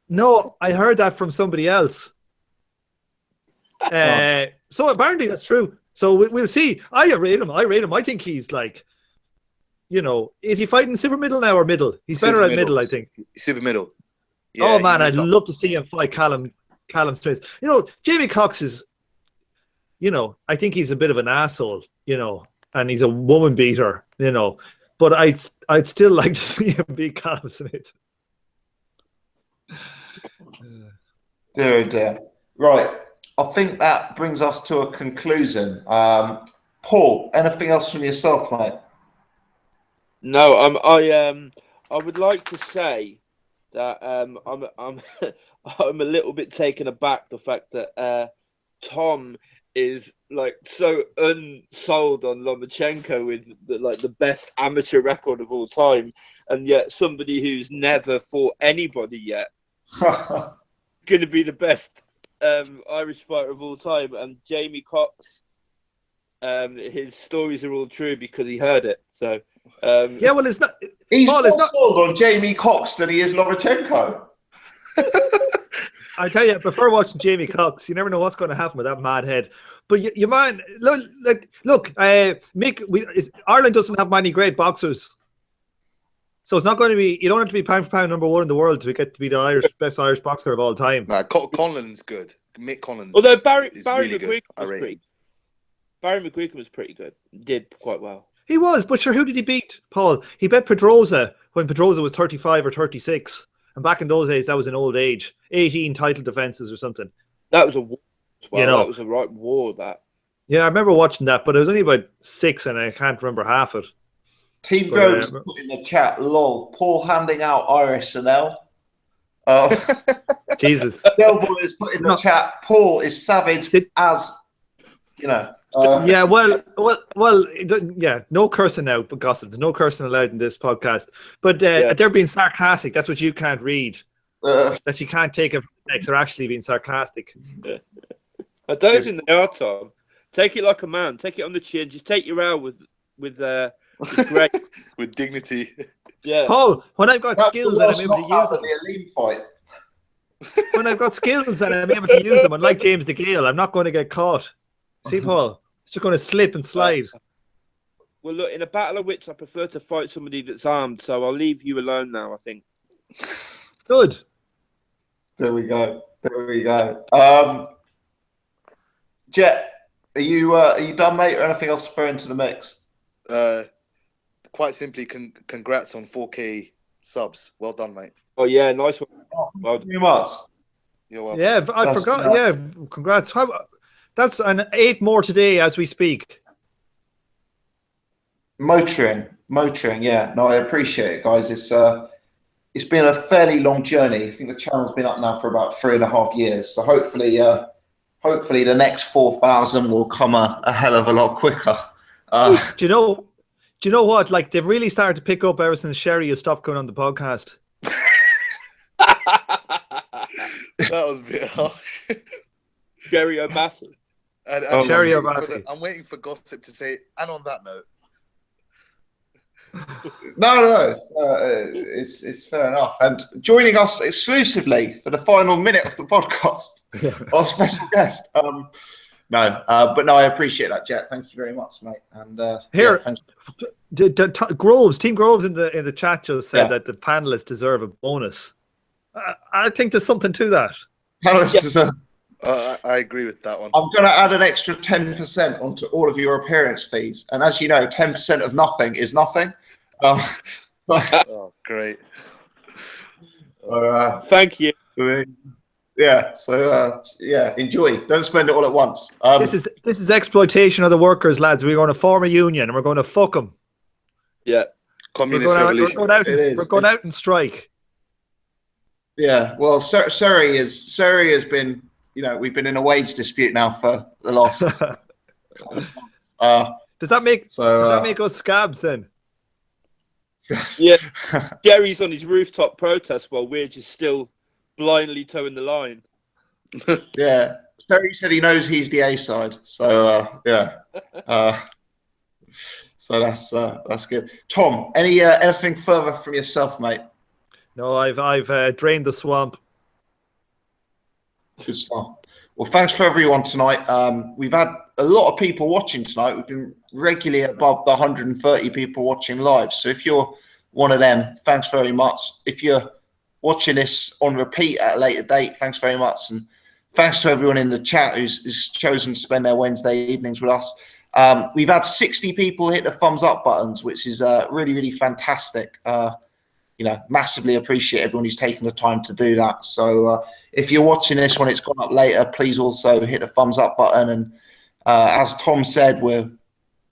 No, I heard that from somebody else. So apparently that's true. So we'll see. I rate him. I think he's like, is he fighting super middle now or middle? He's better at middle, I think. Super middle. Yeah, oh man, I'd love to see him fight Callum Smith. Jamie Cox is, I think he's a bit of an asshole, and he's a woman beater, but I'd still like to see him beat Callum Smith. Dear, dear. Right. I think that brings us to a conclusion. Paul, anything else from yourself, mate? No, I would like to say that I'm I'm a little bit taken aback the fact that Tom is like so unsold on Lomachenko with the best amateur record of all time, and yet somebody who's never fought anybody yet going to be the best Irish fighter of all time. And Jamie Cox, his stories are all true because he heard it. So yeah, well, it's not. He's more sold on Jamie Cox than he is Lomachenko. I tell you, I prefer watching Jamie Cox. You never know what's going to happen with that mad head. But you man, look, Mick. Ireland doesn't have many great boxers. So it's not going to be. You don't have to be pound for pound number one in the world to get to be the best Irish boxer of all time. Nah, Conlan's good. Mick Conlan. Although Barry really McGuigan was pretty. Barry McGuigan was pretty good. Did quite well. He was, but sure, who did he beat, Paul? He beat Pedraza when Pedraza was 35 or 36. And back in those days, that was an old age. 18 title defenses or something. That was a war as well. You know. That was a right war, that. Yeah, I remember watching that, but it was only about 6 and I can't remember half it. Team Groves put in the chat, lol, Paul handing out RSNL. Jesus. Delboy has put in the chat, Paul is savage as, you know. Yeah, well, yeah, no cursing now, but gossip. There's no cursing allowed in this podcast. But they're being sarcastic. That's what you can't read. That you can't take it from the next. They're actually being sarcastic. I don't think they are, Tom. Take it like a man. Take it on the chin. Just take your L with great with dignity. Yeah, Paul. When I've got skills and I'm able to use them, the elite fight. when I've got skills and I'm able to use them, unlike James Degale, I'm not going to get caught. See, Paul, it's just going to slip and slide. Well, look, in a battle of wits, I prefer to fight somebody that's armed. So I'll leave you alone now, I think. Good. There we go. Jet, are you done, mate, or anything else to throw into the mix? Quite simply, congrats on 4K subs. Well done, mate. Oh yeah, nice one. Well, thank you much. You're welcome. Yeah, I forgot. Yeah, congrats. That's an 8 more today as we speak. Motoring. Yeah, no, I appreciate it, guys. It's been a fairly long journey. I think the channel's been up now for about 3.5 years. So hopefully the next 4,000 will come a hell of a lot quicker. Do you know what? Like, they've really started to pick up ever since Sherry has stopped going on the podcast. That was a bit harsh. Sherry O'Bassey. Sherry O'Bassey. I'm waiting for Gossip to say, and on that note. No, it's fair enough. And joining us exclusively for the final minute of the podcast, our special guest. But I appreciate that, Jet. Thank you very much, mate. And Team Groves in the chat just said that the panelists deserve a bonus. I think there's something to that. Panelists deserve. I agree with that one. I'm going to add an extra 10% onto all of your appearance fees, and as you know, 10% of nothing is nothing. Oh, great! Thank you. Yeah. So enjoy. Don't spend it all at once. This is exploitation of the workers, lads. We're going to form a union and we're going to fuck them. Yeah. Communist revolution. We're going out and strike. Yeah. Well, Surrey has been. You know, we've been in a wage dispute now for the last. Does that make us scabs then? Yeah, Jerry's on his rooftop protest while we're just still blindly towing the line. Yeah, Surrey said he knows he's the A side, so yeah. So that's good. Tom, anything further from yourself, mate? No, I've drained the swamp. Good stuff. Well, thanks for everyone tonight. We've had a lot of people watching tonight. We've been regularly above the 130 people watching live. So if you're one of them, thanks very much. If you're watching this on repeat at a later date, thanks very much. And thanks to everyone in the chat who's chosen to spend their Wednesday evenings with us. We've had 60 people hit the thumbs up buttons, which is really, really fantastic. Massively appreciate everyone who's taken the time to do that. So if you're watching this when it's gone up later, please also hit the thumbs up button. And as Tom said, we're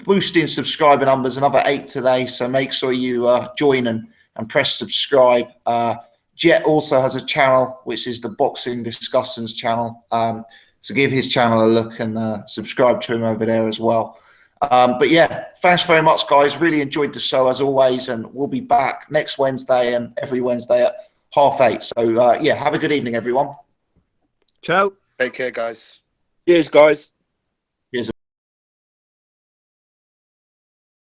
boosting subscriber numbers, another 8 today. So make sure you join and press subscribe. Jet also has a channel, which is the Boxing Discussions channel. So give his channel a look and subscribe to him over there as well. But yeah, thanks very much, guys. Really enjoyed the show as always, and we'll be back next Wednesday and every Wednesday at 8:30. So have a good evening, everyone. Ciao. Take care, guys. Cheers, guys.